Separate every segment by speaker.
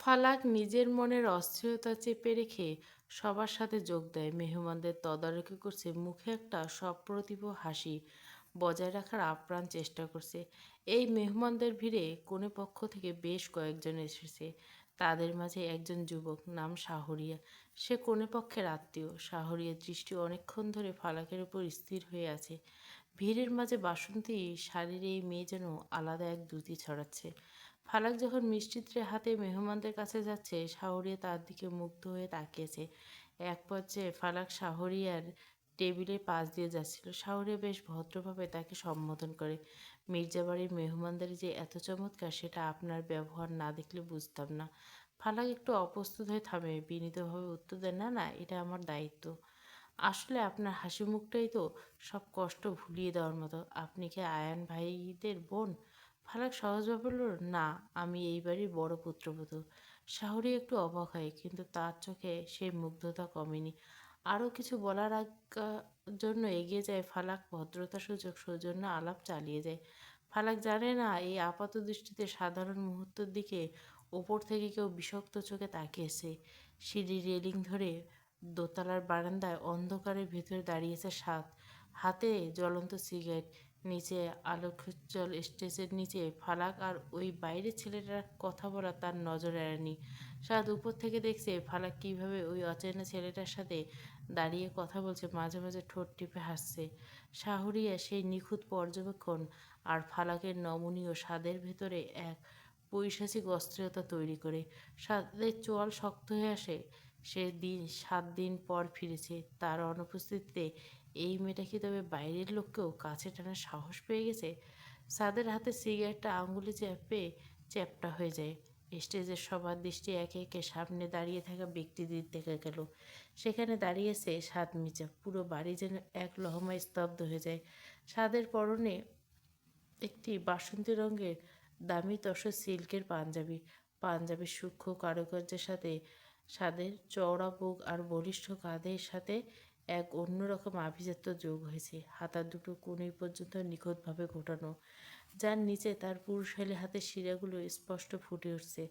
Speaker 1: ফালাক নিজের মনের অস্থিরতা চেপে রেখে সবার সাথে যোগ দেয়। মেহমানদের তদারকি করছে, মুখে একটা সপ্রতিভ হাসি বজায় রাখার আপ্রাণ চেষ্টা করছে। এই মেহমানদের ভিড়ে কোনে পক্ষ থেকে বেশ কয়েকজন এসেছে। তাদের মাঝে একজন যুবক, নাম শাহরিয়া। সে কোনে পক্ষের আত্মীয়। শাহরিয়ার দৃষ্টি অনেকক্ষণ ধরে ফালাকের উপর স্থির হয়ে আছে। ভিড়ের মাঝে বাসন্তী শাড়ির এই মেয়ে যেন আলাদা এক দ্যুতি ছড়াচ্ছে। ফালাক যখন মিষ্টিত্রে হাতে মেহমানদের কাছে যাচ্ছে, শাহরিয়া তার দিকে মুগ্ধ হয়ে তাকিয়েছে। এক পর্যায়ে ফালাক শাহরিয়ার টেবিলের পাশ দিয়ে যাচ্ছিল। শাহরিয়া বেশ ভদ্রভাবে তাকে সম্বোধন করে। মির্জাবাড়ির মেহমানদারি যে এত চমৎকার, সেটা আপনার ব্যবহার না দেখলে বুঝতাম না। ফালাক একটু অপ্রস্তুত হয়ে থামে, বিনীতভাবে উত্তর দেয়, না না, এটা আমার দায়িত্ব। আসলে আপনার হাসি মুখটাই তো সব কষ্ট ভুলিয়ে দেওয়ার মতো। আপনি কি আয়ান ভাইদের বোন? ফারাক সহজভাবে বলল, না, আমি এই বাড়ির বড় পুত্রবধূ। শাহরি একটু অবাক হয়, কিন্তু তার চোখে সেই মুগ্ধতা কমেনি। আরও কিছু বলার জন্য এগিয়ে যায় ফালাক, ভদ্রতা সূচক সৌজন্য আলাপ চালিয়ে যায়। ফালাক জানে না এই আপাত দৃষ্টিতে সাধারণ মুহূর্তের দিকে ওপর থেকে কেউ বিষাক্ত চোখে তাকিয়েছে। সিঁড়ির রেলিং ধরে দোতলার বারান্দায় অন্ধকারের ভেতরে দাঁড়িয়েছে সাত, হাতে জ্বলন্ত সিগারেট। নিচে আলোকোজ্জ্বল স্টেজের নিচে ফালাক আর ওই বাইরের ছেলেটার কথা বলা তার নজর এড়ায়নি। সাদ উপর থেকে দেখছে ফালাক কিভাবে ওই অচেনা ছেলেটার সাথে দাঁড়িয়ে কথা বলছে, মাঝে মাঝে ঠোঁট টিপে হাসছে। শাহরিয়া সেই নিখুঁত পর্যবেক্ষণ আর ফালাকের নমনীয় স্বাদের ভেতরে এক পৈশাচিক অস্থিরতা তৈরি করে। সাদের চোয়াল শক্ত হয়ে আসে। সে 7 দিন পর ফিরেছে, তার অনুপস্থিতিতে এই মেয়েটা কি তবে বাইরের লোককেও কাছে টানার সাহস পেয়ে গেছে? সাদের হাতে সিগারেটটা আঙুলে চেপে চ্যাপ্টা হয়ে যায়। স্টেজের সবার দৃষ্টি একে একে সামনে দাঁড়িয়ে থাকা ব্যক্তিদের দেখা গেল। সেখানে দাঁড়িয়েছে সাদ মির্জা। পুরো বাড়ি যেন এক লহমায় স্তব্ধ হয়ে যায়। সাদের পরনে একটি বাসন্তী রঙের দামি তসর সিল্কের পাঞ্জাবি। পাঞ্জাবির সূক্ষ্ম কারুকার্যের সাথে সাদের চওড়া বুক আর বলিষ্ঠ কাঁধের সাথে এক অন্যরকম আভিজাত্য যোগ হয়েছে। হাতার দুটো কনুই পর্যন্ত নিখুঁতভাবে ঘোটানো, যার নিচে তার পুরুষালী হাতের শিরাগুলো স্পষ্ট ফুটে উঠছে।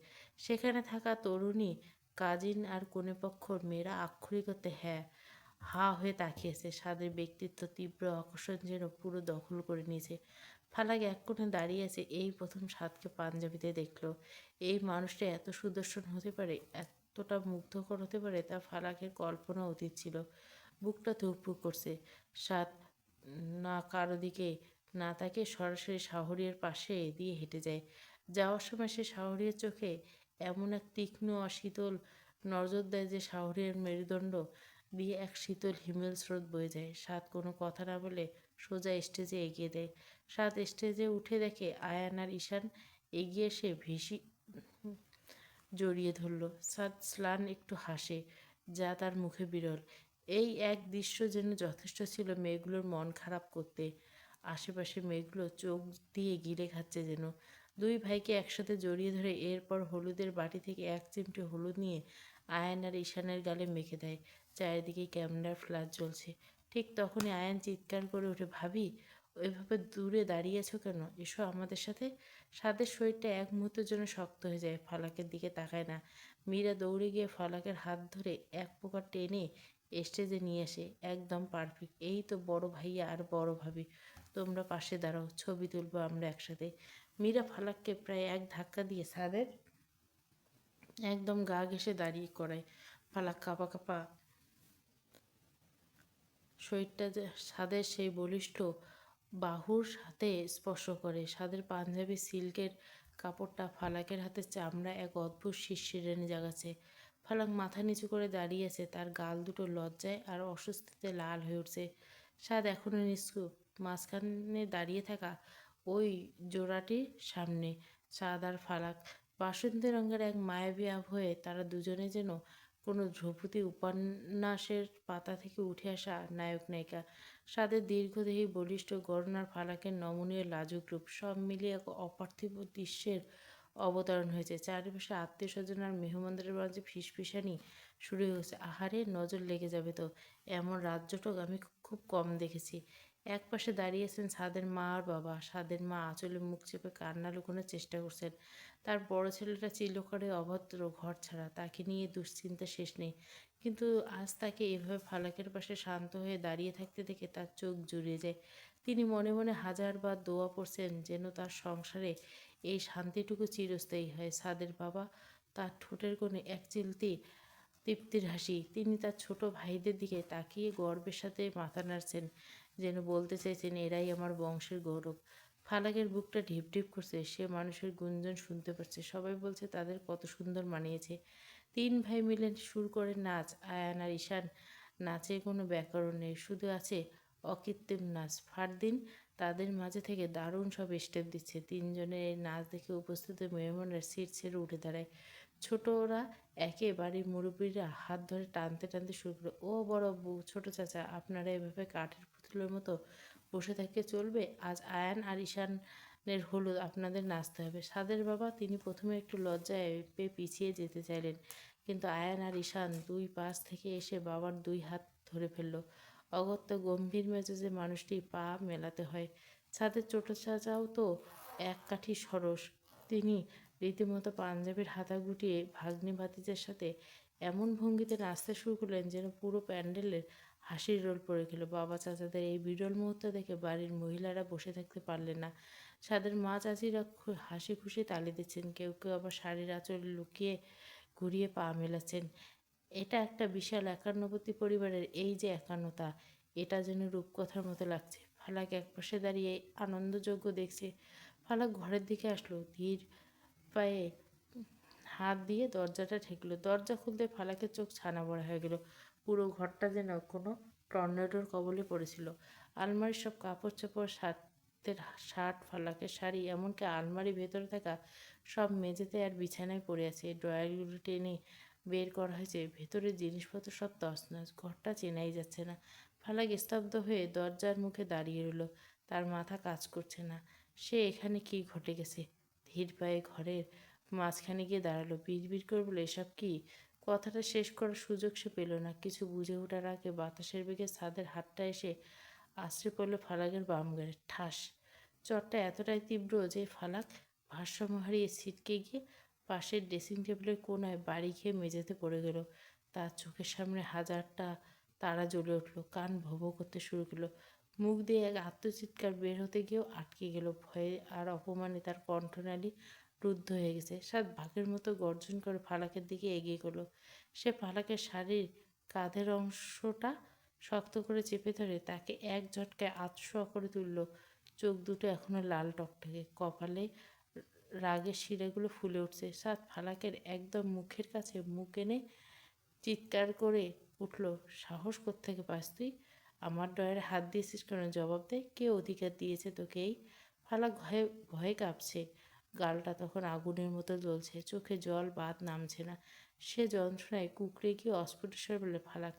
Speaker 1: সেখানে থাকা তরুণী, কাজিন আর কনেপক্ষর মেয়েরা আক্ষরিক অর্থে হা হয়ে তাকিয়েছে। স্বাদের ব্যক্তিত্ব, তীব্র আকর্ষণ যেন পুরো দখল করে নিয়েছে। ফালাক এক কোণে দাঁড়িয়ে আছে, এই প্রথম স্বাদকে পাঞ্জাবিতে দেখল। এই মানুষটা এত সুদর্শন হতে পারে, এতটা মুগ্ধকর হতে পারে, তা ফালাকের কল্পনা অতীত ছিল। বুকটা ধুকপুক করছে। স্বাদ না কারো দিকে না তাকে সরাসরি শাহরিয়ার পাশে দিয়ে হেঁটে যায়। যাওয়ার সময় সে শাহরিয়ার চোখে এমন এক তীক্ষ্ণ অশীতল নজর দেয় যে শাহরিয়ার মেরুদণ্ড দিয়ে এক শীতল হিমেল স্রোত বয়ে যায়। সাত কোনো কথা না বলে সোজা স্টেজে এগিয়ে দেয়। সাত স্টেজে উঠে দেখে আয়ান আর ঈশান এগিয়ে এসে ভিসি জড়িয়ে ধরল। সাদ স্লান একটু হাসে, যা তার মুখে বিরল। এই এক দৃশ্য যেন যথেষ্ট ছিল মেয়েগুলোর মন খারাপ করতে। আশেপাশে মেয়েগুলো চোখ দিয়ে গিলে খাচ্ছে যেন। দুই ভাইকে একসাথে জড়িয়ে ধরে এরপর হলুদের বাটি থেকে এক চিমটে হলুদ নিয়ে আয়ান আর ঈশানের গালে মেখে দেয়। চারিদিকে ক্যামেরার ফ্ল্যাশ জ্বলছে। ঠিক তখনই আয়ান চিৎকার করে ওঠে, ভাবি, ওইভাবে দূরে দাঁড়িয়েছো কেন? এসো আমাদের সাথে। সাদের শরীরটা এক মুহূর্তের জন্য শক্ত হয়ে যায়। ফালাকের দিকে তাকায় না। মীরা দৌড়ে গিয়ে ফালাকের হাত ধরে এক প্রকার টেনে স্টেজে নিয়ে আসে। একদম পারফেক্ট। এই তো বড় ভাইয়া আর বড় ভাবি, তোমরা পাশে দাঁড়াও, ছবি তুলবো আমরা একসাথে। মীরা ফালাককে প্রায় এক ধাক্কা দিয়ে সাদের একদম গা ঘেঁষে দাঁড়িয়ে করায়। ফালাক কাঁপা কাঁপা শরীরটা যে সাদের সেই বলিষ্ঠ বাহুর সাথে স্পর্শ করে। সাদের পাঞ্জাবি সিল্কের কাপড়টা ফালাকের হাতে চামড়া এক অদ্ভুত শিরশিরানি জাগাচ্ছে। ফালাক মাথা নিচু করে দাঁড়িয়ে আছে, তার গাল দুটো লজ্জায় আর অস্বস্তিতে লাল হয়ে উঠছে। সাদ এখনো নিশ্চুপ, মাঝখানে দাঁড়িয়ে থাকা ওই জোড়াটির সামনে। সাদ আর ফালাক বাসন্তী রঙের এক মায়াবী আবহে, তারা দুজনে যেন কোনো ধ্রুপদী উপন্যাসের পাতা থেকে উঠে আসা নায়ক নায়িকা। সাদের দীর্ঘদেহী বলিষ্ঠ গড়ন আর ফালাকের নমনীয় লাজুক রূপ, সব মিলিয়ে এক অপার্থিব দৃশ্যের অবতরণ হয়েছে। চারিপাশে আত্মীয় স্বজন আর মেহমানদের মাঝে ফিসফিসানি শুরু হয়েছে, আহারে, নজর লেগে যাবে তো, এমন রাজ্যটক আমি খুব কম দেখেছি। একপাশে দাঁড়িয়েছেন সাদের মা আর বাবা। সাদের মা আঁচলে মুখ চেপে কান্না লুকোনোর চেষ্টা করছেন। তার বড় ছেলেটা চিরকালে অভদ্র, ঘরছাড়া। তাকে নিয়ে দুশ্চিন্তা শেষ নেই। কিন্তু আজ তাকে এভাবে ফালাকের পাশে শান্ত হয়ে দাঁড়িয়ে থাকতে দেখে তার চোখ জুড়িয়ে যায়। তিনি মনে মনে হাজারবার দোয়া পড়ছেন যেন তার সংসারে এই শান্তিটুকু চিরস্থায়ী হয়। সাদের বাবা, তার ঠোঁটের কোণে এক চিলতি তৃপ্তির হাসি। তিনি তার ছোট ভাইদের দিকে তাকিয়ে গর্বের সাথে মাথা নাড়ছেন, যেন বলতে চাইছেন এরাই আমার বংশের গৌরব। ফালাকের বুকটা ঢিপ ঢিপ করছে। সে মানুষের গুঞ্জন শুনতে পাচ্ছে। সবাই বলছে তাদের কত সুন্দর মানিয়েছে। তিন ভাই মিলে সুর করে নাচ। আয়ান আর ঈশান। নাচে কোনো ব্যাকরণ নেই, শুধু আছে অকৃত্রিম নাচ। ফারদিন তাদের মাঝে থেকে দারুণ সব স্টেপ দিচ্ছে। তিনজনের এই নাচ দেখে উপস্থিত মেহমানরা সিট ছেড়ে উঠে দাঁড়ায়। ছোটরা একে বাড়ির মুরব্বীরা হাত ধরে টানতে টানতে শুরু করলো, ও বড় বউ, ছোট চাচা, আপনারা এভাবে কাঠের পুতুলের মতো বসে থাকলে চলবে? আজ আয়ান আর ঈশানের হলুদ, আপনাদের নাচতে হবে। সাদের বাবা, তিনি প্রথমে একটু লজ্জায় পেয়ে পিছিয়ে যেতে চাইলেন, কিন্তু আয়ান আর ঈশান দুই পাশ থেকে এসে বাবার দুই হাত ধরে ফেলল। অগত্যা গম্ভীর মেজাজে মানুষটি পা মেলাতে হয়। ছাদের ছোট চাচাও তো এক কাঠি সরস। তিনি রীতিমতো পাঞ্জাবির হাতা গুটিয়ে ভাগ্নি ভাতিজার সাথে এমন ভঙ্গিতে নাচতে শুরু করলেন যেন পুরো প্যান্ডেলের হাসির রোল পড়ে গেল। বাবা চাচাদের এই বিরল মুহূর্ত দেখে বাড়ির মহিলারা বসে থাকতে পারলেন না। সাদের মা চাচিরা হাসি খুশি তালি দিচ্ছেন, কেউ কেউ আবার শাড়ির আঁচল লুকিয়ে ঘুরিয়ে পা মেলাচ্ছেন। এটা একটা বিশাল একান্নবর্তী পরিবারের এই যে একান্নতা, এটা যেন রূপকথার মতো লাগছে। ফালাক একপাশে দাঁড়িয়ে আনন্দযজ্ঞ দেখছে। ফালাক ঘরের দিকে আসলো, ধীর পায়ে হাত দিয়ে দরজাটা ঠেকলো। দরজা খুলতে ফালাকের চোখ ছানা বড়া হয়ে গেল। পুরো ঘরটা যেন কোনো টর্নেডোর কবলে পড়েছিল। আলমারির সব কাপড় চোপড়, সাতের শার্ট, ফালাকের শাড়ি, এমনকি আলমারির ভেতরে থাকা সব মেঝেতে আর বিছানায় পড়ে আছে। ড্রয়ারগুলো টেনে বের করা হয়েছে, ভেতরের জিনিসপত্র সব তছনছ। ঘরটা চেনাই যাচ্ছে না। ফালাক স্তব্ধ হয়ে দরজার মুখে দাঁড়িয়ে রইল। তার মাথা কাজ করছে না। সে এখানে কি ঘটে গেছে? ধীর পায়ে ঘরের মাঝখানে গিয়ে দাঁড়ালো। বিড়বিড় করে বলে, এসব কি? কথাটা শেষ করার সুযোগ সে পেল না। কিছু বুঝে ওঠার আগে বাতাসের বেগে ছাদের হাতটা এসে আছড়ে পড়ল ফালাকের বাম গায়ে। ঠাস! চটটা এতটাই তীব্র যে ফালাক ভারসাম্য হারিয়ে ছিটকে গিয়ে পাশের ড্রেসিং টেবিলের কোনায় বাড়ি খেয়ে মেঝেতে পড়ে গেল। তার চোখের সামনে হাজারটা তারা জ্বলে উঠল। কান ভো ভো করতে শুরু করলো। মুখ দিয়ে এক আত্মচিৎকার বের হতে গিয়েও আটকে গেল। ভয়ে আর অপমানে তার কণ্ঠনালী রুদ্ধ হয়ে গেছে। সাত বাঘের মতো গর্জন করে ফালাকের দিকে এগিয়ে গেল। সে ফালাকের শাড়ির কাঁধের অংশটা শক্ত করে চেপে ধরে তাকে এক ঝটকায় আধশোয়া করে তুলল। চোখ দুটো এখনো লাল টকটকে, কপালে রাগের শিরাগুলো ফুলে উঠছে। সাত ফালাকের একদম মুখের কাছে মুখ এনে চিৎকার করে উঠল, সাহস কোত্থেকে পাস তুই? আমার ডয়ারে হাত দিয়েছিস কেন? জবাব দে, কে অধিকার দিয়েছে তোকে এই? ফালাক ভয়ে ভয়ে কাঁপছে। গালটা তখন আগুনের মতো জ্বলছে, চোখে জল বাদ নামছে না। সে যন্ত্রণায় কুঁকড়ে গিয়ে অস্ফুটেশ্বর বলে, ফালাক,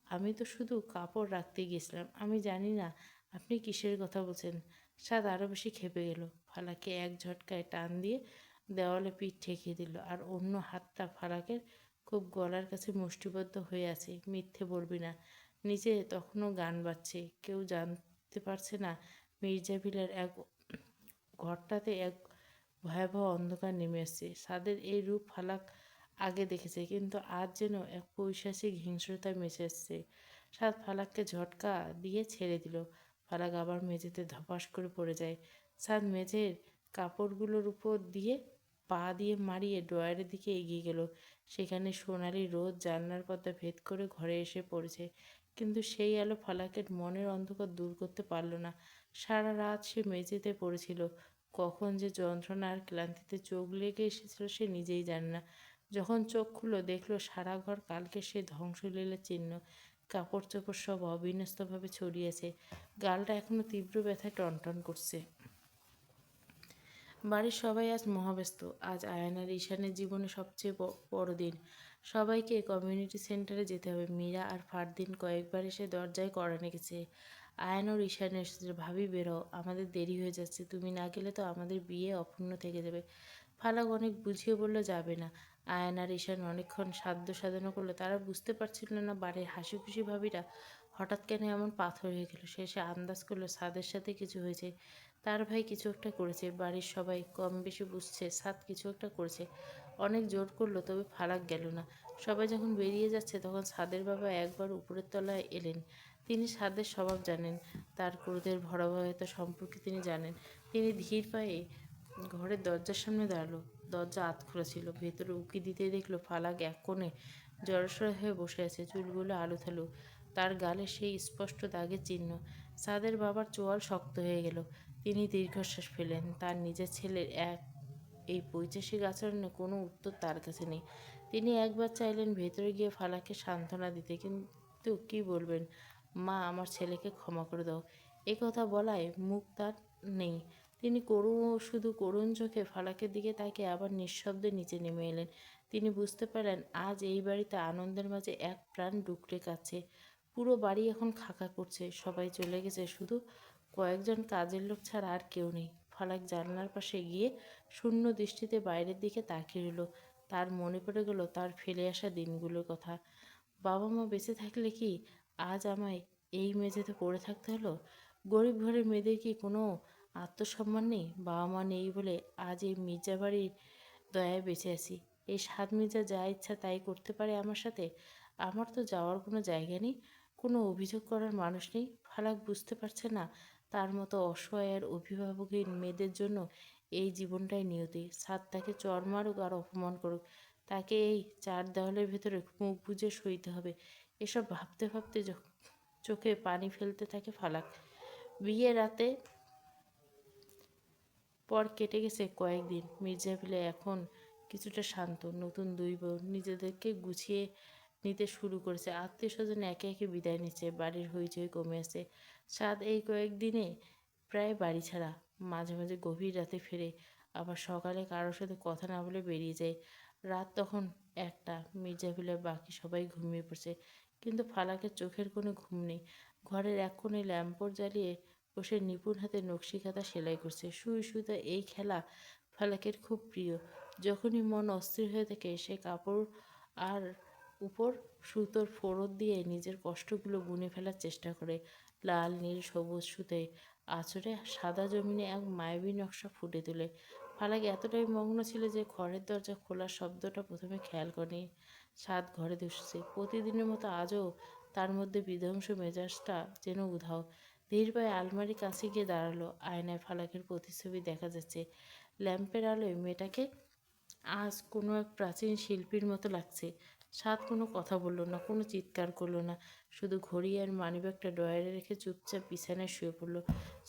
Speaker 1: আমি তো শুধু কাপড় রাখতে গিয়েছিলাম, আমি জানি না আপনি কিসের কথা বলছেন। সাদ আরও বেশি খেপে গেল। ফালাকে এক ঝটকায় টান দিয়ে দেওয়ালে পিঠ ঠেকিয়ে দিল, আর অন্য হাতটা ফালাকের খুব গলার কাছে মুষ্টিবদ্ধ হয়ে আছে। মিথ্যে বলবি না। নিচে তখনও গান বাজছে। কেউ জানতে পারছে না মির্জা ভিলার এক ঘরটাতে এক ভয়াবহ অন্ধকার নেমে এসছে। সাদের এই রূপ ফালাক আগে দেখেছে, কিন্তু আজ যেন এক পৈশাচিক হিংস্রতা মেশে এসছে। সাদ ফালাককে ঝটকা দিয়ে ছেড়ে দিল। ফালাক আবার মেঝেতে ধপাস করে পড়ে যায়। সাদ মেঝের কাপড়গুলোর উপর দিয়ে পা দিয়ে মারিয়ে ড্রয়ারের দিকে এগিয়ে গেল। সেখানে সোনালি রোদ জানলার পর্দা ভেদ করে ঘরে এসে পড়েছে, কিন্তু সেই আলো ফালাকের মনের অন্ধকার দূর করতে পারল না। সারা রাত সে মেঝেতে পড়েছিল। কখন যে যন্ত্রণা আর ক্লান্তিতে চোখ লেগে এসেছিল সে নিজেই জানে না। যখন চোখ খুলল, দেখল সারা ঘর কালকে সে ধ্বংসলীলার চিহ্ন। কাপড় চোপড় সব অবিন্যস্তভাবে ছড়িয়েছে। গালটা এখনো তীব্র ব্যথায় টনটন করছে। বাড়ির সবাই আজ মহাব্যস্ত। আজ আয়ান আর ঈশানের জীবনে সবচেয়ে বড় দিন। সবাইকে কমিউনিটি সেন্টারে যেতে হবে। মীরা আর ফারদিন কয়েকবার এসে দরজায় কড়া নেড়েছে। আয়ান ও ঈশান এসেছে। ভাবি, বেরো, আমাদের দেরি হয়ে যাচ্ছে। তুমি না গেলে তো আমাদের বিয়ে অপূর্ণ থেকে যাবে। ফালাক অনেক বুঝিয়ে বলল যাবে না। আয়ান আর ঈশান অনেকক্ষণ সাধ্য সাধনা করলো। তারা বুঝতে পারছিল না বাড়ির হাসি খুশি ভাবিরা হঠাৎ কেন এমন পাথর হয়ে গেল? সে আন্দাজ করলো সাদের সাথে কিছু হয়েছে। তার ভাই কিছু একটা করেছে। বাড়ির সবাই কম বেশি বুঝছে সাদ কিছু একটা করেছে। অনেক জোর করলো তবে ফারাক গেল না। সবাই যখন বেরিয়ে যাচ্ছে তখন সাদের বাবা একবার উপরের তলায় এলেন। তিনি সাদের স্বভাব জানেন, তার ক্রোধের ভয়াবহতা সম্পর্কে তিনি জানেন। তিনি ধীর পায়ে ঘরের দরজার সামনে দাঁড়ালো। দরজা আধখোলা ছিল। ভেতরে উঁকি দিতে দেখলো ফালাক এক কোণে জড়সড় হয়ে বসে আছে, চুলগুলো আলুথালু, তার গালে সেই স্পষ্ট দাগের চিহ্ন। সাদের বাবার চোয়াল শক্ত হয়ে গেল। তিনি দীর্ঘশ্বাস ফেলেন। তার নিজের ছেলের এই পৈশাসিক আচরণে কোনো উত্তর তার কাছে নেই। তিনি একবার চাইলেন ভেতরে গিয়ে ফালাককে সান্ত্বনা দিতে, কিন্তু কি বলবেন? মা, আমার ছেলেকে ক্ষমা করে দাও। এ কথা বলায় মুখ তার নেই। তিনি শুধু করুণ চোখে ফালাকের দিকে তাকিয়ে আবার নিঃশব্দে নিচে নেমে এলেন। তিনি বুঝতে পারলেন আজ এই বাড়িতে আনন্দের মাঝে এক প্রাণ ডুকরে কাছে। পুরো বাড়ি এখন খাকা করছে। সবাই চলে গেছে, শুধু কয়েকজন কাজের লোক ছাড়া আর কেউ নেই। ফালাক জানলার পাশে গিয়ে শূন্য দৃষ্টিতে বাইরের দিকে তাকিয়ে রইল। তার মনে পড়ে গেল তার ফেলে আসা দিনগুলোর কথা। বাবা মা বেঁচে থাকলে কি আজ আমায় এই মেঝেতে পড়ে থাকতে হলো? গরিব ঘরের মেয়েদের কি কোনো আত্মসম্মান নেই? বাবা মা নেই বলে আজ এই মির্জা বাড়ির দয়ায় বেঁচে আছি। এই সাত মির্জা যা ইচ্ছা তাই করতে পারে আমার সাথে। আমার তো যাওয়ার কোনো জায়গা নেই, কোনো অভিযোগ করার মানুষ নেই। ফালাক বুঝতে পারছে না তার মতো অসহায় আর অভিভাবকহীন মেয়েদের জন্য এই জীবনটাই নিয়তি। সাত তাকে চড় মারুক আর অপমান করুক, তাকে এই চার দেওয়ালের ভেতরে মুখ বুজে সইতে হবে। এসব ভাবতে ভাবতে চোখে পানি ফেলতে থাকে ফালাক। বিয়ে রাতে পর কেটে গেছে কয়েকদিন। মির্জাভিলে এখন কিছুটা শান্ত। নতুন দুই বউ নিজেদেরকে গুছিয়ে নিতে শুরু করেছে। আত্মীয় স্বজন একে একে বিদায় নিচ্ছে। বাড়ির হইচই কমে আসে। সাদ এই কয়েকদিনে প্রায় বাড়ি ছাড়া। মাঝে মাঝে গভীর রাতে ফেরে, আবার সকালে কারোর সাথে কথা না বলে বেরিয়ে যায়। রাত তখন একটা। মির্জাভিলের বাকি সবাই ঘুমিয়ে পড়ছে, কিন্তু ফালাকের চোখের কোনো ঘুম নেই। ঘরের এক কোণে ল্যাম্পোর জ্বালিয়ে বসে নিপুণ হাতে নকশি কাঁথা সেলাই করছে। সুই সুতা এই খেলা ফালাকের খুব প্রিয়। যখনই মন অস্থির হয়ে থাকে সে কাপড় আর উপর সুতোর ফোড়ন দিয়ে নিজের কষ্টগুলো গুনে ফেলার চেষ্টা করে। লাল, নীল, সবুজ সুতোয় আঁচড়ে সাদা জমিনে এক মায়াবী নকশা ফুটে তোলে। ফালাক এতটাই মগ্ন ছিল যে ঘরের দরজা খোলার শব্দটা প্রথমে খেয়াল করেনি। সাত ঘরে ঢুকছে। প্রতিদিনের মতো আজও তার মধ্যে বিধ্বংস মেজাজটা যেন উধাও। ধীর পায়ে আলমারির কাছে গিয়ে দাঁড়ালো। আয়নায় ফালাকের প্রতিচ্ছবি দেখা যাচ্ছে। ল্যাম্পের আলোয় মেয়েটাকে আজ কোনো এক প্রাচীন শিল্পীর মতো লাগছে। সাদ কোনো কথা বলল না, কোনো চিৎকার করলো না। শুধু ঘড়ি আর মানিব্যাগটা ড্রয়ারে রেখে চুপচাপ বিছানায় শুয়ে পড়ল।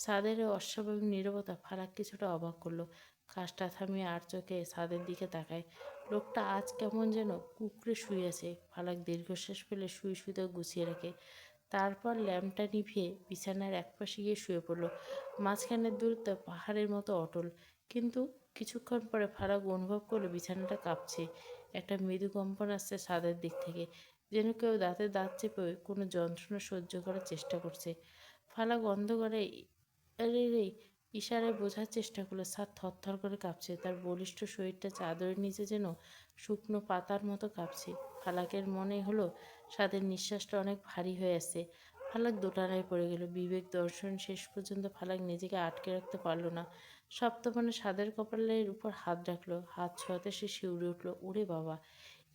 Speaker 1: সাদের এই অস্বাভাবিক নীরবতা ফারাক কিছুটা অবাক করলো। কাজটা থামিয়ে আর চোখে সাদের দিকে তাকায়। লোকটা আজ কেমন যেন কুঁকড়ে শুয়ে আছে। ফালাক দীর্ঘশ্বাস ফেলে সুই সুতো গুছিয়ে রাখে। তারপর ল্যাম্পটা নিভিয়ে বিছানার একপাশে গিয়ে শুয়ে পড়ল। মাঝখানের দূরত্ব পাহাড়ের মতো অটল। কিন্তু কিছুক্ষণ পরে ফারাক অনুভব করলো বিছানাটা কাঁপছে। একটা মৃদু কম্পন আসছে ছাদের দিক থেকে, যেন কেউ দাঁতে দাঁত চেপে কোনো যন্ত্রণা সহ্য করার চেষ্টা করছে। ফালাক অন্ধকারে ইশারায় বোঝার চেষ্টা করলো ছাদ থরথর করে কাঁপছে। তার বলিষ্ঠ শরীরটা চাদরের নিচে যেন শুকনো পাতার মতো কাঁপছে। ফালাকের মনে হলো ছাদের নিঃশ্বাসটা অনেক ভারী হয়ে আসছে। ফালাক দোটানায় পড়ে গেল। বিবেক দর্শন শেষ পর্যন্ত ফালাক নিজেকে আটকে রাখতে পারল না। সপ্তমনে সাদের কপালের উপর হাত রাখলো। হাত ছোঁয়াতে সে শিউরে উঠল। ওরে বাবা,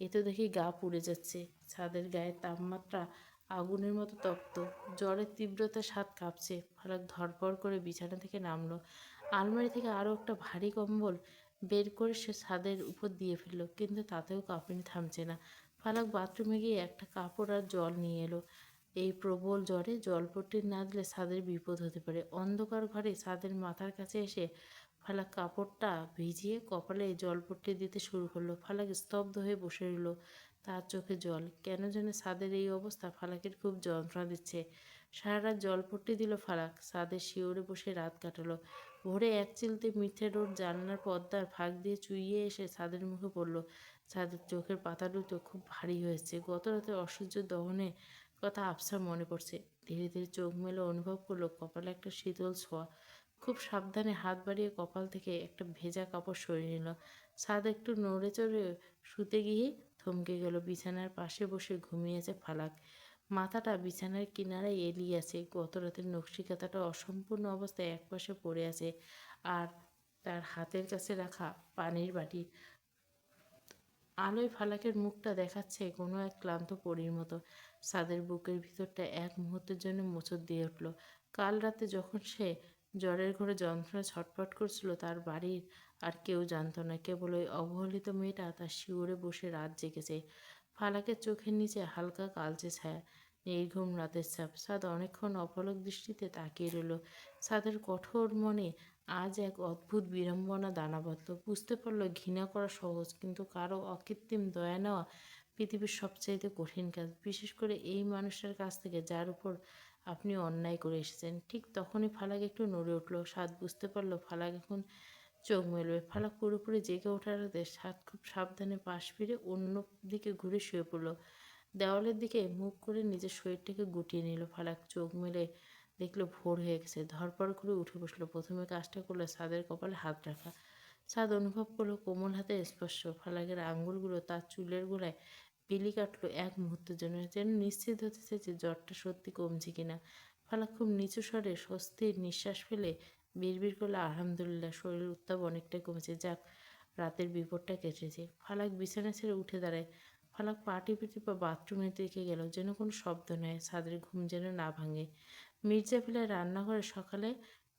Speaker 1: এ তো দেখি গা পুড়ে যাচ্ছে। ছাদের গায়ের তাপমাত্রা আগুনের মতো তপ্ত। জ্বরের তীব্রতা হাত কাঁপছে। ফালাক ধড়ফড় করে বিছানা থেকে নামলো। আলমারি থেকে আরও একটা ভারী কম্বল বের করে সে ছাদের উপর দিয়ে ফেলল, কিন্তু তাতেও কাঁপুনি থামছে না। ফালাক বাথরুমে গিয়ে একটা কাপড় আর জল নিয়ে এলো। এই প্রবল জ্বরে জলপট্টি না দিলে ছাদের বিপদ হতে পারে। অন্ধকার ঘরে ছাদের মাথার কাছে এসে ফালাক কাপড়টা ভিজিয়ে কপালে জলপট্টি দিতে শুরু করলো। ফালাক স্তব্ধ হয়ে বসে রইল। তার চোখে জল। কেন যেন ছাদের এই অবস্থা ফালাকের খুব যন্ত্রণা দিচ্ছে। সারা রাত জলপট্টি দিল ফালাক। ছাদের শিওরে বসে রাত কাটালো। ভোরে এক চিলতে মিঠে রোদ জানলার পর্দার ফাঁক দিয়ে চুইয়ে এসে ছাদের মুখে পড়ল। ছাদের চোখের পাতা দুটো খুব ভারী হয়েছে। গত রাতে অসহ্য দহনে কথা আবছা মনে পড়ছে। ধীরে ধীরে চোখ মেলে অনুভব করলো কপালে একটা শীতল ছোঁয়া। খুব সাবধানে হাত বাড়িয়ে কপাল থেকে একটা ভেজা কাপড় সরিয়ে নিল। ছাদ একটু নড়ে চড়ে শুতে গিয়ে থমকে গেল। বিছানার পাশে বসে ঘুমিয়েছে ফালাক। মাথাটা বিছানার কিনারায় এলিয়ে আছে, গত রাতের নকশি কাঁথাটা অসম্পূর্ণ অবস্থায় একপাশে পড়ে আছে, আর তার হাতের কাছে রাখা পানির বাটি আলোয় ফালাকের মুখটা দেখাচ্ছে কোনো এক ক্লান্ত পরীর মতো। সাদের বুকের ভিতরটা এক মুহূর্তের জন্য মোচড় দিয়ে উঠল। কাল রাতে যখন সে জ্বরের ঘরে যন্ত্রণায় ছটফট করছিল, তার বাড়ির আর কেউ জানতো না, কেবল ওই অবহেলিত মেয়েটা তার শিউরে বসে রাত জেগেছে। ফালাকের চোখের নিচে হালকা কালচে ছায়া, নির্ঘুম রাতের ছাপ। সাদ অনেকক্ষণ অপলক দৃষ্টিতে তাকিয়ে রইল। সাদের কঠোর মনে আজ এক অদ্ভুত বিড়ম্বনা দানা বাঁধল। বুঝতে পারল ঘৃণা করা সহজ, কিন্তু কারো অকৃত্রিম দয়া নেওয়া পৃথিবীর সবচাইতে কঠিন কাজ, বিশেষ করে এই মানুষটার কাছ থেকে যার উপর আপনি অন্যায় করে এসেছেন। ঠিক তখনই ফালাক একটু নড়ে উঠল। সাদ বুঝতে পারল ফালাক এখন চোখ মেলবে। ফালাক পুরোপুরি জেগে ওঠার আগে সাদ খুব সাবধানে পাশ ফিরে অন্য দিকে ঘুরে শুয়ে পড়ল। দেওয়ালের দিকে মুখ করে নিজের শরীরটাকে গুটিয়ে নিল। ফালাক চোখ মেলে দেখলো ভোর হয়ে গেছে। ধরপড় করে উঠে বসলো। প্রথমে কাজটা করলো ছাদের কপালে হাত রাখা। ছাদ অনুভব করলো কোমল হাতের স্পর্শ। ফালাকের আঙ্গুলগুলো তার চুলের গোড়ায় বিলি কাটলো এক মুহূর্তের জন্য, যেন নিশ্চিত হতে চেয়েছে জ্বরটা সত্যি কমছে কিনা। ফালাক খুব নিচু স্বরে স্বস্তির নিঃশ্বাস ফেলে বিড়বিড় করলো, আলহামদুলিল্লাহ, শরীরের উত্তাপ অনেকটাই কমেছে। যাক, রাতের বিপদটা কেটেছে। ফালাক বিছানা ছেড়ে উঠে দাঁড়ায়। ফালাক পা টিপে টিপে বাথরুমের দিকে গেল, যেন কোনো শব্দ নয়, ছাদের ঘুম যেন না ভাঙে। মির্জা ফিলার রান্নাঘরে সকালে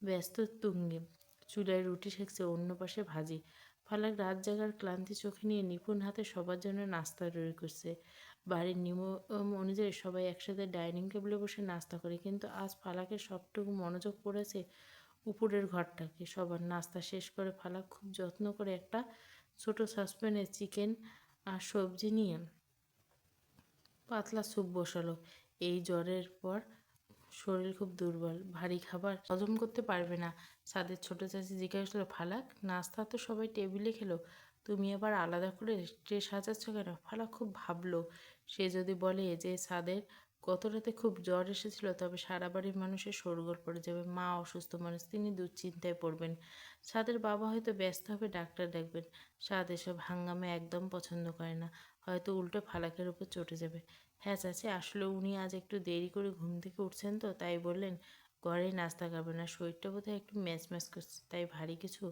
Speaker 1: ব্যস্ত তুঙ্গে চুলায় রুটি সেঁকছে, অন্য পাশে ভাজি। ফালাক রাত জাগার ক্লান্তি চোখে নিয়ে নিপুণ হাতে সবার জন্য নাস্তা তৈরি করছে। বাড়ির নিয়ম অনুযায়ী সবাই একসাথে ডাইনিং টেবিলে বসে নাস্তা করে, কিন্তু আজ ফালাকের সবটুকু মনোযোগ পড়েছে উপরের ঘরটাকে। সবার নাস্তা শেষ করে ফালাক খুব যত্ন করে একটা ছোট সসপ্যানে চিকেন আর সবজি নিয়ে পাতলা স্যুপ বসালো। এই জ্বরের পর শরীর খুব দুর্বল, ভারী খাবার হজম করতে পারবে না। সাদের ছোট চাচি জিজ্ঞাসা করলো, ফালাক, নাস্তা তো সবাই টেবিলে খেলো, তুমি আবার আলাদা করে ট্রে সাজাচ্ছ কেন? ফালাক খুব ভাবলো, সে যদি বলে যে সাদের গত রাতে খুব জ্বর এসেছিল, তবে সারা বাড়ির মানুষের শোরগোল পড়ে যাবে। মা অসুস্থ মানুষ, তিনি দুশ্চিন্তায় পড়বেন। সাদের বাবা হয়তো ব্যস্ত হবে, ডাক্তার ডাকবেন। সাদ এসব হাঙ্গামে একদম পছন্দ করে না, হয়তো উল্টো ফালাকের উপর চটে যাবে। হ্যাঁ চাচি, আসলে উনি আজ একটু দেরি করে ঘুম থেকে উঠছেন, তো তাই বললেন ঘরেই নাস্তা খাবেন না। শরীরটা বোধহয় একটু ম্যাচ ম্যাচ করছে, তাই ভারী কিছু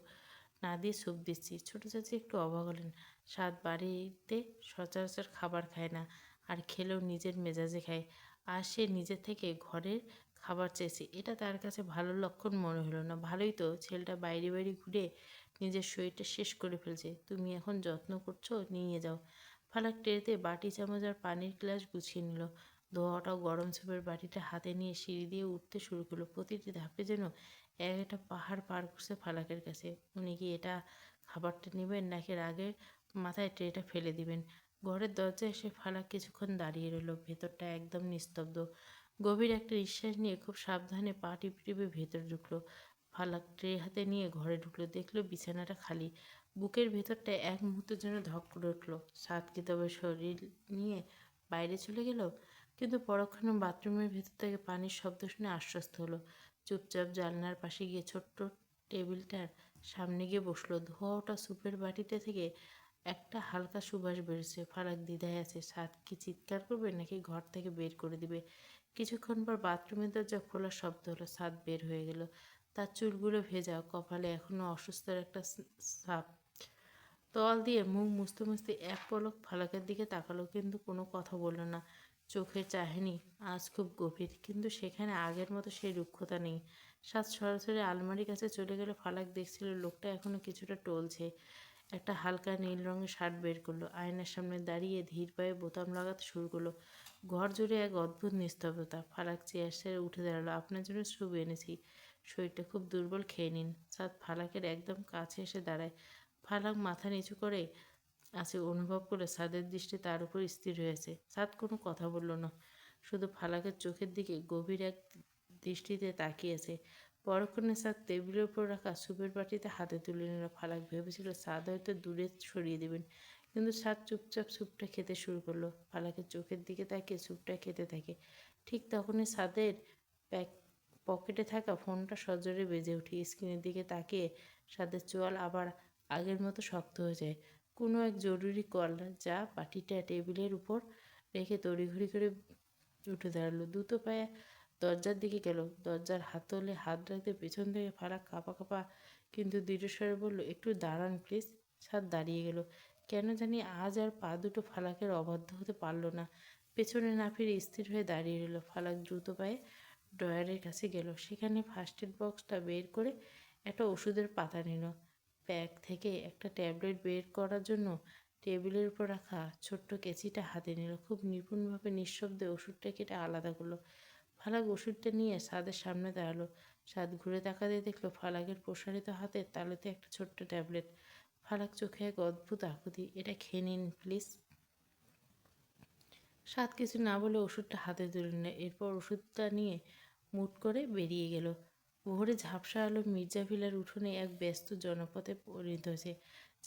Speaker 1: না দিয়ে স্যুপ দিচ্ছি। ছোট চাচি একটু অবাক হলেন। সাত বাড়িতে সচরাচর খাবার খায় না, আর খেলেও নিজের মেজাজে খায়। আর সে নিজে থেকে ঘরের খাবার চেয়েছে, এটা তার কাছে ভালো লক্ষণ মনে হলো না। ভালোই তো, ছেলেটা বাইরে বাইরে ঘুরে নিজের শরীরটা শেষ করে ফেলছে। তুমি এখন যত্ন করছো, নিয়ে যাও। ফালাক ট্রেতে বাটি চামচ আর পানির গ্লাস গুছিয়ে নিল। ধোয়াটা গরম স্যুপের বাটিটা হাতে নিয়ে সিঁড়ি দিয়ে উঠতে শুরু করলো। প্রতিটি ধাপে যেন এক একটা পাহাড় পার করছে ফালাকের কাছে। উনি কি এটা খাবারটা নেবেন, নাকি রাগে মাথায় ট্রেটা ফেলে দিবেন? ঘরের দরজায় এসে ফালাক কিছুক্ষণ দাঁড়িয়ে রইল। ভেতরটা একদম নিস্তব্ধ। গভীর একটা নিঃশ্বাস নিয়ে খুব সাবধানে পা টিপে টিপে ভেতরে ঢুকলো। ফালাক ট্রে হাতে নিয়ে ঘরে ঢুকলো, দেখলো বিছানাটা খালি। বুকের ভেতরটা এক মুহূর্তের জন্য ধক করে উঠলো। সাত কি তবে শরীর নিয়ে বাইরে চলে গেল? কিন্তু পরক্ষণে বাথরুমের ভেতর থেকে পানির শব্দ শুনে আশ্বস্ত হলো। চুপচাপ জানলার পাশে গিয়ে ছোট্ট টেবিলটার সামনে গিয়ে বসলো। ধোয়া ওঠা স্যুপের বাটিতে থেকে একটা হালকা সুবাস বেরোচ্ছে। ফারাক দ্বিধায় আছে, সাত কি চিৎকার করবে নাকি ঘর থেকে বের করে দিবে। কিছুক্ষণ পর বাথরুমের দরজা খোলার শব্দ হলো। সাত বের হয়ে গেল। তার চুলগুলো ভেজা, কপালে এখনো অসুস্থর একটা ছাপ। তোয়াল দিয়ে মুখ মুছতে মুছতে এক পলক ফালাকের দিকে তাকালো, কিন্তু কোনো কথা বলল না। চোখের চাহনি আজ খুব গভীর, কিন্তু সেখানে আগের মতো সেই রুক্ষতা নেই। সাত সরাসরি আলমারির কাছে চলে গেলে ফালাক দেখছিল লোকটা এখনো কিছুটা টলছে। একটা হালকা নীল রঙের শার্ট বের করলো, আয়নার সামনে দাঁড়িয়ে ধীর পায়ে বোতাম লাগাতে শুরু করলো। ঘর জুড়ে এক অদ্ভুত নিস্তব্ধতা। ফালাক চেয়ার ছেড়ে উঠে দাঁড়ালো। আপনার জন্য স্যুপ এনেছি, শরীরটা খুব দুর্বল, খেয়ে নিন। সাত ফালাকের একদম কাছে এসে দাঁড়ায়। ফালাক মাথা নিচু করে আছে, অনুভব করে সাদের দৃষ্টি তার উপর স্থির হয়েছে। সাদ কোনো কথা বলল না, শুধু ফালাকের চোখের দিকে গভীর এক দৃষ্টিতে তাকিয়েছে। পরক্ষণে সাদ টেবিলের উপর রাখা স্যুপের বাটিতে হাতে তুলে নিল। ফালাক ভেবেছিল সাদ হয়তো দূরে সরিয়ে দেবেন, কিন্তু সাদ চুপচাপ স্যুপটা খেতে শুরু করলো। ফালাকের চোখের দিকে তাকিয়ে স্যুপটা খেতে থাকে। ঠিক তখনই সাদের প্যাক পকেটে থাকা ফোনটা সজোরে বেজে উঠে। স্ক্রিনের দিকে তাকিয়ে সাদের চোয়াল আবার আগের মতো শক্ত হয়ে যায়। কোনো এক জরুরি কল, যা বাটিটা টেবিলের উপর রেখে তড়িঘড়ি করে উঠে দাঁড়ালো, দ্রুত পায়ে দরজার দিকে গেল। দরজার হাতলে হাত রাখতে পেছন থেকে ফারাক কাঁপা কাঁপা কিন্তু দৃঢ়স্বরে বলল, একটু দাঁড়ান প্লিজ। সাদ দাঁড়িয়ে গেল। কেন জানি আজ আর পা দুটো ফালাকের অবাধ্য হতে পারল না। পেছনে না ফিরে স্থির হয়ে দাঁড়িয়ে রইল। ফালাক দ্রুত পায়ে ড্রয়ারের কাছে গেল। সেখানে ফার্স্ট এড বক্সটা বের করে একটা ওষুধের পাতা নিল। ব্যাগ থেকে একটা ট্যাবলেট বের করার জন্য টেবিলের উপর রাখা ছোট্ট কেঁচিটা হাতে নিল। খুব নিপুণভাবে নিঃশব্দে ওষুধটা কেটে আলাদা করলো। ফালাক ওষুধটা নিয়ে সাদের সামনে দাঁড়ালো। সাদ ঘুরে তাকাতে দেখলো ফালাকের প্রসারিত হাতের তালুতে একটা ছোট্ট ট্যাবলেট। ফালাক চোখে এক অদ্ভুত আকুতি। এটা খেয়ে নিন প্লিজ। সাদ কিছু না বলে ওষুধটা হাতে তুলে নিল। এরপর ওষুধটা নিয়ে মুট করে বেরিয়ে গেল। ভোরে ঝাপসা আলো মির্জা ভিলার উঠোনে এক ব্যস্ত জনপথে পরিণত হয়েছে।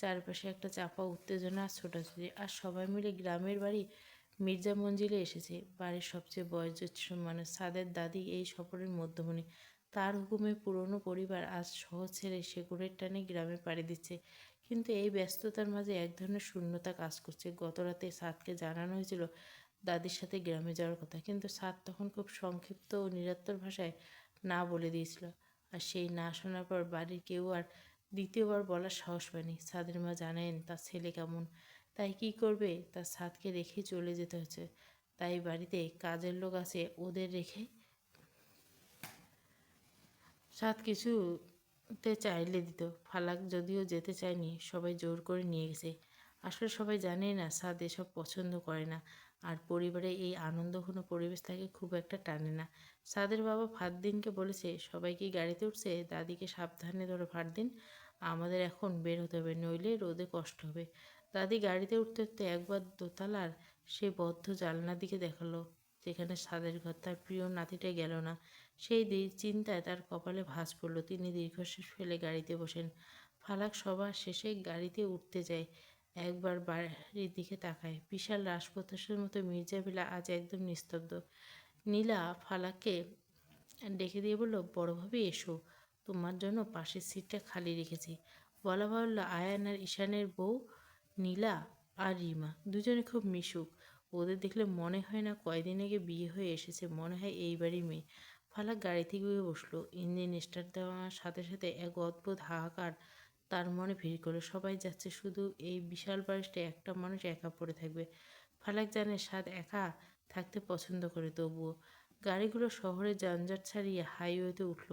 Speaker 1: চারপাশে একটা চাপা উত্তেজনা আর ছোটাছুটি। আর সবাই মিলে গ্রামের বাড়ি মির্জা মঞ্জিলে এসেছে। বাড়ির সবচেয়ে বয়োজ্যেষ্ঠ মানুষ সাদের দাদি এই সফরের মধ্যমণি। তার হুকুমে পুরনো পরিবার আজ শহর ছেড়ে শেকড়ের টানে গ্রামে পাড়ি দিচ্ছে। কিন্তু এই ব্যস্ততার মাঝে এক ধরনের শূন্যতা কাজ করছে। গতরাতে সাদকে জানানো হয়েছিল দাদির সাথে গ্রামে যাওয়ার কথা, কিন্তু সাদ তখন খুব সংক্ষিপ্ত ও নিরত্তর ভাষায় না বলে দিয়েছিল। আর সেই না শোনার পর বাড়ির কেউ আর দ্বিতীয়বার বলার সাহস পায়নি। সাদের মা জানেন তার ছেলে কেমন, তাই কি করবে, তার সাদকে রেখেই চলে যেতে হচ্ছে। তাই বাড়িতে কাজের লোক আছে, ওদের রেখে সাদ কিছুতে চাইলে দিত। ফালাক যদিও যেতে চায়নি, সবাই জোর করে নিয়ে গেছে। আসলে সবাই জানেই না সাদ এসব পছন্দ করে না, আর পরিবারে এই আনন্দঘন পরিবেশ তাকে খুব একটা টানে না। সাদের বাবা ফারদিনকে বলেছে, সবাই কি গাড়িতে উঠছে, দাদিকে সাবধানে ধরে ফারদিন, আমাদের এখন বের হতে হবে, নইলে রোদে কষ্ট হবে। দাদি গাড়িতে উঠতে উঠতে একবার দোতলার সেই বদ্ধ জানলার দিকে দেখালো, যেখানে সাদের ঘর। তার প্রিয় নাতিটা গেল না। সেই চিন্তায় তার কপালে ভাঁজ পড়ল। তিনি দীর্ঘশ্বাস ফেলে গাড়িতে বসেন। ফালাক সবার শেষে গাড়িতে উঠতে যায়, একবার বাড়ির দিকে তাকায়। বিশাল রাজপ্রাসাদের মতো মির্জা ভিলা আজ একদম নিস্তব্ধ। নীলা ফালাককে ডেকে দিয়ে বলল, বড়ভাবে এসো, তোমার জন্য পাশের সিটটা খালি রেখেছি। বলা বাহুল্য, আয়ান আর ঈশানের বউ নীলা আর রিমা দুজনে খুব মিশুক। ওদের দেখলে মনে হয় না কয়দিন আগে বিয়ে হয়ে এসেছে, মনে হয় এইবারই মেয়ে। ফালাক গাড়ি থেকে গিয়ে বসলো। ইঞ্জিন স্টার্ট দেওয়ার সাথে সাথে এক অদ্ভুত হাহাকার তার মনে ভিড় করলো। সবাই যাচ্ছে, শুধু এই বিশাল বাড়িতে একটা মানুষ একা পড়ে থাকবে। ফালাক জানে সাদ একা থাকতে পছন্দ করে, তবুও গাড়িগুলো শহরের যানজট ছাড়িয়ে হাইওয়েতে উঠল।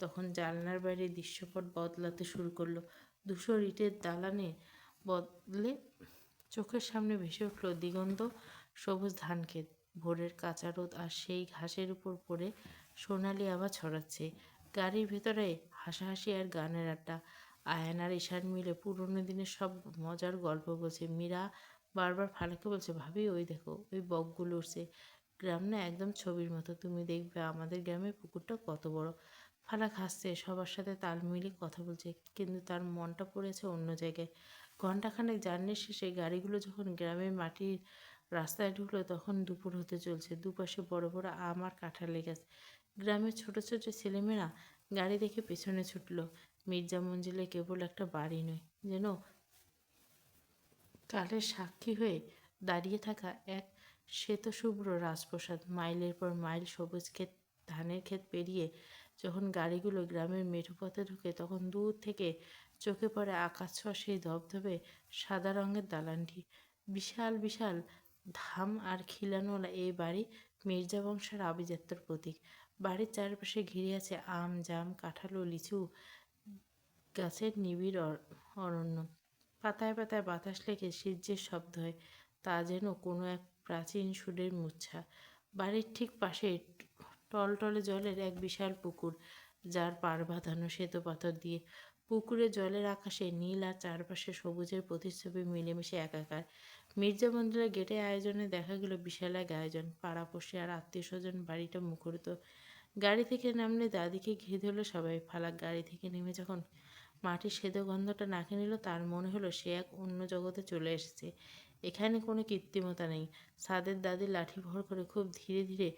Speaker 1: তখন জানলার বাইরে দৃশ্যপট বদলাতে শুরু করলো। ধূসর ইটের দালানে বদলে চোখের সামনে ভেসে উঠল দিগন্ত সবুজ ধানক্ষেত। ভোরের কাঁচা রোদ আর সেই ঘাসের উপর পড়ে সোনালি আভা ছড়াচ্ছে। গাড়ির ভেতরে হাসাহাসি আর গানের আড্ডা। আয়ান আর ঈশান মিলে পুরোনো দিনের সব মজার গল্প বলছে। মীরা বারবার ফালাকে বলছে, ভাবি ওই দেখো, ওই বকগুলো উঠছে। গ্রাম না একদম ছবির মতো, তুমি দেখবে আমাদের গ্রামের পুকুরটা কত বড়। ফালাক হাসছে, সবার সাথে তাল মিলিয়ে কথা বলছে, কিন্তু তার মনটা পড়েছে অন্য জায়গায়। ঘণ্টাখানেক জার্নির শেষে গাড়িগুলো যখন গ্রামের মাটির রাস্তায় ঢুকলো, তখন দুপুর হতে চলছে। দুপাশে বড় বড় আম আর কাঁঠালের গাছ। গ্রামের ছোট ছোট ছেলেমেয়েরা গাড়ি দেখে পেছনে ছুটল। মির্জা মঞ্জিলে কেবল একটা বাড়ি নয়, যেন কালের সাক্ষী হয়ে দাঁড়িয়ে থাকা এক শ্বেতশুভ্র রাজপ্রাসাদ। মাইলের পর মাইল সবুজ ক্ষেত, ধানের ক্ষেত পেরিয়ে যখন গাড়িগুলো গ্রামের মেঠো পথে ঢুকে, তখন দূর থেকে চোখে পড়ে আকাশ ছোঁয়া সেই ধবধবে সাদা রঙের দালানটি। বিশাল বিশাল ধাম আর খিলানওয়ালা এই বাড়ি মির্জা বংশের আভিজাত্যের প্রতীক। বাড়ির চারপাশে ঘিরে আছে আম, জাম, কাঁঠাল ও লিচু গাছের নিবিড় অরণ্য। পাতায় পাতায় বাতাস লেগে সূর্যের শব্দ হয়, তা যেন কোনো এক প্রাচীন সুরের মূর্ছা। বাড়ির ঠিক পাশে টলটলে জলের এক বিশাল পুকুর, যার পাড় বাঁধানো শ্বেত পাথর দিয়ে। পুকুরে জলের আকাশে নীল আর চারপাশে সবুজের প্রতিচ্ছবি মিলেমিশে একাকার। মির্জা মন্দিরের গেটে আয়োজনে দেখা গেল বিশাল এক আয়োজন। পাড়াপড়শি আর আত্মীয় স্বজন বাড়িটা মুখরিত। গাড়ি থেকে নামলে দাদিকে ঘিরে ধরলো সবাই। ফালাক গাড়ি থেকে নেমে যখন মাটির সেদ্ধ গন্ধটা নাকে নিল, তার মনে হলো সে এক অন্য জগতে চলে এসেছে। এখানে কোনো কৃত্রিমতা নেই। সাদের দাদি লাঠি ভর করে খুব ধীরে ধীরে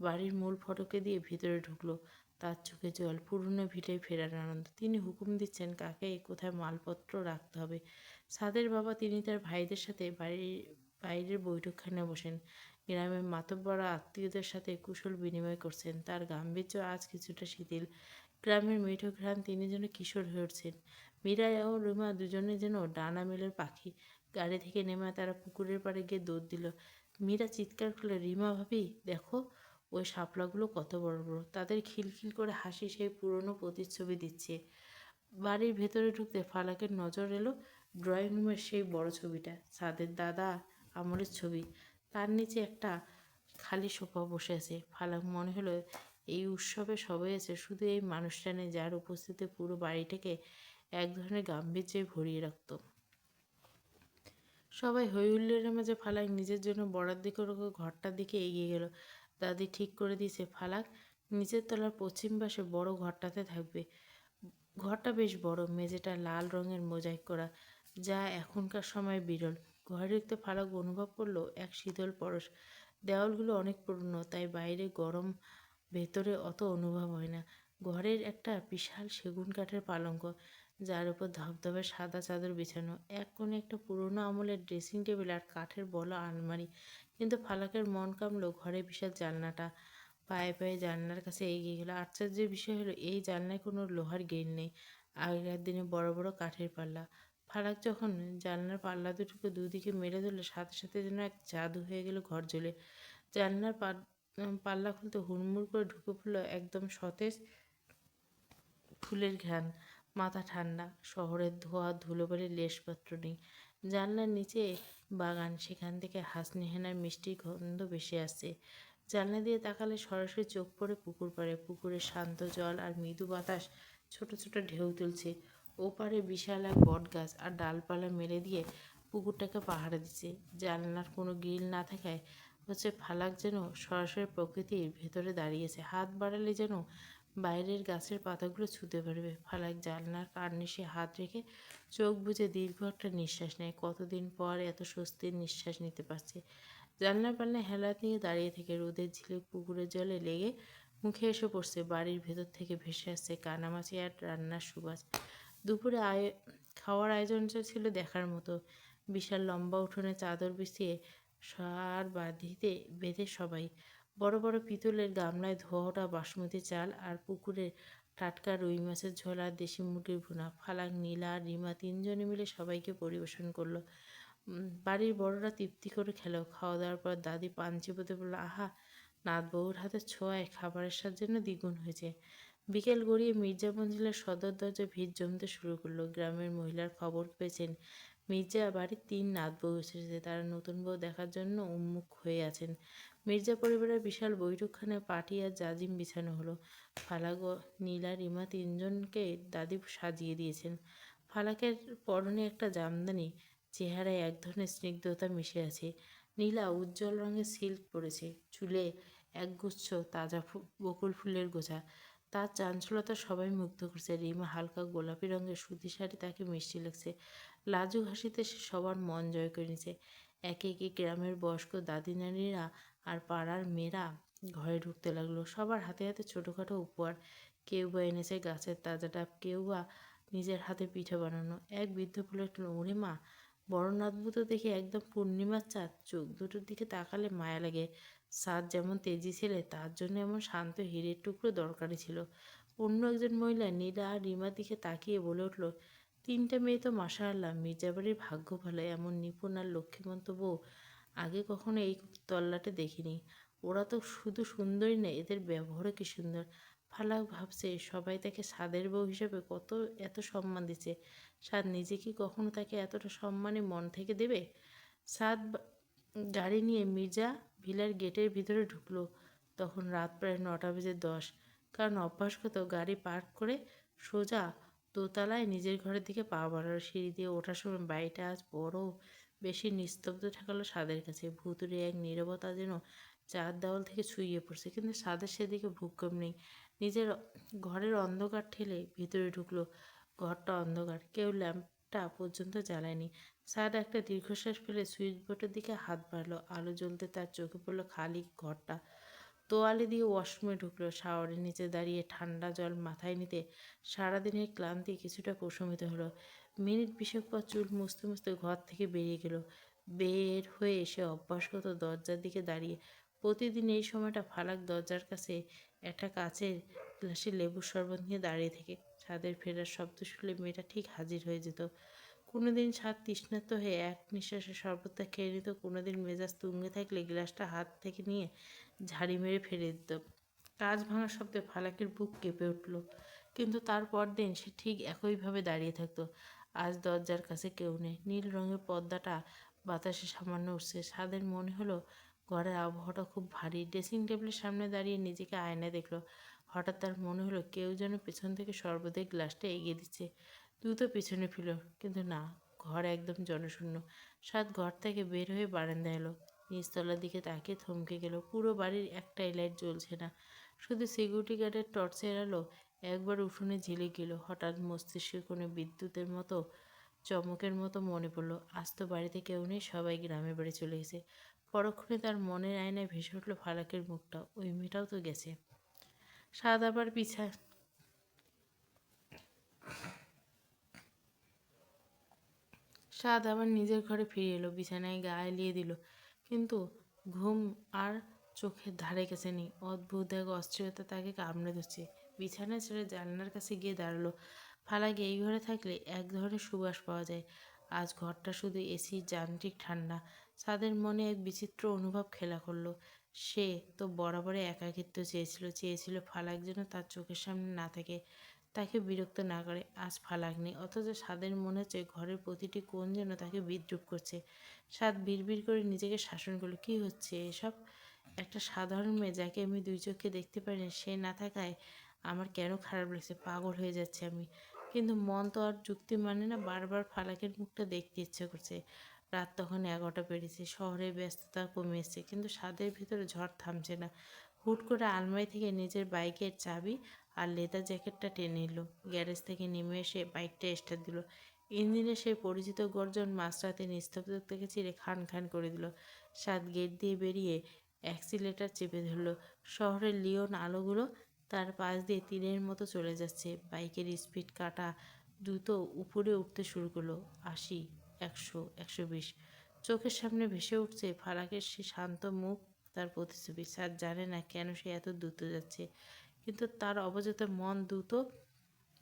Speaker 1: বাড়ির মূল ফটকে দিয়ে ভিতরে ঢুকলো। তার চোখে জল, পুরনো ভিটায় ফেরার আনন্দ। তিনি হুকুম দিচ্ছেন কাকে কোথায় মালপত্র রাখতে হবে। সাদের বাবা, তিনি তার ভাইদের সাথে বাইরের বৈঠকখানে বসেন। গ্রামের মাতব্বররা আত্মীয়দের সাথে কুশল বিনিময় করছেন। তার গাম্ভীর্য আজ কিছুটা শিথিল। গ্রামের মিঠো ঘ্রাণ তিনি যেন কিশোর হয়ে উঠছেন। মীরা ও রুমা দুজনে যেন ডানা মেলের পাখি। গাড়ি থেকে নেমে তারা পুকুরের পাড়ে গিয়ে দৌড় দিল। মীরা চিৎকার করলে, রিমা ভাবি দেখো, ওই শাপলাগুলো কত বড় বড়। তাদের খিলখিল করে হাসি সেই পুরনো প্রতিচ্ছবি দিচ্ছে। বাড়ির ভেতরে ঢুকতে ফালাকের নজর এলো ড্রয়িং রুমের সেই বড় ছবিটা, সাদের দাদা আমলের ছবি। তার নিচে একটা খালি সোফা বসে আছে। ফালাক মনে হলো এই উৎসবে সবাই আছে, শুধু এই মানুষটা নেই যার উপস্থিতিতে পুরো বাড়িটাকে এক ধরনের গাম্ভীর্যে ভরিয়ে রাখত। সবাই হই হুল্লোড়ের মাঝে ফালাক নিজের জন্য বরাদ্দ করে ঘরটার দিকে এগিয়ে গেল। দাদি ঠিক করে দিয়েছে ফালাক নিচের তলার পশ্চিম পাশে বড় ঘরটাতে থাকবে। ঘরটা বেশ বড়, মেঝেটা লাল রঙের মোজাইক করা, যা এখনকার সময় বিরল। ঘরে ঢুকতে ফালাক অনুভব করলো এক শীতল পরশ। দেওয়ালগুলো অনেক পুরনো, তাই বাইরে গরম, ভেতরে অত অনুভব হয় না। ঘরের একটা বিশাল সেগুন কাঠের পালঙ্ক, যার উপর ধবধবে সাদা চাদর বিছানো। এক কোণে একটা পুরনো আমলের ড্রেসিং টেবিল আর কাঠের বড় আলমারি। কিন্তু ফালাকের মন কামলো ঘরে বিশাল জানলাটা। পায়ে পায়ে জানলার কাছে এগিয়ে গেল। আশ্চর্যের বিষয় হলো এই জানলায় কোনো লোহার গ্রিল নেই। আগেকার দিনে বড় বড় কাঠের পাল্লা। ফালাক যখন জানলার পাল্লা দুটোকে দুদিকে মেলে ধরলো, সাথে সাথে যেন এক জাদু হয়ে গেল ঘর জ্বলে। জানলার পাল্লা খুলতে হুড়মুড় করে ঢুকে পড়লো একদম সতেজ ফুলের ঘ্রাণ। মাথা ঠান্ডা, শহরের ধোয়া ধুলোবালির লেশমাত্র নেই। জানলার নিচে বাগান, সেখান থেকে হাসনিহেনার মিষ্টি গন্ধ ভেসে আসছে। জানলা দিয়ে তাকালে সরাসরি চোখ পড়ে পুকুর পাড়ে। পুকুরের শান্ত জল আর মৃদু বাতাস ছোট ছোট ঢেউ তুলছে। ওপারে বিশাল এক বটগাছ আর ডালপালা মেলে দিয়ে পুকুরটাকে পাহারা দিচ্ছে। জানলার কোনো গ্রিল না থাকায় ফালাক যেন সরাসরি প্রকৃতির ভেতরে দাঁড়িয়েছে। হাত বাড়ালে যেন বাইরের গাছের পাতাগুলো ছুঁতে পারবে। ফালাক জানলার কার্নিশে হাত রেখে চোখ বুজে দীর্ঘ একটা নিঃশ্বাস নেয়। কতদিন পর এত স্বস্তির নিঃশ্বাস নিতে পারছে। জানলার পাল্লায় হেলাত নিয়ে দাঁড়িয়ে থেকে রোদের ঝিলিক পুকুরের জলে লেগে মুখে এসে পড়ছে। বাড়ির ভেতর থেকে ভেসে আসছে কানামাছি আর রান্নার সুবাস। দুপুরে খাওয়ার আয়োজনটা ছিল দেখার মতো। বিশাল লম্বা উঠোনে চাদর বিছিয়ে সার বাঁধিতে বেঁধে সবাই। বড় বড় পিতলের গামলায় ধোয়া ওঠা বাসমতি চাল আর পুকুরের টাটকা রুই মাছের ঝোল আর দেশি মুরগির ভুনা। ফালাক, নীলা আর রিমা তিনজনে মিলে সবাইকে পরিবেশন করলো। বাড়ির বড়রা তৃপ্তি করে খেলো। খাওয়া দাওয়ার পর দাদি পান চিবোতে বলল, আহা, নাতবউর হাতের ছোঁয়ায় খাবারের স্বাদ যেন দ্বিগুণ হয়েছে। বিকেল গড়িয়ে মির্জা মঞ্জিলের সদর দরজায় ভিড় জমতে শুরু করলো। গ্রামের মহিলার খবর পেয়েছেন মির্জা বাড়ির 3 নাতবউ এসেছে। তারা নতুন বউ দেখার জন্য উন্মুখ হয়ে আছেন। মির্জা পরিবারের বিশাল বৈঠকখানে পাটি আর জাজিম বিছানো হলো। ফালাক ও নীলা, রিমা তিনজনকে দাদি সাজিয়ে দিয়েছেন। ফালাকের পরনে একটা জামদানি, চেহারায় এক ধরনের স্নিগ্ধতা মিশে আছে। নীলা উজ্জ্বল রঙের সিল্ক পরেছে, চুলে একগুচ্ছ তাজা বকুল ফুলের গোছা। তার চাঞ্চলতা সবাই মুগ্ধ করছে। রিমা হালকা গোলাপি রঙের সুতি শাড়ি তাকে মিষ্টি লাগছে। লাজুক হাসিতে সে সবার মন জয় করে নিছে। একে একে গ্রামের বয়স্ক দাদি নানিরা আর পাড়ার মেয়েরা ঘরে ঢুকতে লাগলো। সবার হাতে হাতে ছোটোখাটো উপহার। কেউ বা এনেছে গাছের তাজা ডাব, কেউ বা নিজের হাতে পিঠে বানানো। এক বৃদ্ধ বলে উঠল, ওরে মা, বড় নাতবু তো দেখে একদম পূর্ণিমার চাঁদ। চোখ দুটোর দিকে তাকালে মায়া লাগে। সাদ যেমন তেজি ছেলে, তার জন্য এমন শান্ত হীরের টুকরো দরকারি ছিল। অন্য একজন মহিলা নীলা আর রিমার দিকে তাকিয়ে বলে উঠল, 3টে মেয়ে তো মাশাআল্লাহ, মির্জাবাড়ির ভাগ্য ভালো, এমন নিপুণ আর লক্ষ্মীমন্ত বউ আগে কখনো এই তল্লাটে দেখিনি। ওরা তো শুধু সুন্দরী নয়, এদের ব্যবহারও কি সুন্দর। ফালাক ভাবছে সবাই তাকে সাদের বউ হিসেবে এত সম্মান দিচ্ছে। সাদ নিজে কি কখনো তাকে এতটা সম্মানে মন থেকে দেবে? সাদ গাড়ি নিয়ে মির্জা ভিলার গেটের ভিতরে ঢুকলো। তখন রাত প্রায় 9:10। কারণ অভ্যাসগত গাড়ি পার্ক করে সোজা দোতলায় নিজের ঘরের দিকে পা বাড়ালো। সিঁড়ি দিয়ে ওঠার সময় বাড়িটা আজ বড় বেশি নিস্তব্ধ ঠেকালো সাদের কাছে। ভুতুড়ে এক নীরবতা যেন চার দেওয়াল থেকে ছুঁয়ে পড়ছে। কিন্তু সাদের সেদিকে ভূক্ষেপ নেই। নিজের ঘরের অন্ধকার ঠেলে ভিতরে ঢুকলো। ঘরটা অন্ধকার, কেউ ল্যাম্পটা পর্যন্ত জ্বালায়নি। সাদ একটা দীর্ঘশ্বাস ফেলে সুইচ বোর্ডের দিকে হাত বাড়ালো। আলো জ্বলতে তার চোখে পড়লো খালি ঘরটা। তোয়ালে দিয়ে ওয়াশরুমে ঢুকলো। শাওয়ারের নিচে দাঁড়িয়ে ঠান্ডা জল মাথায় নিতে সারাদিনের ক্লান্তি কিছুটা প্রশমিত হলো। মিনিট 20 পর চুল মুছতে মুছতে ঘর থেকে বেরিয়ে গেল। বের হয়ে এসে অভ্যাসগত দরজার দিকে দাঁড়িয়ে। প্রতিদিন এই সময়টা ফালাক দরজার কাছে একটা কাচের গ্লাসে লেবুর শরবত নিয়ে দাঁড়িয়ে থেকে। ছাদের ফেরার শব্দ শুনলে মেয়েটা ঠিক হাজির হয়ে যেত। কোনোদিন ছাদ তৃষ্ণার্ত হয়ে এক নিঃশ্বাসে শরবতটা খেয়ে নিত, কোনোদিন মেজাজ তুঙ্গে থাকলে গ্লাসটা হাত থেকে নিয়ে ঝাড়ি মেরে ফেলে দিত। কাঁচ ভাঙার শব্দে ফালাকের বুক কেঁপে উঠল, কিন্তু তারপর দিন সে ঠিক একইভাবে দাঁড়িয়ে থাকতো। আজ দরজার কাছে কেউ নেই, নীল রঙের পর্দাটা বাতাসে সামান্য উঠছে। ছাদের মনে হলো ঘরের আবহাওয়াটা খুব ভারী। ড্রেসিং টেবিলের সামনে দাঁড়িয়ে নিজেকে আয়নায় দেখলো। হঠাৎ তার মনে হলো কেউ যেন পেছন থেকে শরবতের গ্লাসটা এগিয়ে দিচ্ছে। দ্রুত পিছনে ফিরল, কিন্তু না, ঘর একদম জনশূন্য। সাত ঘর থেকে বের হয়ে বারান্দায় এলো। নিচতলার দিকে তাকিয়ে থমকে গেল। পুরো বাড়ির একটাই লাইট জ্বলছে না, শুধু সিকিউরিটি গার্ডের টর্চের আলো একবার উঠোনে ঝিলিক গেল। হঠাৎ মস্তিষ্কে কোনো বিদ্যুতের মতো চমকের মতো মনে পড়ল, আজ তো বাড়িতে কেউ নেই, সবাই গ্রামের বাড়ি চলে গেছে। পরক্ষণে তার মনের আয়নায় ভেসে উঠল ফালাকের মুখটা। ওই মেয়েটাও তো গেছে। সাদ আবার সাদ আবার নিজের ঘরে ফিরে এলো, বিছানায় গা এলিয়ে দিল, কিন্তু ঘুম আর চোখের ধারে কাছে নেই। অদ্ভুত এক অস্থিরতা তাকে কামড়ে ধরছে। বিছানায় ছেড়ে জানলার কাছে গিয়ে দাঁড়ালো। ফালাকে এই ঘরে থাকলে এক ধরনের সুবাস পাওয়া যায়। আজ ঘরটা শুধু এসি, যান্ত্রিক ঠান্ডা। সাদের মনে এক বিচিত্র অনুভব খেলা করলো। সে তো বরাবরই একাকিত্ব চেয়েছিল, চেয়েছিল ফালাক যেন তার চোখের সামনে না থাকে, তাকে বিরক্ত না করে। আজ ফালাক নেই, অথচ সাদের মনে হচ্ছে ঘরের প্রতিটি কোণ যেন তাকে বিদ্রুপ করছে। সাদ বিড়বিড় করে নিজেকে শাসন করলো, কী হচ্ছে এসব? একটা সাধারণ মেয়ে যাকে আমি দুই চোখে দেখতে পারি না, সে না থাকায় আমার কেন খারাপ লাগছে, পাগল হয়ে যাচ্ছে আমি। কিন্তু মন তো আর যুক্তি মানে না, বারবার ফালাকের মুখটা দেখতে ইচ্ছে করছে। রাত তখন 11টা পেরিয়েছে, শহরের ব্যস্ততা কমে এসেছে, কিন্তু সাদের ভিতরে ঝড় থামছে না। হুট করে আলমারি থেকে নিজের বাইকের চাবি আর লেদার জ্যাকেটটা টেনে নিল। গ্যারেজ থেকে নেমে এসে বাইকটা স্টার্ট দিল। ইঞ্জিনের সেই পরিচিত গর্জন মাঝরাতে নিস্তব্ধতাকে চিরে খান খান করে দিল। সাত গেট দিয়ে বেরিয়ে অ্যাক্সিলেটার চেপে ধরল। শহরের লিওন আলোগুলো তার পাশ দিয়ে তীরের মতো চলে যাচ্ছে। বাইকের স্পিড কাটা দ্রুত উপরে উঠতে শুরু করলো। 80, 100, 120। চোখের সামনে ভেসে উঠছে ফারাকের সে শান্ত মুখ, তার প্রতিচ্ছবি। স্যার জানে না কেন সে এত দ্রুত যাচ্ছে, কিন্তু তার অবচেত মন দ্রুত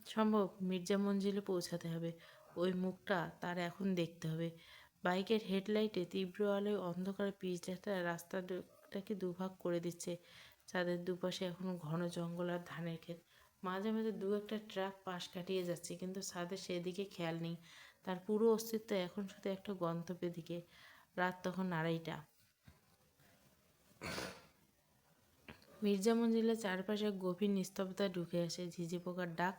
Speaker 1: সম্ভব মির্জা মঞ্জিলে পৌঁছাতে হবে। ওই মুখটা তার এখন দেখতে হবে। বাইকের হেডলাইটে তীব্র আলোয় অন্ধকার পিচঢালা রাস্তাটাকে দুভাগ করে দিচ্ছে। চাঁদের দুপাশে এখনো ঘন জঙ্গল আর ধানের ক্ষেত। মাঝে মাঝে দু একটা ট্রাক পাশ কাটিয়ে যাচ্ছে, কিন্তু ছাদের সেদিকে খেয়াল নেই। তার পুরো অস্তিত্ব এখন শুধু একটা গন্তব্যের দিকে। রাত তখন 2:30। মির্জা মঞ্জিলের চারপাশে গভীর নিস্তব্ধতা ঢুকে আসে। ঝিঝি পোকার ডাক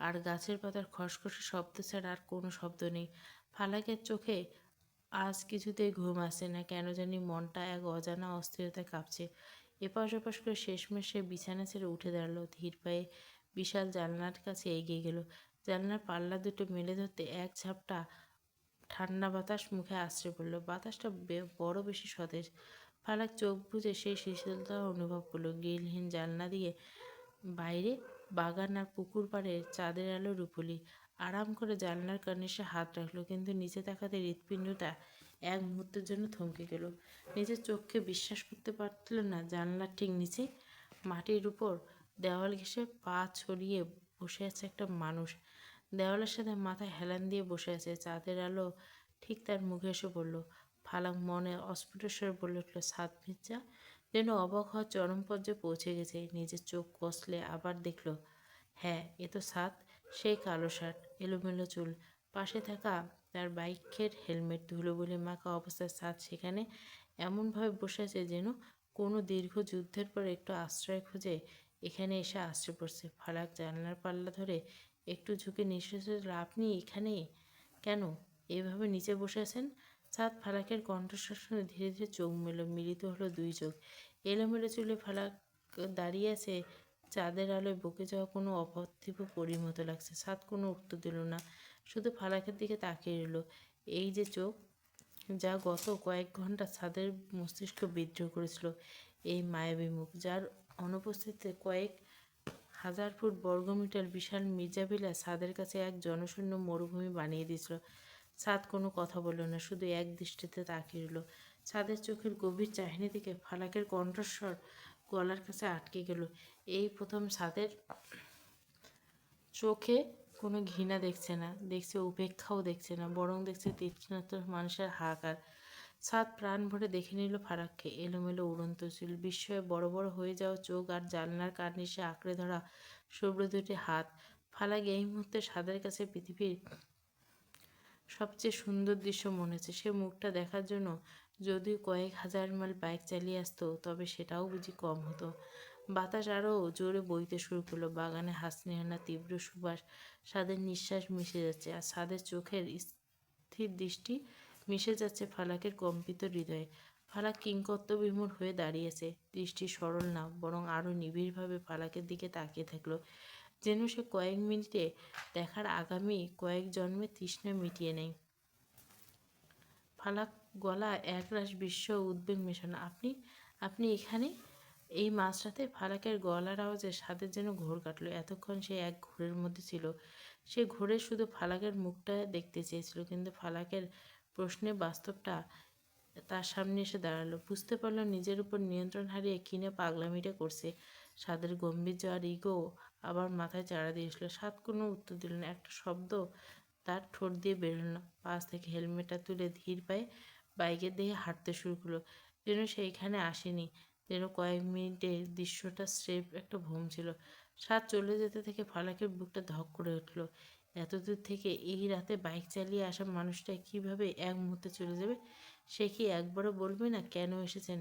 Speaker 1: আর গাছের পাতার খসখসে শব্দ ছাড়া আর কোনো শব্দ নেই। ফালাকের চোখে আজ কিছুতেই ঘুম আসছে না, কেন জানি মনটা এক অজানা অস্থিরতায় কাঁপছে। এপাশ ওপাশ করে শেষমেশ সে বিছানা ছেড়ে উঠে দাঁড়ালো। ধীর পায়ে বিশাল জানলার কাছে এগিয়ে গেল। জানলার পাল্লা দুটো মেলে ধরতে এক ঝাপটা ঠান্ডা বাতাস মুখে আছড়ে পড়ল। বাতাসটা বড় বেশি সতেজ। ফালাক চোখ বুজে সেই শীতলতা অনুভব করলো। গ্রিলহীন জানলা দিয়ে বাইরে বাগান আর পুকুর পাড়ের চাঁদের আলো রূপলি। আরাম করে জানলার কার্নিশে হাত রাখলো, কিন্তু নিচে তাকাতে হৃৎপিণ্ডটা এক মুহূর্তের জন্য থমকে গেল। নিজের চোখকে বিশ্বাস করতে পারছিল না। জানলার ঠিক নিচে মাটির উপর দেওয়াল ঘেঁষে পা ছড়িয়ে বসে আছে একটা মানুষ। দেওয়ালের সাথে মাথায় হেলান দিয়ে বসে আছে। চাঁদের আলো ঠিক তার মুখে এসে পড়ল। ফালাক মনে অস্ফুট স্বরে বলে উঠল, সাত মির্জা। যেন অবাক হওয়ার চরম পর্যায়ে পৌঁছে গেছে। নিজের চোখ কষলে আবার দেখল, হ্যাঁ, এ তো সাত। সেই কালো শার্ট, এলোমেলো চুল, পাশে থাকা তার বাইকের হেলমেট ধুলোবলি মাখা অবস্থায় সাত সেখানে এমনভাবে বসে আছে যেন কোনো দীর্ঘ যুদ্ধের পর একটু আশ্রয় খুঁজে এখানে এসে আশ্রয় পড়ছে। ফালাক জানলার পাল্লা ধরে একটু ঝুঁকে নিঃশ্বাস ফেলল, আপনি এখানে কেন? এভাবে নিচে বসে আছেন? ছাদ ফালাকের কণ্ঠস্বর শুনে ধীরে ধীরে চোখ মিলিত হলো দুই চোখ। এলোমেলো চুলে ফালাক দাঁড়িয়ে আছে। চাঁদের আলোয় বকে যাওয়া কোনো অপার্থিব পরীর মতো লাগছে। ছাদ কোনো উত্তর দিল না, শুধু ফালাকের দিকে তাকিয়ে রইল। এই যে চোখ, যা গত কয়েক ঘন্টা ছাদের মস্তিষ্ক বিদ্রোহ করেছিল, এই মায়াবী মুখ, যার অনুপস্থিতিতে কয়েক হাজার ফুট বর্গমিটার বিশাল মির্জাভিলা ছাদের কাছে এক জনশূন্য মরুভূমি বানিয়ে দিয়েছিল। সাদ কোনো কথা বলল না, শুধু এক দৃষ্টিতে তাকিয়ে রইল। সাদের চোখের গভীর চাহনি থেকে ফালাকের কণ্ঠস্বর গলার কাছে আটকে গেল। এই প্রথম সাদের চোখে কোনো ঘৃণা দেখছে না, দেখছে উপেক্ষাও দেখছে না, বরং দেখছে তীক্ষ্ণত মানুষের হাহাকার। সাদ প্রাণ ভরে দেখে নিল ফারাককে, এলোমেলো উড়ন্ত চুল, বিস্ময়ে বড় বড় হয়ে যাওয়া চোখ আর জানলার কার্নিশে আঁকড়ে ধরা শুভ্র দুটি হাত। ফালাক এই মুহূর্তে সাদের কাছে পৃথিবীর সবচেয়ে সুন্দর দৃশ্য মনে হচ্ছে। সে মুখটা দেখার জন্য যদিও কয়েক হাজার মাইল বাইক চালিয়ে আসতো, তবে সেটাও বুঝি কম হতো। বাতাস আরও জোরে বইতে শুরু করলো, বাগানে হাসনিহানা তীব্র সুবাস, সাদের নিঃশ্বাস মিশে যাচ্ছে, আর সাদের চোখের স্থির দৃষ্টি মিশে যাচ্ছে ফালাকের কম্পিত হৃদয়ে। ফালাক কিংকর্তবিমূঢ় হয়ে দাঁড়িয়েছে, দৃষ্টি সরল না, বরং আরও নিবিড়ভাবে ফালাকের দিকে তাকিয়ে থাকলো, যেন সে কয়েক মিনিটে দেখার আগামী কয়েক জন্মে তৃষ্ণা মিটিয়ে নেয়। ফালাক গলা একরাশ বিস্ময় ও উদ্বেগ মেশানো। আপনি আপনি এখানে? এই মাঝরাতে? ফালাকের গলার আওয়াজে সাদের যেন ঘোর কাটল। এতক্ষণ সে এক ঘোরের মধ্যে ছিল। সে ঘোরে শুধু ফালাকের মুখটা দেখতে চেয়েছিল, কিন্তু ফালাকের প্রশ্নে বাস্তবটা তার সামনে এসে দাঁড়ালো। বুঝতে পারল নিজের উপর নিয়ন্ত্রণ হারিয়ে কিনে পাগলামিটা করছে। সাদের গম্ভীর্য আর ইগো আবার মাথায় চাড়া দিয়েছিল। সাদ কোনো উত্তর দিল না, একটা শব্দ তার ঠোঁট দিয়ে বেরোল না। পাশ থেকে হেলমেটটা তুলে ধীর পায়ে বাইকের দিকে হাঁটতে শুরু করলো, যেন সেইখানে আসেনি, যেন কয়েক মিনিটের দৃশ্যটা স্রেফ একটা ভ্রম ছিল। সাদ চলে যেতে থেকে ফালাকের বুকটা ধক করে উঠল। এতদূর থেকে এই রাতে বাইক চালিয়ে আসা মানুষটা কিভাবে এক মুহূর্তে চলে যাবে? সে কি একবারও বলবে না কেন এসেছেন?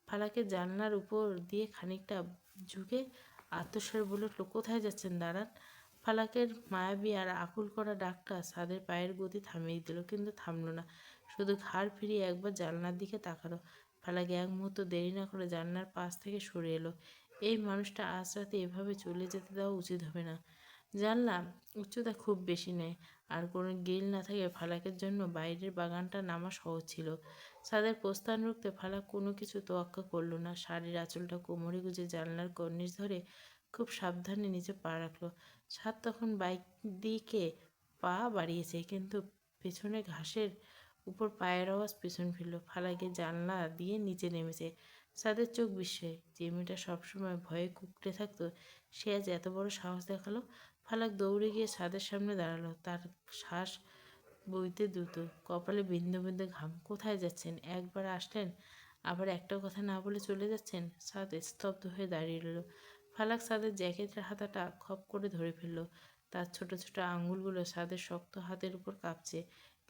Speaker 1: ফালাকের জানলার উপর দিয়ে খানিকটা ঝুঁকে আত্মস্বরে বলে উঠল, কোথায় যাচ্ছেন, দাঁড়ান। ফালাকের মায়াবী আর আকুল করা ডাকটা সাদের পায়ের গতি থামিয়ে দিল, কিন্তু থামল না, শুধু ঘাড় ফিরিয়ে একবার জানলার দিকে তাকালো। ফালাক এক মুহূর্ত দেরি না করে জানলার পাশ থেকে সরে এলো। এই মানুষটা আজ রাতে এভাবে চলে যেতে দেওয়া উচিত হবে না। জানলাম উচ্চতা খুব বেশি নয়, আর কোনো গ্রিল না থাকে ফালাকের জন্য বাইরের বাগানটা নামা সহজ ছিল। ছাদের প্রস্থান রুখতে ফালাক কোনো কিছু তোয়াক্কা করল না, শাড়ির আঁচলটা কোমরে গুজে জানলার কর্নিশ ধরে খুব সাবধানে নিচে পা রাখলো। ছাদ তখন বাইক দিকে পা বাড়িয়েছে, কিন্তু পেছনে ঘাসের উপর পায়ের আওয়াজ পেছন ফিরল। ফালাকে জানলা দিয়ে নিচে নেমেছে। ছাদের চোখ বিস্ময়ে, যে মেয়েটা সবসময় ভয়ে কুঁকড়ে থাকতো, সে আজ এত বড় সাহস দেখালো। ফালাক দৌড়ে গিয়ে ছাদের সামনে দাঁড়ালো, তার শ্বাস বইতে দ্রুত, কপালে বিন্দু বিন্দু ঘাম। কোথায় যাচ্ছেন? একবার আসলেন, আবার একটা কথা না বলে চলে যাচ্ছেন। ছাদ স্তব্ধ হয়ে দাঁড়িয়ে রইল। ফালাক ছাদের জ্যাকেটের হাতাটা খপ করে ধরে ফেলল। তার ছোট ছোট আঙুলগুলো ছাদের শক্ত হাতের উপর কাঁপছে,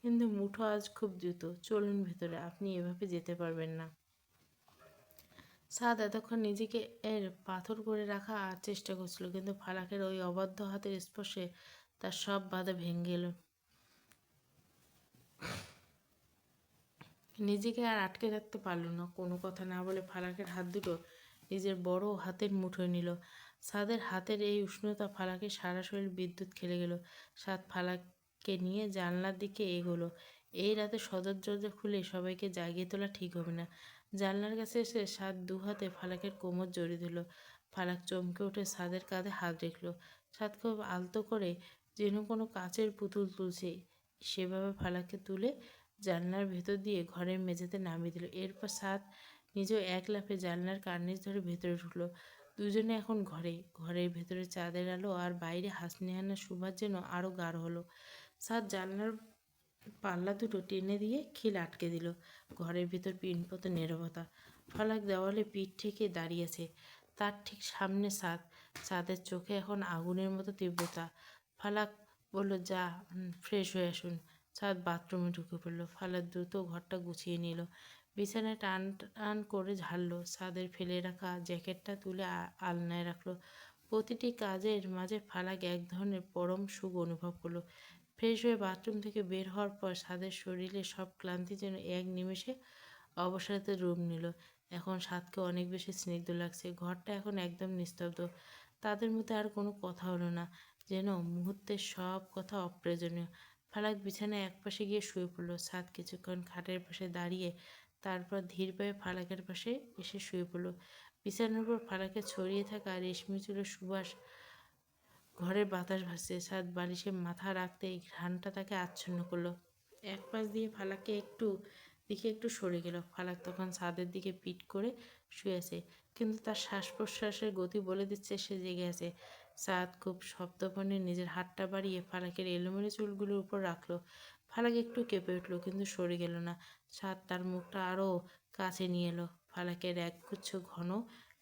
Speaker 1: কিন্তু মুঠো আজ খুব দ্রুত। চলুন ভেতরে, আপনি এভাবে যেতে পারবেন না। ছাদ এতক্ষণ নিজেকে এর পাথর করে রাখা আর চেষ্টা করছিল, কিন্তু ফালাকের ওই অবাধ্য হাতের স্পর্শে তার সব বাধা ভেঙে গেল। নিজেকে আর আটকে রাখতে পারল না। কোনো কথা না বলে ফালাকের হাত দুটো নিজের বড় হাতের মুঠোয় নিল। সাদের হাতের এই উষ্ণতা ফালাকের সারা শরীর বিদ্যুৎ খেলে গেল। সাদ ফালাককে নিয়ে জানলার দিকে এগোলো। এই রাতে সদর দরজা খুলে সবাইকে জাগিয়ে তোলা ঠিক হবে না। জানলার কাছে এসে সাদ দু হাতে ফালাকের কোমর জড়িয়ে দিল। ফালাক চমকে উঠে সাদের কাঁধে হাত রাখল। সাদ খুব আলতো করে, যেন কোনো কাচের পুতুল তুলছে, সেভাবে ফালাককে তুলে জানলার ভেতর দিয়ে ঘরের মেঝেতে নামিয়ে দিল। এরপর সাদ নিজেও এক লাফে জানলার কার্নিশ ধরে ভেতরে ঢুকলো। দুজনে এখন ঘরে। ঘরের ভেতরে চাঁদের আলো আর বাইরে হাসনিহানা সুবাস যেন আরও গাঢ় হলো। সাদ জানলার পাল্লা দুটো টেনে দিয়ে খিল আটকে দিল। ঘরের ভেতর পিনপত নীরবতা। ফালাক দেওয়ালে পিঠ থেকে দাঁড়িয়েছে, তার ঠিক সামনে সাদ। সাদের চোখে এখন আগুনের মতো তীব্রতা। ফালাক বলল, যা, ফ্রেশ হয়ে আসুন। সাদ বাথরুমে ঢুকে পড়ল। ফালাক দ্রুত ঘরটা গুছিয়ে নিল, বিছানায় টান টান করে ঝাড়লো, সাদের ফেলে রাখা জ্যাকেটটা তুলে আলনায় রাখলো। প্রতিটি কাজের মাঝে ফালাক এক ধরনের পরম সুখ অনুভব করলো। ফ্রেশ হয়ে বাথরুম থেকে বের হওয়ার পর সাদের শরীরে সব ক্লান্তি যেন এক নিমেষে অবসাদে রূপ নিল। এখন সাদকে অনেক বেশি স্নিগ্ধ লাগছে। ঘরটা এখন একদম নিস্তব্ধ। তাদের মধ্যে আর কোনো কথা হলো না, যেন মুহূর্তের সব কথা অপ্রয়োজনীয়। ফালাক বিছানায় একপাশে গিয়ে শুয়ে পড়ল। সাদ কিছুক্ষণ খাটের পাশে দাঁড়িয়ে, তারপর ধীর পায়ে ফালাকের পাশে এসে শুয়ে পড়ল। বিছানার উপর ফালাকে ছড়িয়ে থাকা রেশমি চুলের সুবাস ঘরের বাতাস ভাসছে। সাদ বালিশে মাথা রাখতেই ঘ্রাণটা তাকে আচ্ছন্ন করলো। এক পাশ দিয়ে ফালাককে একটু সরে গেল। ফালাক তখন ছাদের দিকে পিঠ করে শুয়ে আছে, কিন্তু তার শ্বাস প্রশ্বাসের গতি বলে দিচ্ছে সে জেগে আছে। সাদ খুব শব্দপূর্ণে নিজের হাতটা বাড়িয়ে ফালাকের এলোমেলো চুলগুলোর উপর রাখলো। ফালাক একটু কেঁপে উঠল, কিন্তু সরে গেল না। সাদ তার মুখটা আরও কাছে নিয়ে এলো, ফালাকের একগুচ্ছ ঘন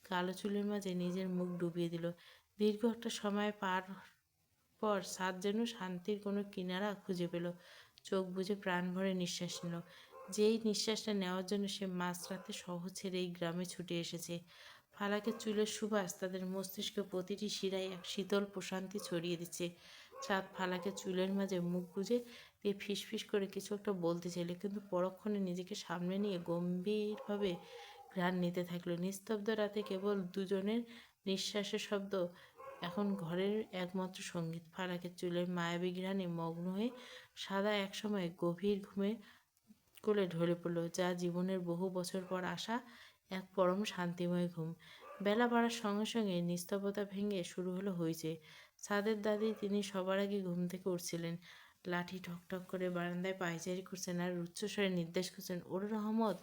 Speaker 1: কালো চুলের মাঝে নিজের মুখ ডুবিয়ে দিল। দীর্ঘ একটা সময় পার পর সাদ যেন শান্তির কোনো কিনারা খুঁজে পেল। চোখ বুজে প্রাণ ভরে নিঃশ্বাস নিল, যেই নিঃশ্বাসটা নেওয়ার জন্য সে মাঝরাতে শহর ছেড়ে এই গ্রামে ছুটে এসেছে। ফালাকের চুলের সুবাস তাদের মস্তিষ্কে প্রতিটি শিরায় এক শীতল প্রশান্তি ছড়িয়ে দিচ্ছে। সাদ ফালাকের চুলের মাঝে মুখ গুজে দিয়ে ফিসফিস করে কিছু একটা বলতে চাইল, কিন্তু পরক্ষণে নিজেকে সামনে নিয়ে গম্ভীরভাবে ঘ্রাণ নিতে থাকলো। নিস্তব্ধ রাতে কেবল দুজনের নিঃশ্বাসের শব্দ এখন ঘরের একমাত্র সঙ্গীত। ফারাকের চুলের মায়াবী ঘ্রাণে মগ্ন হয়ে সাদা একসময় গভীর ঘুমে কোলে ঢলে পড়ল, যা জীবনের বহু বছর পর আসা এক পরম শান্তিময় ঘুম। বেলা বাড়ার সঙ্গে সঙ্গে নিস্তব্ধতা ভেঙে শুরু হলো হইচে। সাদের দাদি, তিনি সবার আগে ঘুম থেকে উঠছিলেন। লাঠি ঠকঠক করে বারান্দায় পায়চারি করছেন আর উচ্চস্বরে নির্দেশ করছেন, ওরে রহমত,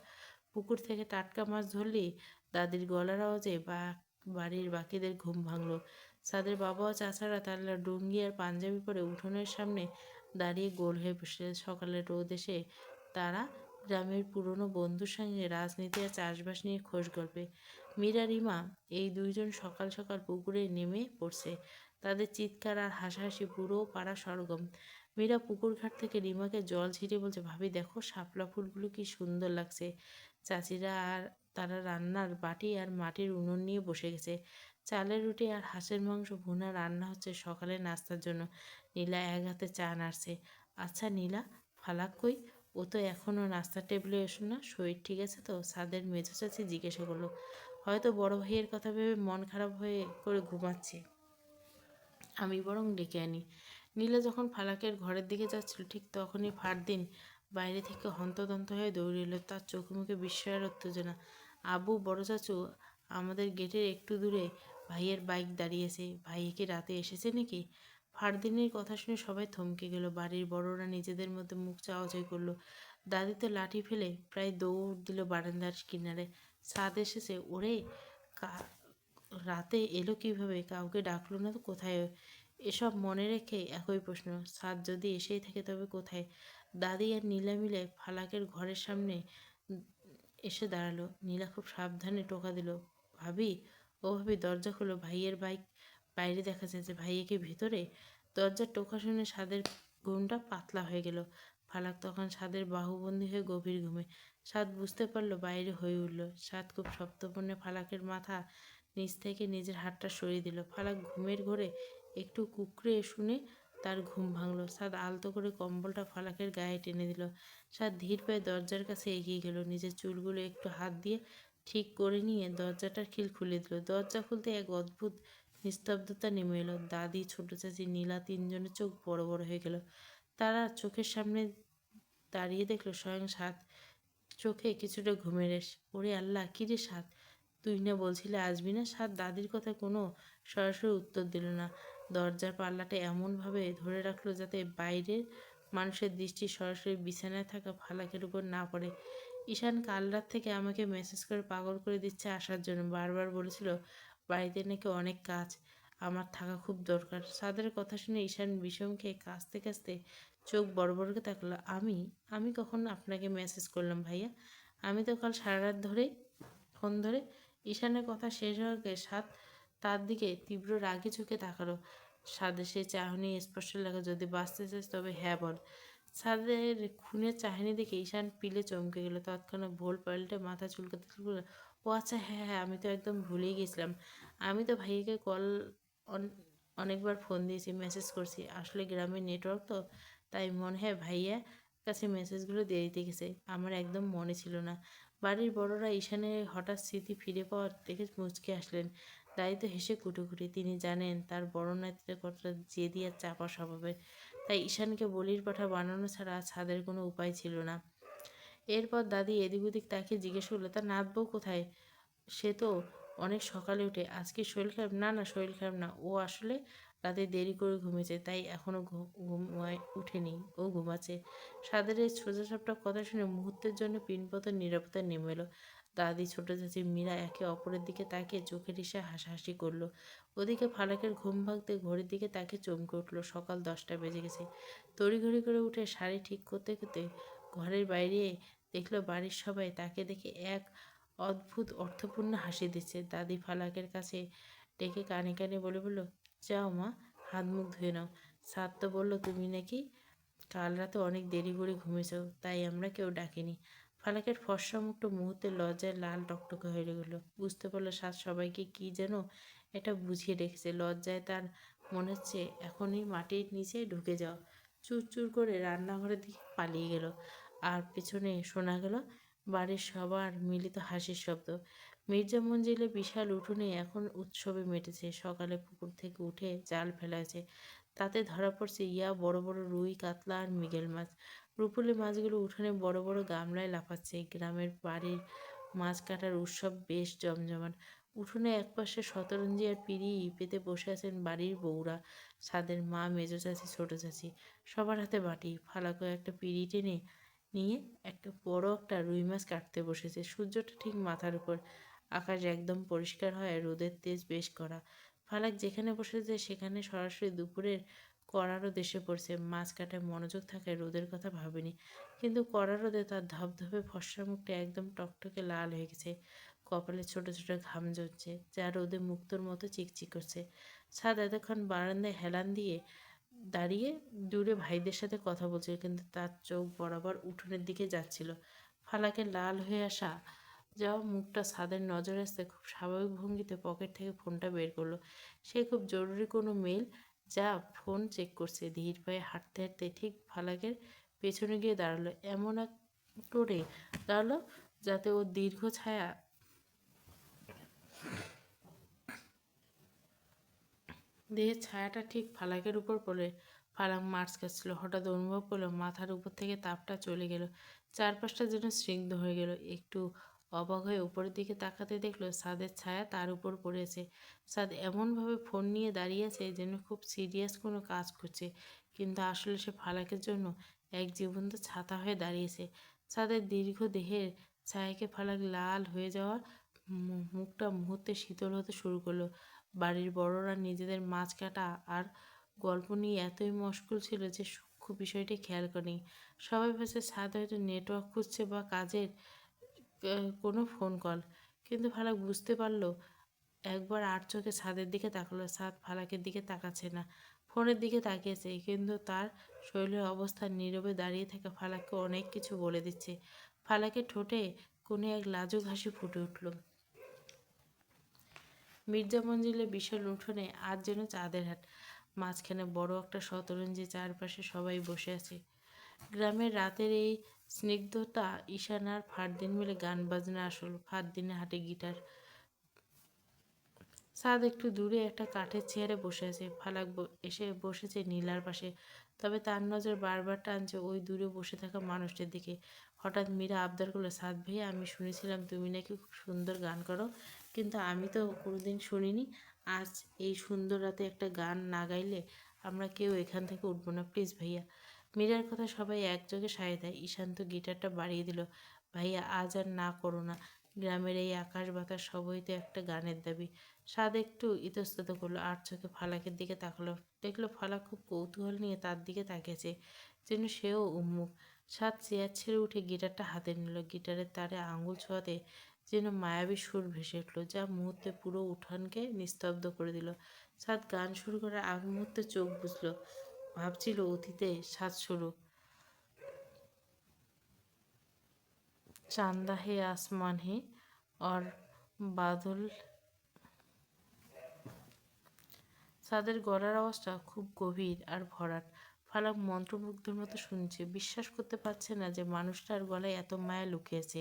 Speaker 1: পুকুর থেকে টাটকা মাছ ধরলি। দাদির গলার আওয়াজে বাড়ির বাকিদের ঘুম ভাঙল। সাদের বাবা ও চাচারা তারা ডুঙ্গি আর পাঞ্জাবি পরে উঠোনের সামনে দাঁড়িয়ে গোল হয়ে বসে। সকালের রোদ এসে তারা গ্রামের পুরনো বন্ধুর সঙ্গে রাজনীতি আর চাষবাস নিয়ে খোশ গল্পে। মীরা, রিমা এই দুইজন সকাল সকাল পুকুরে নেমে পড়ছে। তাদের চিৎকার আর হাসাহাসি পুরো পাড়া সরগম। মীরা পুকুর ঘাট থেকে রিমাকে জল ছিটিয়ে বলছে, ভাবি দেখো শাপলা ফুলগুলো কি সুন্দর লাগছে। চাচিরা আর তারা রান্নার বাটি আর মাটির উনুন নিয়ে বসে গেছে। চালের রুটি আর হাঁসের মাংস ভুনা রান্না হচ্ছে সকালের নাস্তার জন্য। নীলা এক হাতে চা নাড়ছে। আচ্ছা নীলা, ফালাক কই? ও তো এখনও নাস্তার টেবিলে এসো না। শরীর ঠিক আছে তো? সাদের মেজো চাচি জিজ্ঞাসা করলো। হয়তো বড় ভাইয়ের কথা ভেবে মন খারাপ হয়ে করে ঘুমাচ্ছে, আমি বরং ডেকে আনি। নীলা যখন ফালাকের ঘরের দিকে যাচ্ছিল, ঠিক তখনই ফারদিন বাইরে থেকে হন্তদন্ত হয়ে দৌড়ে এলো। তার চোখে মুখে বিস্ময় আর উত্তেজনা। আবু, বড় চাচু, আমাদের গেটের একটু দূরে ভাইয়ের বাইক দাঁড়িয়েছে। ভাইয়ে কি রাতে এসেছে নাকি? ফারদিনের কথা শুনে সবাই থমকে গেল। বাড়ির বড়রা নিজেদের মধ্যে মুখ চাওয়াচাই করলো। দাদি তো লাঠি ফেলে প্রায় দৌড় দিল বারান্দার কিনারে। ছাদ এসেছে? ওরে, রাতে এলো কিভাবে? কাউকে ডাকলো না তো? কোথায়? এসব মনে রেখে একই প্রশ্ন, ছাদ যদি এসেই থাকে তবে কোথায়? দাদি আর নীলা মিলে ফালাকের ঘরের সামনে এসে দাঁড়ালো। নীলা খুব সাবধানে টোকা দিল, ভাবি, ও ভাবি, দরজা খুলো, ভাইয়ের বাইক বাইরে দেখা যাচ্ছে। ভাইয়ে কি ভিতরে? দরজার টোকা শুনে ছাদের ঘুমটা পাতলা হয়ে গেল। ফালাক তখন ছাদের বাহুবন্দী হয়ে গভীর ঘুমে। সাদ বুঝতে পারলো বাইরে হয়ে উঠল। সাদ খুব শক্তপূর্ণে ফালাকের মাথা নিচ থেকে নিজের হাতটা সরিয়ে দিল। ফালাক ঘুমের ঘোরে একটু কুকড়ে শুনে তার ঘুম ভাঙল। সাদ আলতো করে কম্বলটা ফালাকের গায়ে টেনে দিল। সাদ ধীর পায়ে দরজার কাছে এগিয়ে গেল। নিজের চুলগুলো একটু হাত দিয়ে ঠিক করে নিয়ে দরজাটার খিল খুলে দিল। দরজা খুলতে এক অদ্ভুত নিস্তব্ধতা নেমে এলো। দাদি, ছোট চাচি, নীলা তিনজনের চোখ বড় বড় হয়ে গেল। তারা চোখের সামনে দাঁড়িয়ে দেখলো স্বয়ং সাদ, চোখে কিছুটা ঘুমের রেশ। ওরে আল্লাহ, কী রে সাদ, তুই না বলছিলে আসবি না? সাদ দাদির কথা কোনো সরাসরি উত্তর দিল না। দরজার পাল্লাটা এমনভাবে ধরে রাখলো যাতে বাইরের মানুষের দৃষ্টি সরাসরি বিছানায় থাকা ফালাকের উপর না পড়ে। ঈশান কাল রাত থেকে আমাকে মেসেজ করে পাগল করে দিচ্ছে আসার জন্য। বারবার বলেছিল বাড়িতে নাকি অনেক কাজ, আমার থাকা খুব দরকার। সাদের কথা শুনে ঈশান বিষম খেয়ে কাঁচতে কাঁচতে চোখ বড় বড় করে তাকালো। আমি আমি কখন আপনাকে মেসেজ করলাম ভাইয়া? আমি তো কাল সারা রাত ফোন ধরে। ঈশানের কথা শেষ হওয়ার আগে সাদ তার দিকে তীব্র রাগি চোখে তাকালো। সাদের সে চাহনি স্পষ্ট লাগে, যদি বাঁচতে চাস তবে হ্যাঁ বল। সাদের খুনের চাহনি দেখে ঈশান পিলে চমকে গেল। তৎক্ষণাৎ ভোল পাল্টে মাথা চুলকাতে চুলকালো। ও আচ্ছা, হ্যাঁ হ্যাঁ, আমি তো একদম ভুলেই গেছিলাম। আমি তো ভাইয়াকে অনেকবার ফোন দিয়েছি, মেসেজ করছি। আসলে গ্রামের নেটওয়ার্ক তো, তাই মনে হয় ভাইয়া কাছে মেসেজগুলো দিয়ে দিতে গেছে। আমার একদম মনে ছিল না। বাড়ির বড়রা ঈশানের হঠাৎ স্মৃতি ফিরে পাওয়ার দেখে মুচকে আসলেন। দায়িত্ব হেসে কুটুকুটি। তিনি জানেন তার বড় নাতিটা কতটা জেদি আর চাপা স্বভাবের। তাই ঈশানকে বলির পাঠা বানানো ছাড়া ছাদের কোনো উপায় ছিল না। এরপর দাদি এদিক ওদিক তাকে জিজ্ঞেস করলো, তার নাত বউ কোথায়? সে তো অনেক সকালে উঠে। আজকে শরীর খারাপ? না না, শরীর খারাপ না, ও আসলে রাতে দেরি করে ঘুমিয়েছে, তাই এখনো ঘুমায় উঠেনি, ও ঘুমাচ্ছে। সাদের এই সোজাসাপটা কথা শুনে মুহূর্তের জন্য পিনপতন নীরবতা নেমে এলো। দাদি, ছোট চাচি, মীরা একে অপরের দিকে তাকিয়ে চোখের ইশারায় হাসাহাসি করলো। ওদিকে ফালাকের ঘুম ভাঙতে ঘড়ির দিকে তাকে চমকে উঠল। সকাল 10টা বেজে গেছে। তড়িঘড়ি করে উঠে শাড়ি ঠিক করতে করতে ঘরের বাইরে দেখলো বাড়ির সবাই তাকে দেখে এক অদ্ভুত অর্থপূর্ণ হাসি দিচ্ছে। দাদি ফালাকের কাছে ডেকে কানে কানে বলল, যাও মা, হাত মুখ ধুয়ে নাও। সাদ তো বললো তুমি নাকি কাল রাতে অনেক দেরি করে ঘুমিয়েছ, তাই আমরা কেউ ডাকিনি। ফালাকের ফর্সা মুখটা মুহূর্তে লজ্জায় লাল টকটকে হয়ে গেল। বুঝতে পারলো সাদ সবাইকে কি যেন এটা বুঝিয়ে রেখেছে। লজ্জায় তার মনে হচ্ছে এখনই মাটির নিচে ঢুকে যাও। চুর চুর করে রান্নাঘরের দিকে পালিয়ে গেল। আর পেছনে শোনা গেল বাড়ির সবার মিলিত হাসির শব্দ। মির্জা মঞ্জিলের বিশাল উঠোনে এখন উৎসবে মেতেছে। সকালে পুকুর থেকে উঠে জাল ফেলা আছে, তাতে ধরা পড়ছে বড় বড় রুই, কাতলা আর মৃগেল মাছ। রূপোলি মাছগুলো উঠোনে বড় বড় গামলায় লাফাচ্ছে। গ্রামের বাড়ির মাছ কাটার উৎসব বেশ জমজমাট। উঠোনে একপাশে শতরঞ্জি আর পিঁড়ি পেতে বসে আছেন বাড়ির বউরা, ছাদের মা, মেজো চাচি, ছোট চাচি। সবার হাতে বাটি। ফালাকো একটা পিঁড়ি টেনে নিয়ে একটা রুই মাছ কাটতে বসেছে। সূর্যটা ঠিক মাথার উপর। আকাশ একদম পরিষ্কার হয়, রোদের তেজ বেশ কড়া। ফালাক যেখানে বসেছে সেখানে সরাসরি দুপুরের কড়া রোদ এসে পড়ছে। মাছ কাটায় মনোযোগ থাকায় রোদের কথা ভাবেনি, কিন্তু কড়া রোদে তার ধপধপে ফর্সা মুখটা একদম টকটকে লাল হয়ে গেছে। কপালে ছোট ছোট ঘাম জমছে, যা রোদে মুক্তোর মতো চিকচিক করছে। ছাদ এতক্ষণ বারান্দায় হেলান দিয়ে দাঁড়িয়ে দূরে ভাইদের সাথে কথা বলছিল, কিন্তু তার চোখ বরাবর উঠোনের দিকে যাচ্ছিল। ফালাকের লাল হয়ে আসা যাওয়া মুখটা ছাদের নজর আসতে খুব স্বাভাবিক ভঙ্গিতে পকেট থেকে ফোনটা বের করলো। সে খুব জরুরি কোনো মেল, যা ফোন চেক করছে। ধীর পায়ে হাঁটতে হাঁটতে ঠিক ফালাকের পেছনে গিয়ে দাঁড়ালো, এমন এক করে দাঁড়ালো যাতে ওর দীর্ঘ ছায়া দেহের ছায়াটা ঠিক ফালাকের উপর পড়ে। ফালাক মার্চ খাচ্ছিল, হঠাৎ অনুভব করলো মাথার উপর থেকে তাপটা চলে গেল। চারপাশটা যেন স্নিগ্ধ হয়ে গেল। একটু অবাক হয়ে উপরের দিকে তাকাতে দেখলো ছাদের ছায়া তার উপর পড়েছে। ছাদ এমনভাবে ফোন নিয়ে দাঁড়িয়ে আছে যেন খুব সিরিয়াস কোনো কাজ করছে, কিন্তু আসলে সে ফালাকের জন্য এক জীবন্ত ছাতা হয়ে দাঁড়িয়েছে। ছাদের দীর্ঘ দেহের ছায়াকে ফালাক লাল হয়ে যাওয়া মুখটা মুহূর্তে শীতল হতে শুরু করলো। বাড়ির বড়রা নিজেদের মাছ কাটা আর গল্প নিয়ে এতই মশগুল ছিল যে সূক্ষ্ম বিষয়টি খেয়াল করেনি। সবাই ভাবছে ছাদ হয়তো নেটওয়ার্ক খুঁজছে বা কাজের কোনো ফোন কল। কিন্তু ফালাক বুঝতে পারলো। একবার আর চোখে ছাদের দিকে তাকালো। ছাদ ফালাকের দিকে তাকাচ্ছে না, ফোনের দিকে তাকিয়েছে, কিন্তু তার শরীরের অবস্থা নীরবে দাঁড়িয়ে থাকা ফালাককে অনেক কিছু বলে দিচ্ছে। ফালাকের ঠোঁটে কোনো এক লাজুক হাসি ফুটে উঠল। মির্জা মঞ্জিলের বিশাল উঠোনে আজ যেন চাঁদের হাট। মাঝখানে বড় একটা শতরঞ্জি, চারপাশে সবাই বসে আছে। গ্রামের রাতের এই স্নিগ্ধতা, ঈশানার ফারদিন মিলে গান বাজনা আসল। ফারদিনে হাতে গিটার। সাদ একটু দূরে একটা কাঠের চেয়ারে বসে আছে। ফালাক এসে বসেছে নীলার পাশে, তবে তার নজর বারবার টানছে ওই দূরে বসে থাকা মানুষটির দিকে। হঠাৎ মীরা আবদার করলো, সাদ ভাইয়া, আমি শুনেছিলাম তুমি নাকি খুব সুন্দর গান করো, কিন্তু আমি তো কোনোদিন শুনিনি। আজ এই সুন্দর রাতে একটা গান না গাইলে আমরা কেউ এখান থেকে উঠবো না, প্লিজ ভাইয়া। মীরার কথা সবাই একযোগে সায় দেয়। ঈশান্ত গিটারটা বাড়িয়ে দিল। ভাইয়া, আজ আর না করো না। গ্রামের এই আকাশ বাতাস সবই তো একটা গানের দাবি। সাদ একটু ইতস্তত করলো, আর চোখে ফালাকের দিকে তাকালো। দেখলো ফালাক খুব কৌতূহল নিয়ে তার দিকে তাকিয়েছে, যেন সেও উন্মুখ। সাদ চেয়ার ছেড়ে উঠে গিটারটা হাতে নিল। গিটারের তারে আঙুল ছোঁয়াতে যেন মায়াবী সুর ভেসে উঠল, যা মুহূর্তে পুরো উঠানকে নিস্তব্ধ করে দিল। সাদ গান শুরু করার আগ মুহূর্তে চোখ বুঝল, ভাবছিল অতীতে সাদ শুরু। চান্দা হে আসমান হে और বাদল। তাদের গলার আওয়াজটা খুব গভীর আর ভরাট। ফালাক মন্ত্রমুগ্ধের মতো শুনছে, বিশ্বাস করতে পারছে না যে মানুষটার গলায় এত মায়া লুকিয়েছে।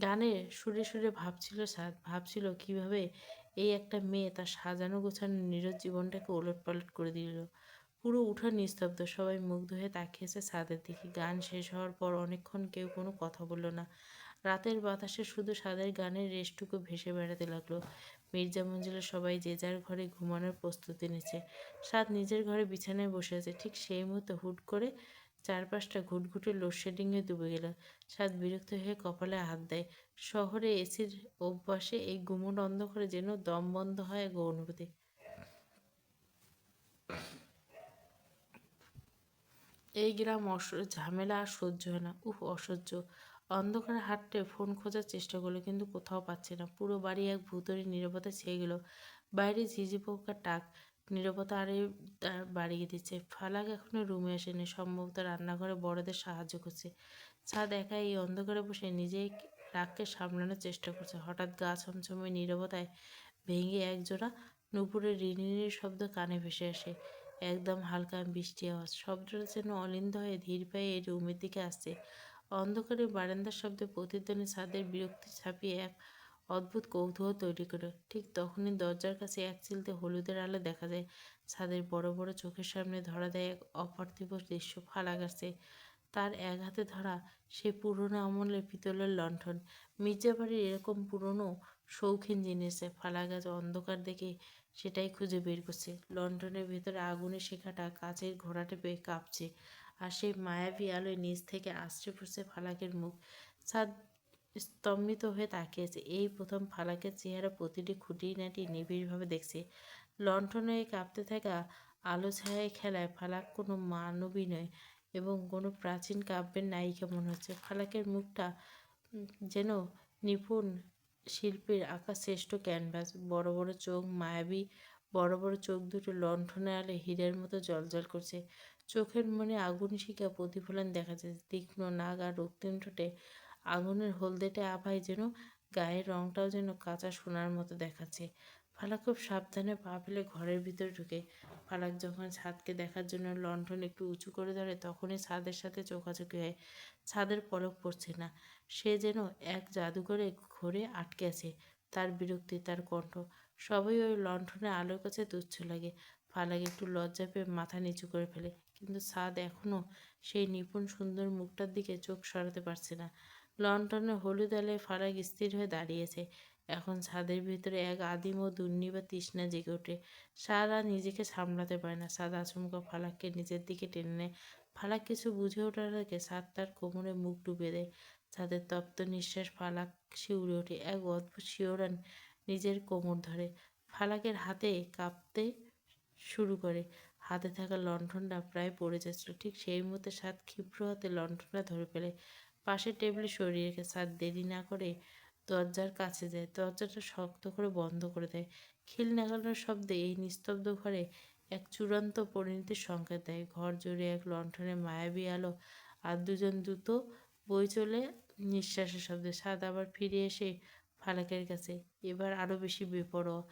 Speaker 1: গানের সুরে সুরে ভাবছিল সাদ, ভাবছিল কিভাবে এই একটা মেয়ে তার সাজানো গোছানো নীরজ জীবনটাকে ওলটপালট করে দিল। পুরো উঠান নিস্তব্ধ, সবাই মুগ্ধ হয়ে তাকিয়েছে ছাদের দিকে। গান শেষ হওয়ার পর অনেকক্ষণ কেউ কোনো কথা বলল না। রাতের বাতাসে শুধু সাদের গানের রেশটুকু ভেসে বেড়াতে লাগলো। মির্জা মঞ্জিলের সবাই যে যার ঘরে ঘুমানোর প্রস্তুতি নিচ্ছে। সাদ নিজের ঘরে বিছানায় বসে আছে। ঠিক সেই মুহূর্তে হুট করে চারপাশটা ঘুটঘুটে লোডশেডিংয়ে ডুবে গেল। সাদ বিরক্ত হয়ে কপালে হাত দেয়। শহরে এসির অভ্যাসে এই গুমট অন্ধকারে যেন দম বন্ধ হয় এক অনুভূতি। এই গ্রাম ঝামেলা আর সহ্য হয় না। উফ, অসহ্য। অন্ধকারে হাঁটতে ফোন খোঁজার চেষ্টা করলো, কিন্তু কোথাও পাচ্ছে না। পুরো বাড়ি এক ভূতরী নীরবতা ছেয়ে গেল। বাইরে ঝিঝি পোকার ডাক নীরবতা আরে বাড়িয়ে দিচ্ছে। ফালাক এখনো রুমে আসেনি, সম্ভবত রান্নাঘরে বড়দের সাহায্য করছে। ছাদ একা এই অন্ধকারে বসে নিজেই রাগকে সামলানোর চেষ্টা করছে। হঠাৎ গা ছমছমে নীরবতায় ভেঙে একজোড়া নুপুরের রিনির শব্দ কানে ভেসে আসে। একদম হালকা বৃষ্টি আওয়াজ। শব্দটা যেন অলিন্দ হয়ে ধীর পায়ে এই রুমের দিকে আসছে। অন্ধকারে বারান্দার শব্দে প্রতিধ্বনি ছাদের বিরক্তি ছাপিয়ে এক অদ্ভুত কৌতূহল তৈরি করে। ঠিক তখনই দরজার কাছে এক চিলতে হলুদের আলো দেখা যায়। ছাদের বড় বড় চোখের সামনে ধরা দেয় এক অপার্থিব দৃশ্য। ফালা গাছে তার এক হাতে ধরা সে পুরনো আমলের পিতলের লণ্ঠন। মির্জা বাড়ির এরকম পুরনো শৌখিন জিনিসে ফালা গাছ অন্ধকার দেখে সেটাই খুঁজে বের করছে। লণ্ঠনের ভেতরে আগুনের শিখাটা কাচের ঘোড়াটে পেয়ে কাঁপছে, আর সেই মায়াবী আলোয় নিচ থেকে আশ্রে পড়ছে ফালাকের মুখ। ছাদ স্তম্ভিত হয়ে তাকিয়েছে। এই প্রথম ফালাকের চেহারা প্রতিটি খুঁটিনাটি নিবিড়ভাবে দেখছে। লণ্ঠনে কাঁপতে থাকা আলো ছায়ায় খেলায় ফালাক কোনো মানবী নয়, এবং কোনো প্রাচীন কাব্যের নায়িকা মনে হচ্ছে। ফালাকের মুখটা যেন নিপুণ শিল্পীর আঁকা শ্রেষ্ঠ ক্যানভাস। বড় বড় চোখ, মায়াবী বড় বড় চোখ দুটো লণ্ঠনের আলোয় হীরের মতো জ্বলজ্বল করছে। চোখের মনে আগুন শিখা প্রতিফলন দেখা যায়। তীক্ষ্ণ নাক আর রক্তিম ঠোঁটে আগুনের হলদেটে আভায় যেন গায়ের রংটাও যেন কাঁচা সোনার মতো দেখাচ্ছে। ফালাক খুব সাবধানে পা ফেলে ঘরের ভিতরে ঢুকে। ফালাক যখন ছাদকে দেখার জন্য লণ্ঠন একটু উঁচু করে ধরে, তখনই ছাদের সাথে চোখাচোখি হয়। ছাদের পলক পড়ছে না। সে যেন এক জাদুঘরে ঘোরে আটকে আছে। তার বিরক্তি, তার কণ্ঠ, সবই ওই লণ্ঠনের আলোর কাছে তুচ্ছ লাগে। ফালাক একটু লজ্জা পেয়ে মাথা নিচু করে ফেলে, কিন্তু ছাদ এখনও সেই নিপুণ সুন্দর মুখটার দিকে চোখ সরাতে পারছে না। লণ্ঠনের হলুদ আলোয় ফারাক স্থির হয়ে দাঁড়িয়েছে। এখন ছাদের ভিতরে এক আদিম ও দুর্নিবার তৃষ্ণা জেগে ওঠে। সারা নিজেকে সামলাতে পারে না। সাদ আচমকা ফালাককে নিজের দিকে টেনে নেয়। ফালাক কিছু বুঝে ওঠার আগে সাদ তার কোমরে মুখ ডুবে দেয়। ছাদের তপ্ত নিঃশ্বাস। ফালাক শিউরে ওঠে। এক অদ্ভুত শিহরণ নিজের কোমর ধরে। ফালাকের হাতে কাঁপতে শুরু করে। হাতে থাকা লণ্ঠনটা প্রায় পড়ে যাচ্ছিল। ঠিক সেই মুহূর্তে সাদ ক্ষিপ্র হাতে লণ্ঠনটা ধরে ফেলে। পাশের টেবিলে সরিয়ে রেখে সাদ দেরি না করে দরজার কাছে যায়। দরজাটা শক্ত করে বন্ধ করে দেয়। খিল নাগানোর শব্দে এই নিস্তব্ধ ঘরে এক চূড়ান্ত পরিণতির সংকেত দেয়। ঘর জুড়ে এক লণ্ঠনের মায়াবী আলো, আর দুজন দ্রুত বই চলে নিঃশ্বাসের শব্দে। সাদ আবার ফিরে এসে ফালাকের কাছে, এবার আরও বেশি বেপরোয়া।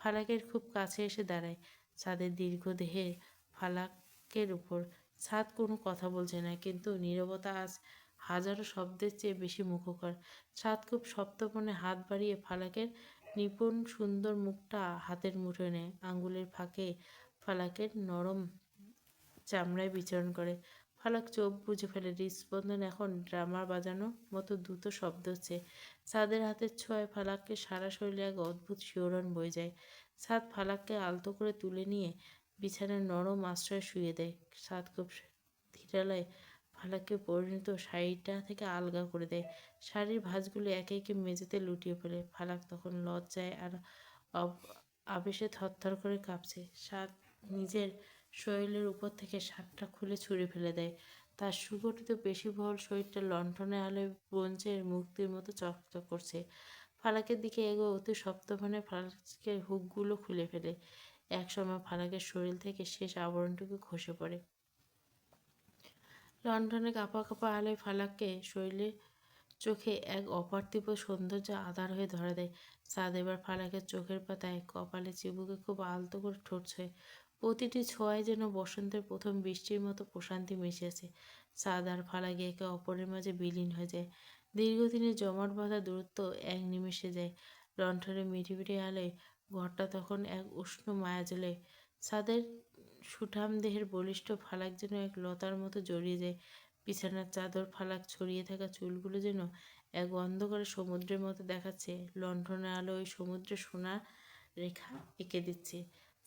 Speaker 1: ফালাকের খুব কাছে এসে দাঁড়ায়। ছাদের দীর্ঘ দেহে ফালাকের উপর। ছাদ কোনো কথা বলছে না, কিন্তু নীরবতা আজ হাজারো শব্দের চেয়ে বেশি মুখকর। ছাদ খুব সপ্তপনে হাত বাড়িয়ে ফালাকের নিপুণ সুন্দর মুখটা হাতের মুঠোয় নেয়। আঙ্গুলের ফাঁকে ফালাকের নরম চামড়ায় বিচরণ করে। ফালাক চোখ বুজে ফেলে। হৃদস্পন্দন এখন ড্রামার বাজানোর মতো দ্রুত শব্দ হচ্ছে। ছাদের হাতের ছোঁয়ায় ফালাককে সারা শরীরে এক অদ্ভুত শিহরণ বয়ে যায়। ছাদ ফালাককে আলতো করে তুলে নিয়ে বিছানার নরম আশ্রয়ে শুয়ে দেয়। ছাদ খুব ধীরালয়ে ফালাককে পরিণত শাড়িটা থেকে আলগা করে দেয়। শাড়ির ভাঁজগুলো একে একে মেঝেতে লুটিয়ে পড়ে। ফালাক তখন লজ্জায় আর আবেশে থরথর করে কাঁপছে। ছাদ নিজের শরীরের উপর থেকে শার্টটা খুলে ছুঁড়ে ফেলে দেয়। তার সুগঠিত পেশিবহুল শরীরটা লণ্ঠনের আলোয় ব্রোঞ্জের মূর্তির মতো চকচক করছে। ফালাকের দিকে এগোয় অতি সপ্তমনে ফালাকের হুকগুলো খুলে ফেলে। একসময় ফালাকের শরীর থেকে শেষ আবরণটুকু খসে পড়ে। লণ্ঠনে কাঁপা কাঁপা আলোয় ফালাককে শরীরে চোখে এক অপার্থিব সৌন্দর্য আধার হয়ে ধরা দেয়। চাঁদ এবার ফালাকের চোখের পাতায়, কপালে, চিবুকে খুব আলতো করে ঠোঁট ছোঁয়। প্রতিটি ছোঁয়ায় যেন বসন্তের প্রথম বৃষ্টির মতো প্রশান্তি মিশিয়েছে। চাঁদ আর ফালাক একে অপরের মাঝে বিলীন হয়ে যায়। দীর্ঘদিনের জমাট বাঁধা দূরত্ব এক নিমেষে যায়। লণ্ঠনের মিটিমিটি আলোয় ঘরটা তখন এক উষ্ণ মায়াজলে। চাঁদের সুঠাম দেহের বলিষ্ঠ ফালাক যেন এক লতার মতো জড়িয়ে যায়। বিছানার চাদর, ফালাক ছড়িয়ে থাকা চুলগুলো যেন এক অন্ধকারে সমুদ্রের মতো দেখাচ্ছে। লণ্ঠনের আলো ওই সমুদ্রে সোনার রেখা এঁকে দিচ্ছে।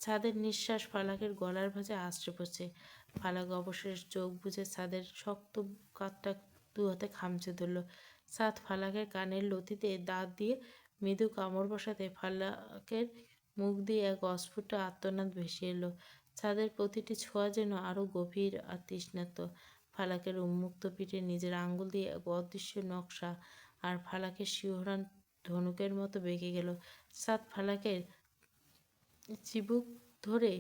Speaker 1: ছাদের নিঃশ্বাস ফালাকের গলার ভাঁজে আছড়ে পড়ছে। ফালাক অবশেষ চোখ বুজে ছাদের শক্ত কাঠটা দু হাতে খামচে ধরল। ছাদ ফালাকের কানের লতিতে দাঁত দিয়ে মৃদু কামড় বসাতে ফালাকের মুখ দিয়ে এক অস্ফুট আর্তনাদ ভেসে এলো। ছাদের প্রতিটি ছোঁয়া যেন আরো গভীর আর তৃষ্ণার্ত। ফালাকের উন্মুক্ত পিঠে নিজের আঙ্গুল দিয়ে এক অদৃশ্য নকশা, আর ফালাকের শিহরণ ধনুকের মতো বেঁকে গেল। ছাদ ফালাকের চিবুক ধরে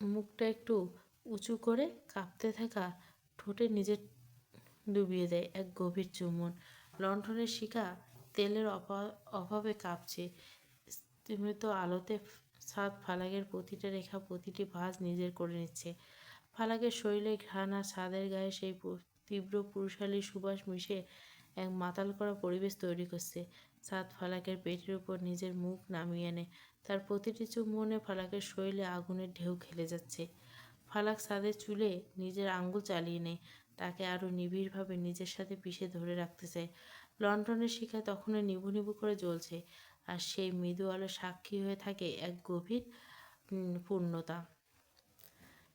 Speaker 1: মুখটা একটু উঁচু করে কাঁপতে থাকা ঠোঁটে নিজের ডুবিয়ে দেয় এক গভীর চুম্বন। লণ্ঠনের শিখা তেলের অভাবে কাঁপছে। স্তিমিত আলোতে ছাদ ফালাকের প্রতিটা রেখা, প্রতিটি ভাঁজ নিজের করে নিচ্ছে। ফালাকের শরীরে ঘ্রাণ আর ছাদের গায়ে সেই তীব্র পুরুষালী সুবাস মিশে এক মাতাল করা পরিবেশ তৈরি করছে। ছাদ ফালাকের পেটের উপর নিজের মুখ নামিয়ে আনে। তার প্রতিটি চুম্বনে ফালাকের শরীরে আগুনের ঢেউ খেলে যাচ্ছে। ফালাক ছাদের চুলে নিজের আঙ্গুল চালিয়ে নেয়, তাকে আরও নিবিড়ভাবে নিজের সাথে পিষে ধরে রাখতে চায়। লণ্ঠনের শিখায় তখনও নিভু নিভু করে জ্বলছে, আর সেই মৃদু আলো সাক্ষী হয়ে থাকে এক গভীর পূর্ণতা।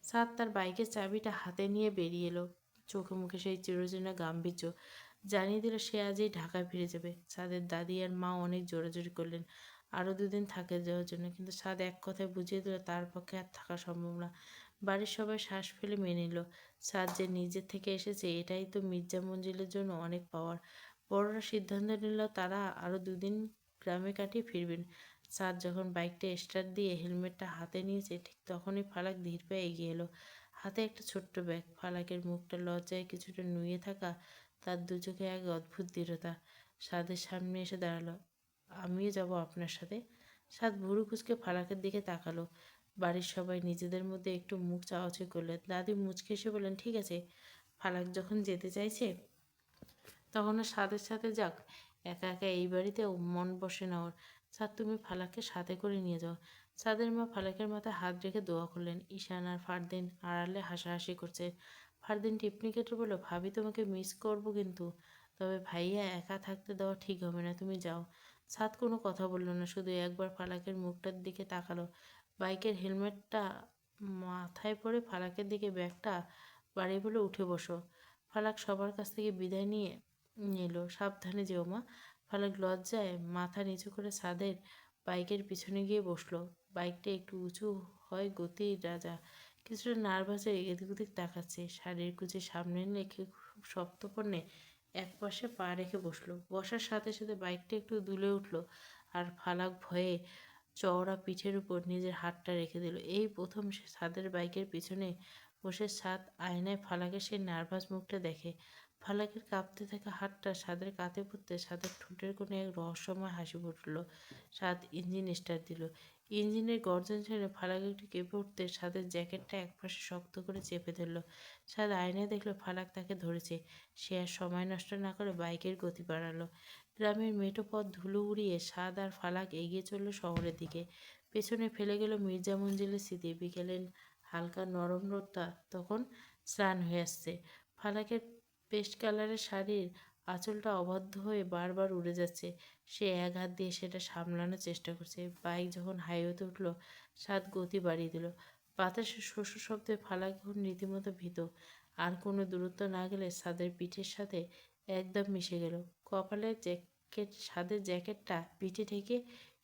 Speaker 1: সাদ তার বাইকের চাবিটা হাতে নিয়ে বেরিয়ে এলো। চোখে মুখে সেই চিরচেনা গাম্ভীর্য জানিয়ে দিল সে আজই ঢাকায় ফিরে যাবে। সাদের দাদি আর মা অনেক জোরাজোরি করলেন আরও দুদিন থাকে যাওয়ার জন্য, কিন্তু সাদ এক কথায় বুঝিয়ে দিল তার পক্ষে আর থাকা সম্ভব না। বাড়ির সবাই শ্বাস ফেলে মেনে নিল। সাদ যে নিজের থেকে এসেছে এটাই তো মির্জা মঞ্জিলের জন্য অনেক পাওয়ার। বড়রা সিদ্ধান্ত নিল তারা আরও দুদিন গ্রামে কাটিয়ে ফিরবেন। সাদ যখন বাইকটা স্টার্ট দিয়ে হেলমেটটা হাতে নিয়েছে, ঠিক তখনই ফালাক ধীর পায়ে এগিয়ে এলো। হাতে একটা ছোট্ট ব্যাগ। ফালাকের মুখটা লজ্জায় কিছুটা নুয়ে থাকা, তার দু চোখে এক অদ্ভুত দৃঢ়তা। সাদের সামনে এসে দাঁড়ালো। আমিও যাব আপনার সাথে। সাদ ভুরু কুঁচকে ফালাকের দিকে তাকালো। বাড়ির সবাই নিজেদের মধ্যে একটু মুখ চাওয়াচাই করলেন। দাদি মুচকে এসে বললেন, ঠিক আছে, ফালাক যখন যেতে চাইছে তখন ও সাদের সাথে যাক। একা একা এই বাড়িতে মন বসে না ওর। স্যার, তুমি ফালাককে সাথে করে নিয়ে যাও। সাদের মা ফালাকের মাথায় হাত রেখে দোয়া করলেন। ঈশান আর ফারদিন আড়ালে হাসাহাসি করছে। ফারদিন টিপনি কেটে বলল, ভাবি তোমাকে মিস করব কিন্তু, তবে ভাইয়া একা থাকতে দেওয়া ঠিক হবে না, তুমি যাও। সাদ কোনো কথা বলল না, শুধু একবার ফালাকের মুখটার দিকে তাকালো। বাইকের হেলমেটটা মাথায় পরে ফালাকের দিকে ব্যাগটা বাড়িয়ে বলে, উঠে বসো। ফালাক সবার কাছ থেকে বিদায় নিয়ে নিল। সাবধানে যেও মা। ফালাক লজ্জায় মাথা নিচু করে ছাদের বাইকের পিছনে গিয়ে বসলো। বাইকটা একটু উঁচু হয় গতির রাজা। কিছুটা নার্ভাস হয়ে এদিক ওদিক তাকাচ্ছে। শাড়ির কুচি সামনে রেখে খুব শক্তপণ্যে একপাশে পা রেখে বসলো। বসার সাথে সাথে বাইকটা একটু দুলে উঠলো, আর ফালাক ভয়ে চওড়া পিঠের উপর নিজের হাতটা রেখে দিল। এই প্রথম সে ছাদের বাইকের পিছনে বসে ছাদ আয়নায় ফালাকের সেই নার্ভাস মুখটা দেখে। ফালাকের কাঁপতে থাকা হাতটা ছাদের কাঁধে পড়তে ছাদের ঠোঁটের কোণে এক রহস্যময় হাসি ফুটল। ছাদ ইঞ্জিন স্টার্ট দিল। ইঞ্জিনের গর্জন শুনে ফালাক একটু কেঁপে উঠতে ছাদের জ্যাকেটটা একপাশে শক্ত করে চেপে ধরল। ছাদ আয়নায় দেখলো ফালাক তাকে ধরেছে। সে আর সময় নষ্ট না করে বাইকের গতি বাড়ালো। গ্রামের মেঠো পথ ধুলো উড়িয়ে ছাদ আর ফালাক এগিয়ে চলল শহরের দিকে। পেছনে ফেলে গেল মির্জা মঞ্জিলের স্মৃতি। বিকেলের হালকা নরম রোদটা তখন স্নান হয়ে আসছে। ফালাকের পেস্ট কালারের শাড়ির আঁচলটা অবাধ্য হয়ে বারবার উড়ে যাচ্ছে। সে এক হাত দিয়ে সেটা সামলানোর চেষ্টা করছে। বাইক যখন হাইওয়েতে উঠলো, সাত গতি বাড়িয়ে দিল। বাতাসের শস্য শব্দে ফালাক এখন রীতিমতো ভীত। আর কোনো দূরত্ব না গেলে ছাদের পিঠের সাথে একদম মিশে গেল। কপালের ছাদের জ্যাকেটটা পিঠে ঠেকে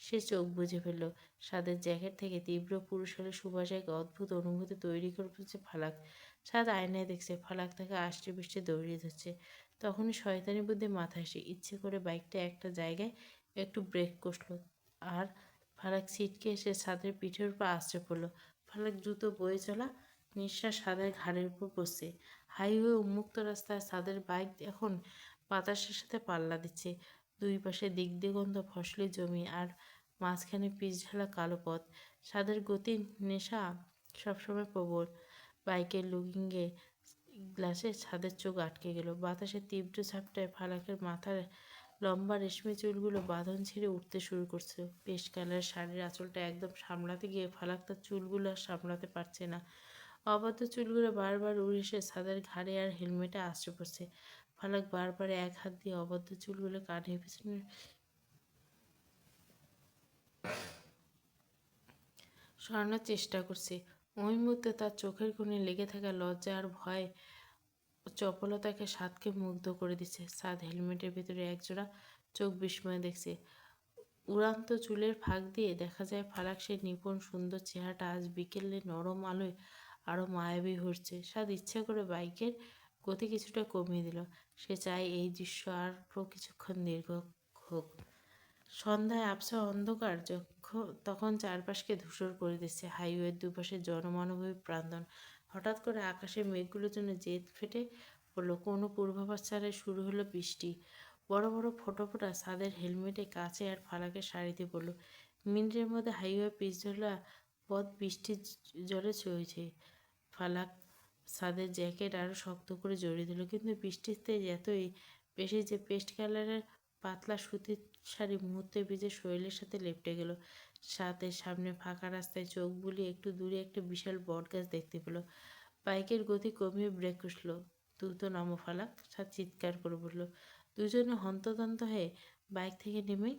Speaker 1: সে চোখ বুজে ফেলল। ছাদের জ্যাকেট থেকে তীব্র পুরুষালী সুবাস এক অদ্ভুত অনুভূতি তৈরি করছে ফালাক। ছাদ আয়নায় দেখছে ফালাক তাকে আষ্টে পৃষ্ঠে দৌড়িয়ে ধরছে। তখনই শয়তানি বুদ্ধি মাথায় এসে ইচ্ছে করে বাইকটা একটা জায়গায় একটু ব্রেক কষল, আর ফালাক ছিটকে এসে ছাদের পিঠের উপর আছড়ে পড়ল। ফালাক দ্রুত বয়ে চলা নিঃশ্বাস ছাদের ঘাড়ের উপর বসছে। হাইওয়ে উন্মুক্ত রাস্তায় ছাদের বাইক এখন বাতাসের সাথে পাল্লা দিচ্ছে। দুই পাশে দিক দিগন্ত ফসলি জমি, আর মাঝখানে পিচঢালা কালো পথ। ছাদের গতির নেশা সবসময় প্রবল। বাইকের লুকিংয়ে গ্লাসে ছাদের চোখ আটকে গেল। বাতাসের তীব্র ঝাপটায় ফালাকের মাথার লম্বা রেশমি চুলগুলো বাঁধন ছিঁড়ে উঠতে শুরু করছে। পেস্ট কালারের শাড়ির আঁচলটা একদম সামলাতে গিয়ে ফালাক তার চুলগুলো আর সামলাতে পারছে না। অবাধ্য চুলগুলো বারবার উড়ে এসে ছাদের ঘাড়ে আর হেলমেটে আছড়ে পড়ছে। ফালাক বারবার এক হাত দিয়ে অবদ্ধ চুলগুলো কানের পিছনে সরানোর চেষ্টা করছে। ওই মুহূর্তে তার চোখের কোণে লেগে থাকা লজ্জা আর ভয় চপলতাকে সাদকে মুগ্ধ করে দিচ্ছে। সাদ হেলমেটের ভেতরে একজোড়া চোখ বিস্ময়ে দেখছে। উড়ান্ত চুলের ফাঁক দিয়ে দেখা যায় ফালাক সে নিপুণ সুন্দর চেহারাটা আজ বিকেলে নরম আলোয় আরো মায়াবী হচ্ছে। সাদ ইচ্ছা করে বাইকের গতি কিছুটা কমিয়ে দিল। সে চায় এই দৃশ্য আরও কিছুক্ষণ দীর্ঘ হোক। সন্ধ্যায় আবছা অন্ধকার তখন চারপাশকে ধূসর করে দিচ্ছে। হাইওয়ের দুপাশে জনমানবী প্রান্তন। হঠাৎ করে আকাশের মেঘগুলোর জন্য জেদ ফেটে পড়লো। কোনো পূর্বাভাস ছাড়াই শুরু হলো বৃষ্টি। বড় বড় ফোঁটা ফোঁটা ছাদের হেলমেটে কাছে আর ফালাকের শাড়িতে পড়লো। মিনিটের মধ্যে হাইওয়ে পিচ ধরলা পথ বৃষ্টির জলে চলছে। ফালাক ছাদের জ্যাকেট আরো শক্ত করে জড়িয়ে দিল, কিন্তু বৃষ্টির তেজ এতই বেশি যে পেস্ট কালারের পাতলা সুতির শাড়ি মুহূর্তে ভিজে শরীরের সাথে লেপ্টে গেল। সাথে সামনে ফাঁকা রাস্তায় চোখ বুলিয়ে একটু দূরে একটা বিশাল বটগাছ দেখতে পেল। বাইকের গতি কমিয়ে ব্রেক কষল। দ্রুত নামো ফালাক, সাথে চিৎকার করে বলল। দুজনে হন্তদন্ত হয়ে বাইক থেকে নেমে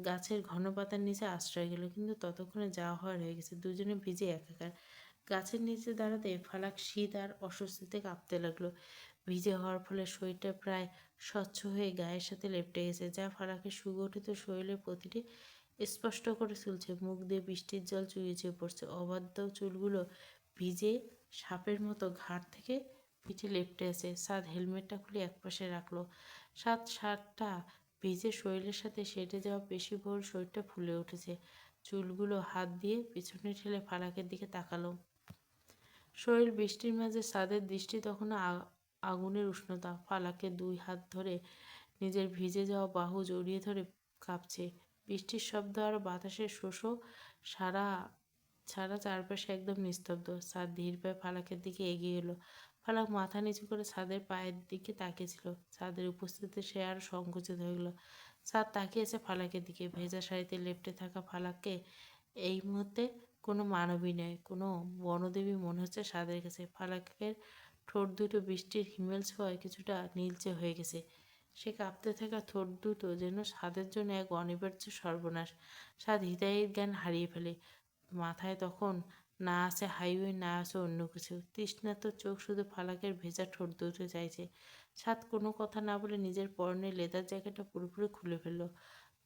Speaker 1: গাছের ঘন পাতার নিচে আশ্রয় গেল, কিন্তু ততক্ষণে যাওয়া হওয়ার হয়ে গেছে। দুজনে ভিজে একাকার। গাছের নিচে দাঁড়াতে ফালাক শীত আর অস্বস্তিতে কাঁপতে লাগলো। ভিজে হওয়ার ফলে শরীরটা প্রায় স্বচ্ছ হয়ে গায়ের সাথে লেপ্টে গেছে, যা ফালাকের সুগঠিত শরীরের প্রতিটি স্পষ্ট করে তুলছে। মুখ দিয়ে বৃষ্টির জল চুইয়ে চুয়ে পড়ছে। অবাধ্য চুলগুলো ভিজে সাপের মতো ঘাড় থেকে পিঠে লেপ্টে আছে। সাদ হেলমেটটা খুলে একপাশে রাখলো। শার্টটা ভিজে শরীরের সাথে সেটে যাওয়া পেশিবহুল শরীরটা ফুলে উঠেছে। চুলগুলো হাত দিয়ে পিছনে ঠেলে ফালাকের দিকে তাকালো। শরীর বৃষ্টির মাঝে সাদের দৃষ্টি তখনও আগুনের উষ্ণতা। ফালাকে দুই হাত ধরে নিজের ভিজে যাওয়া বাহু জড়িয়ে ধরে কাঁপছে। বৃষ্টির শব্দ আর বাতাসের শোষো সারা ছাড়া চারপাশে একদম নিস্তব্ধ। সাদ ধীর পায়ে ফালাকের দিকে এগিয়ে এলো। ফালাক মাথা নিচু করে ছাদের পায়ের দিকে তাকিয়েছিল। ছাদের উপস্থিতিতে সে আর সংকুচিত হয়ে গেল। ছাদ তাকিয়েছে ফালাকের দিকে। ভেজা শাড়িতে লেপ্টে থাকা ফালাককে এই মুহূর্তে কোনো মানবী নয়, কোনো বনদেবী মনে হচ্ছে সাদের কাছে। ফালাকের ঠোঁট দুটো বৃষ্টির হিমেল ছোঁয়ায় কিছুটা নীলচে হয়ে গেছে। সে কাঁপতে থাকা ঠোঁট দুটো যেন সাদের জন্য এক অনিবার্য সর্বনাশ। সাদ হৃদয়ের জ্ঞান হারিয়ে ফেলে। মাথায় তখন না আছে হাইওয়ে, না আছে অন্য কিছু। তৃষ্ণার্ত চোখ শুধু ফালাকের ভেজা ঠোঁট দুটো চাইছে। সাদ কোনো কথা না বলে নিজের পরনের লেদার জ্যাকেটটা পুরোপুরি খুলে ফেললো।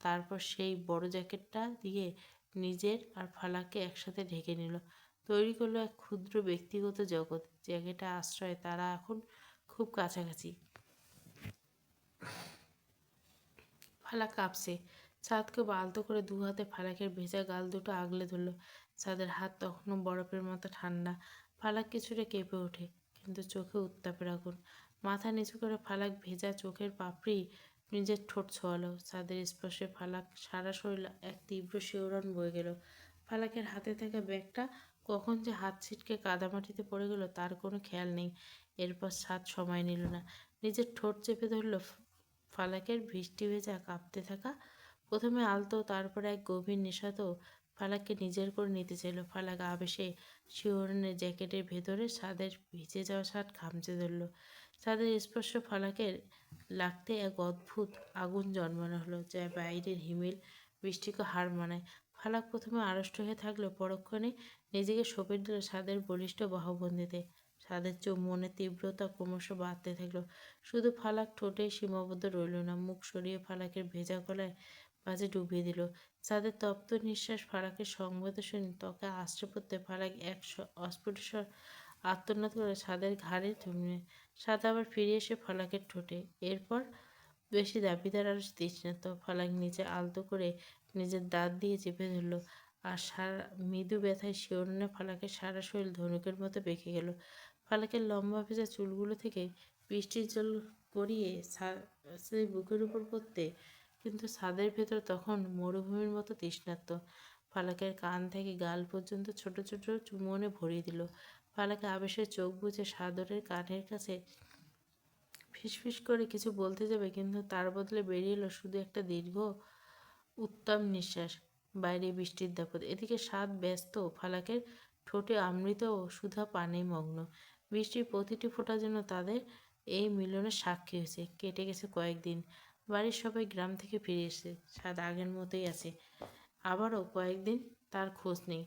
Speaker 1: তারপর সেই বড় জ্যাকেটটা দিয়ে নিজের আর ফালাককে একসাথে ঢেকে নিল। তৈরি করলো এক ক্ষুদ্র ব্যক্তিগত জগৎ। জ্যাকেটে আশ্রয় তারা এখন খুব কাছাকাছি। ফালাক কাঁপছে। ছাদকে আলতো করে দু হাতে ফালাকের ভেজা গাল দুটো আগলে ধরল। ছাদের হাত তখনও বরফের মতো ঠান্ডা। ফালাক কিছুটা কেঁপে ওঠে, কিন্তু চোখে উত্তাপের আগুন। মাথা নিচু করে ফালাক ভেজা চোখের পাপড়ি নিজের ঠোঁট ছোঁয়ালো। ছাদের স্পর্শে ফালাক সারা শরীর এক তীব্র শিহরণ বয়ে গেল। ফালাকের হাতে থাকা ব্যাগটা কখন যে হাত ছিটকে কাদামাটিতে পড়ে গেল তার কোনো খেয়াল নেই। এরপর ছাদ সময় নিল না। নিজের ঠোঁট চেপে ধরল ফালাকের বৃষ্টি ভেজা কাঁপতে থাকা। প্রথমে আলতো, তারপর এক গভীর নেশাতেও ফালাককে নিজের করে নিতে চাইল। ফালাক আবেশে শিহরণের জ্যাকেটের ভেতরে ছাদের ভিজে যাওয়া শার্ট খামচে ধরল। ছাদের স্পর্শ ফালাকের লাগতে এক অদ্ভুত আগুন জন্মানো হলো, যা বাইরের হিমেল বৃষ্টিকে হার মানায়। ফালাক প্রথমে আড়ষ্ট হয়ে থাকলেও পরক্ষণে নিজেকে সঁপে দিল ছাদের বলিষ্ঠ বাহুবন্দিতে। ছাদের চুম্বনের তীব্রতা ক্রমশ বাড়তে থাকলো। শুধু ফালাক ঠোঁটে সীমাবদ্ধ রইল না, মুখ সরিয়ে ফালাকের ভেজা গলায় মাঝে ডুবিয়ে দিল। ছাদের তপ্ত নিঃশ্বাস ফালাকের সংবেদনশীল ত্বকে আছড়ে পড়তে ফালাক এক অস্ফুটস্বর আর্তনাদ করে ছাদের ঘাড়ে থমে। ছাদ আবার ফিরে এসে ফালাকের ঠোঁটে। এরপর বেশি দাবিদার আর তৃষ্ণার্ত। ফালাক নিচে আলতো করে নিজের দাঁত দিয়ে চেপে ধরল, আর সারা মৃদু ব্যথায় শিহরণে ফালাকের সারা শরীর ধনুকের মতো বেঁকে গেল। ফালাকের লম্বা ভেজা চুলগুলো থেকে বৃষ্টির জল গড়িয়ে ছাদের বুকের উপর পড়তে, কিন্তু ছাদের ভেতর তখন মরুভূমির মতো তৃষ্ণার্ত। ফালাকের কান থেকে গাল পর্যন্ত ছোট ছোট চুম্বনে ভরিয়ে দিল। ফালাকে আবেশে চোখ বুজে সাদরের কানের কাছে ফিসফিস করে কিছু বলতে যাবে, কিন্তু তার বদলে বেরিয়ে এলো শুধু একটা দীর্ঘ উত্তম নিঃশ্বাস। বাইরে বৃষ্টির দাপট। এদিকে সাদ ব্যস্ত, ফালাকের ঠোঁটে অমৃত ও সুধা পানে মগ্ন। বৃষ্টির প্রতিটি ফোঁটা যেন তাদের এই মিলনের সাক্ষী হয়েছে। কেটে গেছে কয়েকদিন। বাড়ির সবাই গ্রাম থেকে ফিরে এসেছে। স্বাদ আগের মতোই আছে। আবারও কয়েকদিন তার খোঁজ নেই।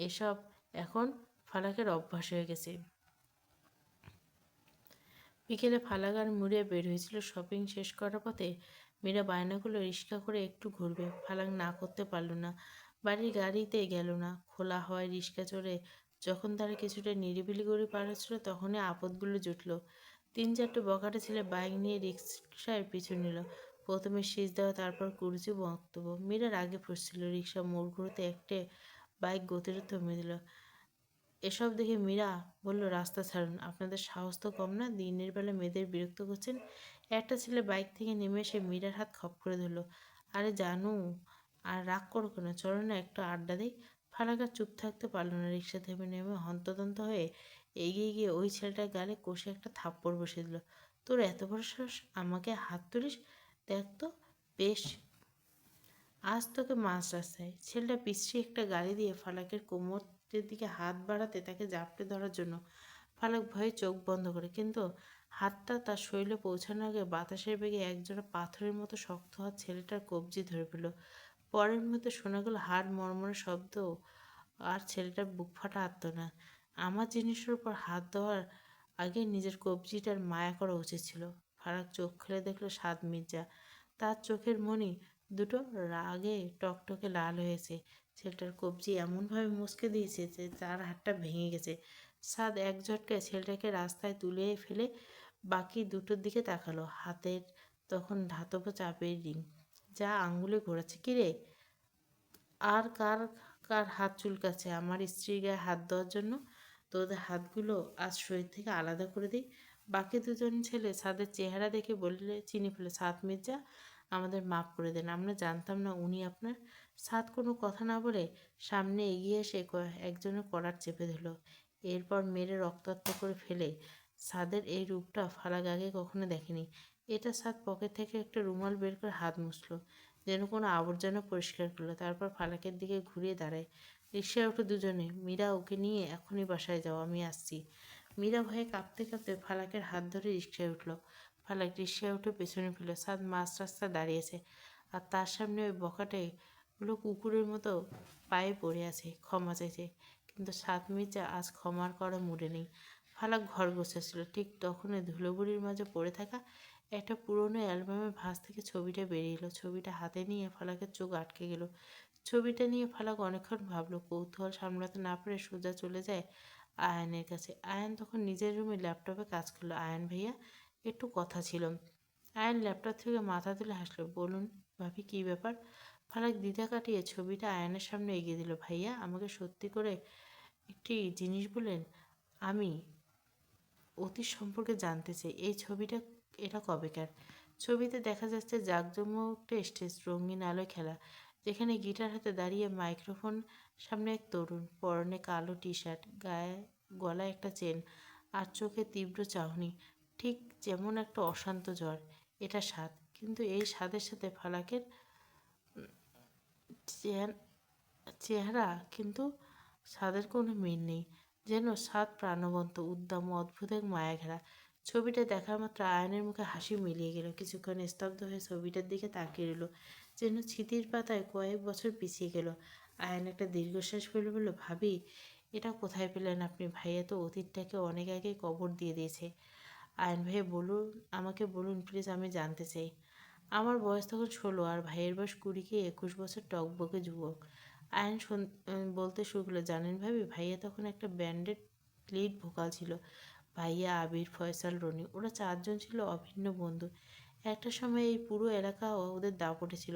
Speaker 1: এসব এখন ফালাকের অভ্যাস হয়ে গেছে। বিকেলে ফালাক আর মুড়িয়া বের হয়েছিল শপিং শেষ করার পথে। মীরা বায়না করলো রিক্সা করে একটু ঘুরবে। ফালাক না করতে পারল না। বাড়ির গাড়িতে গেল না। খোলা হওয়ায় রিক্সা চড়ে যখন তারা কিছুটা নিরিবিলি করে পার হচ্ছিল তখনই আপদগুলো জুটল। 3-4টে বখাটে ছেলে বাইক নিয়ে রিক্সায় পিছু নিল। প্রথমে শীষ দেওয়া, তারপর কুরুচি বক্তব্য। মীরার আগে ফুসছিল। রিক্সা মোড় ঘুরতে একটে বাইক গতিরোধ থামিয়ে দিল। এসব দেখে মীরা বলল, রাস্তা ছাড়ুন, আপনাদের সাহস তো কম না, দিনের বেলা মেয়েদের বিরক্ত করছেন। একটা ছেলে বাইক থেকে নেমে এসে মীরার হাত খপ করে ধরল। আরে জানু, আর রাগ করো কেন, চলো না একটু আড্ডা দিই। ফালাক আর চুপ থাকতে পারল না। রিক্সা থেমে নেমে হন্তদন্ত হয়ে এগিয়ে গিয়ে ওই ছেলেটার গালে কষে একটা থাপ্পড় বসিয়ে দিল। তোর এত বড় সাহস, আমাকে হাত তুলিস? দেখ তো, বেশ, আজ তোকে মাঝ রাস্তায়। ছেলেটা বিশ্রী একটা গালি দিয়ে ফালাকের কোমরের দিকে হাত বাড়াতে তাকে জাপটে ধরার জন্য। ফালাক ভয়ে চোখ বন্ধ করে, কিন্তু হাতটা তার শরীরে পৌঁছানোর আগে বাতাসের বেগে একজোড়া পাথরের মতো শক্ত হাত ছেলেটার কবজি ধরে ফেলল। পরের মুহূর্তে শোনা গেল হাড় মর্মরের শব্দ আর ছেলেটার বুক ফাটা আর্তনাদ। আমার জিনিসের উপর হাত দেওয়ার আগে নিজের কবজিটার মায়া করা উচিত ছিল। ফারাক চোখ খুলে দেখল সাদ মির্জা। তার চোখের মণি দুটো রাগে টকটকে লাল হয়েছে। ছেলেটার কবজি এমনভাবে মুচকে দিয়েছে যে তার হাতটা ভেঙে গেছে। সাদ এক ঝটকায় ছেলেটাকে রাস্তায় তুলে ফেলে বাকি দুটোর দিকে তাকালো। হাতের তখন ধাতব চাপের রিং, যা আঙ্গুলে ঘোরাচ্ছে। কিরে, আর কার কার হাত চুলকাচ্ছে? আমার স্ত্রীর গায়ে হাত দেওয়ার জন্য? তোদের হাতগুলো আজ শরীর থেকে আলাদা করে দিই। বাকি দুজন ছেলে সাদের চেহারা দেখে বললে চিনি ফেলে, সাদ মির্জা, আমাদের মাফ করে দেন, আমরা জানতাম না উনি আপনার। সাদ কোনো কথা না বলে সামনে এগিয়ে এসে একজনের কলার চেপে ধরল। এরপর মেরে রক্তাক্ত করে ফেলে। সাদের এই রূপটা ফালাক আগে কখনো দেখেনি। এটা সাদ পকেট থেকে একটা রুমাল বের করে হাত মুছল, যেন কোনো আবর্জনা পরিষ্কার করলো। তারপর ফালাকের দিকে ঘুরিয়ে দাঁড়ায়। রিকশায় ওঠো দুজনে। মীরা, ওকে নিয়ে এখনই বাসায় যাও, আমি আসছি। মীরা ভয়ে কাঁপতে কাঁপতে ফালাকের হাত ধরে রিকশায় উঠল। ফালাক রিকশায় উঠে পেছনে ফেলল। সাদ মাঝ রাস্তা দাঁড়িয়েছে, আর তার সামনে ওই বখাটে গুলো কুকুরের মতো পায়ে পড়ে আছে, ক্ষমা চাইছে। কিন্তু সাত মির্জা আজ ক্ষমার করা মুড়ে নেই। ফালাক ঘর গোছাচ্ছিল, ঠিক তখনই ধুলোবুড়ির মাঝে পড়ে থাকা একটা পুরনো অ্যালবামের ভাঁজ থেকে ছবিটা বেরিয়ে এলো। ছবিটা হাতে নিয়ে ফালাকের চোখ আটকে গেল। ছবিটা নিয়ে ফালাক অনেকক্ষণ ভাবলো। কৌতূহল সামলাতে না পারে সোজা চলে যায় আয়ানের কাছে। আয়ান তখন নিজের রুমে ল্যাপটপে কাজ করলো। আয়ান ভাইয়া, একটু কথা ছিল। আয়ান ল্যাপটপ থেকে মাথা তুলে হাসলো। বলুন ভাবি, কী ব্যাপার? ফালাক দ্বিধা কাটিয়ে ছবিটা আয়ানের সামনে এগিয়ে দিল। ভাইয়া, আমাকে সত্যি করে একটি জিনিস বলেন। আমি অতীত সম্পর্কে জানতে চাই। এই ছবিটা, এটা কবেকার? ছবিতে দেখা যাচ্ছে জাঁকজমক স্টেজ, রঙিন আলোয় খেলা, যেখানে গিটার হাতে দাঁড়িয়ে মাইক্রোফোন সামনে এক তরুণ, পরনে কালো টি শার্ট, গায়ে গলায় একটা চেন, আর চোখে তীব্র চাহনি, ঠিক যেমন একটা অশান্ত জ্বর। এটা স্বাদ, কিন্তু এই স্বাদের সাথে ফালাকের চেহারা কিন্তু স্বাদের কোনো মিল নেই। যেন স্বাদ প্রাণবন্ত, উদ্দাম, অদ্ভুত এক মায়া ঘেরা। ছবিটা দেখার মাত্র আয়নের মুখে হাসি মিলিয়ে গেল। কিছুক্ষণ স্তব্ধ হয়ে ছবিটার দিকে তাকিয়ে রইল, যেন স্মৃতির পাতায় কয়েক বছর পিছিয়ে গেল। আয়ন একটা দীর্ঘশ্বাস ফেলে বলল, ভাবি, এটা কোথায় পেলেন আপনি? ভাইয়া তো অতীতটাকে অনেক আগে কবর দিয়ে দিয়েছে। আয়ন ভাইয়া বলুন, আমাকে বলুন প্লিজ, আমি জানতে চাই। আমার বয়স তখন 16, আর ভাইয়ের বয়স 20 কি 21 বছর, টকবকে যুবক। আয়ন বলতে শুরু করলো, জানেন ভাবি, ভাইয়া তখন একটা ব্যান্ডের লিড ভোকাল ছিল। ভাইয়া, আবির, ফয়সাল, রনি, ওরা 4জন ছিল অভিন্ন বন্ধু। একটা সময় এই পুরো এলাকা ওদের দাপটে ছিল।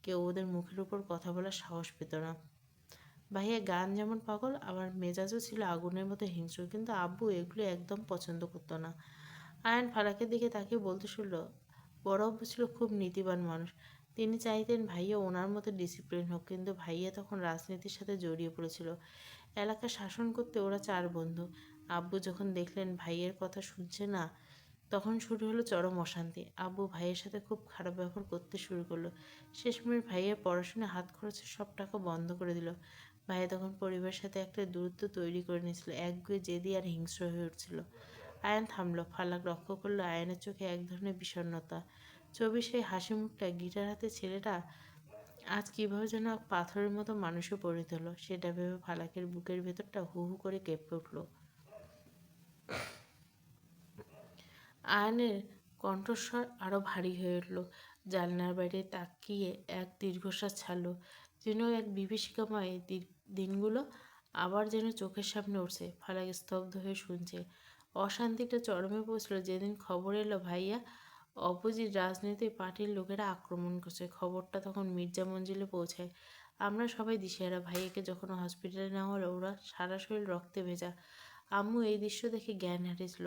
Speaker 1: কেউ ওদের মুখের উপর কথা বলার সাহস পেত না। ভাইয়া গান যেমন পাগল, আবার মেজাজও ছিল আগুনের মতো হিংস্র, কিন্তু আব্বু এগুলো একদম পছন্দ করতো না। আয়ন ফারাকের দিকে তাকিয়ে বলতে শুনল, বড় আব্বু ছিল খুব নীতিবান মানুষ। তিনি চাইতেন ভাইয়া ওনার মতো ডিসিপ্লিন হোক, কিন্তু ভাইয়া তখন রাজনীতির সাথে জড়িয়ে পড়েছিল। এলাকা শাসন করতে ওরা 4 বন্ধু। আব্বু যখন দেখলেন ভাইয়ের কথা শুনছে না, তখন শুরু হলো চরম অশান্তি। আব্বু ভাইয়ের সাথে খুব খারাপ ব্যবহার করতে শুরু করলো। শেষমেশ ভাইয়ের পড়াশোনা, হাত খরচের সব টাকা বন্ধ করে দিল। ভাইয়া তখন পরিবারের সাথে একটা দূরত্ব তৈরি করে নিয়েছিল, একগুঁয়ে, জেদি আর হিংস্র হয়ে উঠছিল। আয়ান থামলো। ফালাক লক্ষ্য করলো আয়ানের চোখে এক ধরনের বিষণ্ণতা। ছবি সেই হাসি মুখটা, গিটার হাতে ছেলেটা আজ কিভাবে যেন এক পাথরের মতো মানুষে পরিণত হলো, সেটা ভেবে ফালাকের বুকের ভেতরটা হু হু করে কেঁপে উঠল। আয়নের কণ্ঠস্বর আরো ভারী হয়ে উঠল। জানলার বাইরে তাকিয়ে এক দীর্ঘশ্বাস ছাড়ল। যেন এক বিভীষিকাময় দিনগুলো আবার যেন চোখের সামনে উঠছে। ফালাক স্তব্ধ হয়ে শুনছে। অশান্তিটা চরমে পৌঁছল যেদিন খবর এলো ভাইয়া অপোজিট রাজনৈতিক পার্টির লোকেরা আক্রমণ করছে। খবরটা তখন মির্জা মঞ্জিলে পৌঁছায়। আমরা সবাই দিশেহারা। ভাইয়াকে যখন হসপিটালে নেওয়া হলো, ওরা সারা শরীর রক্তে ভেজা। আম্মু এই দৃশ্য দেখে জ্ঞান হারিয়েছিল।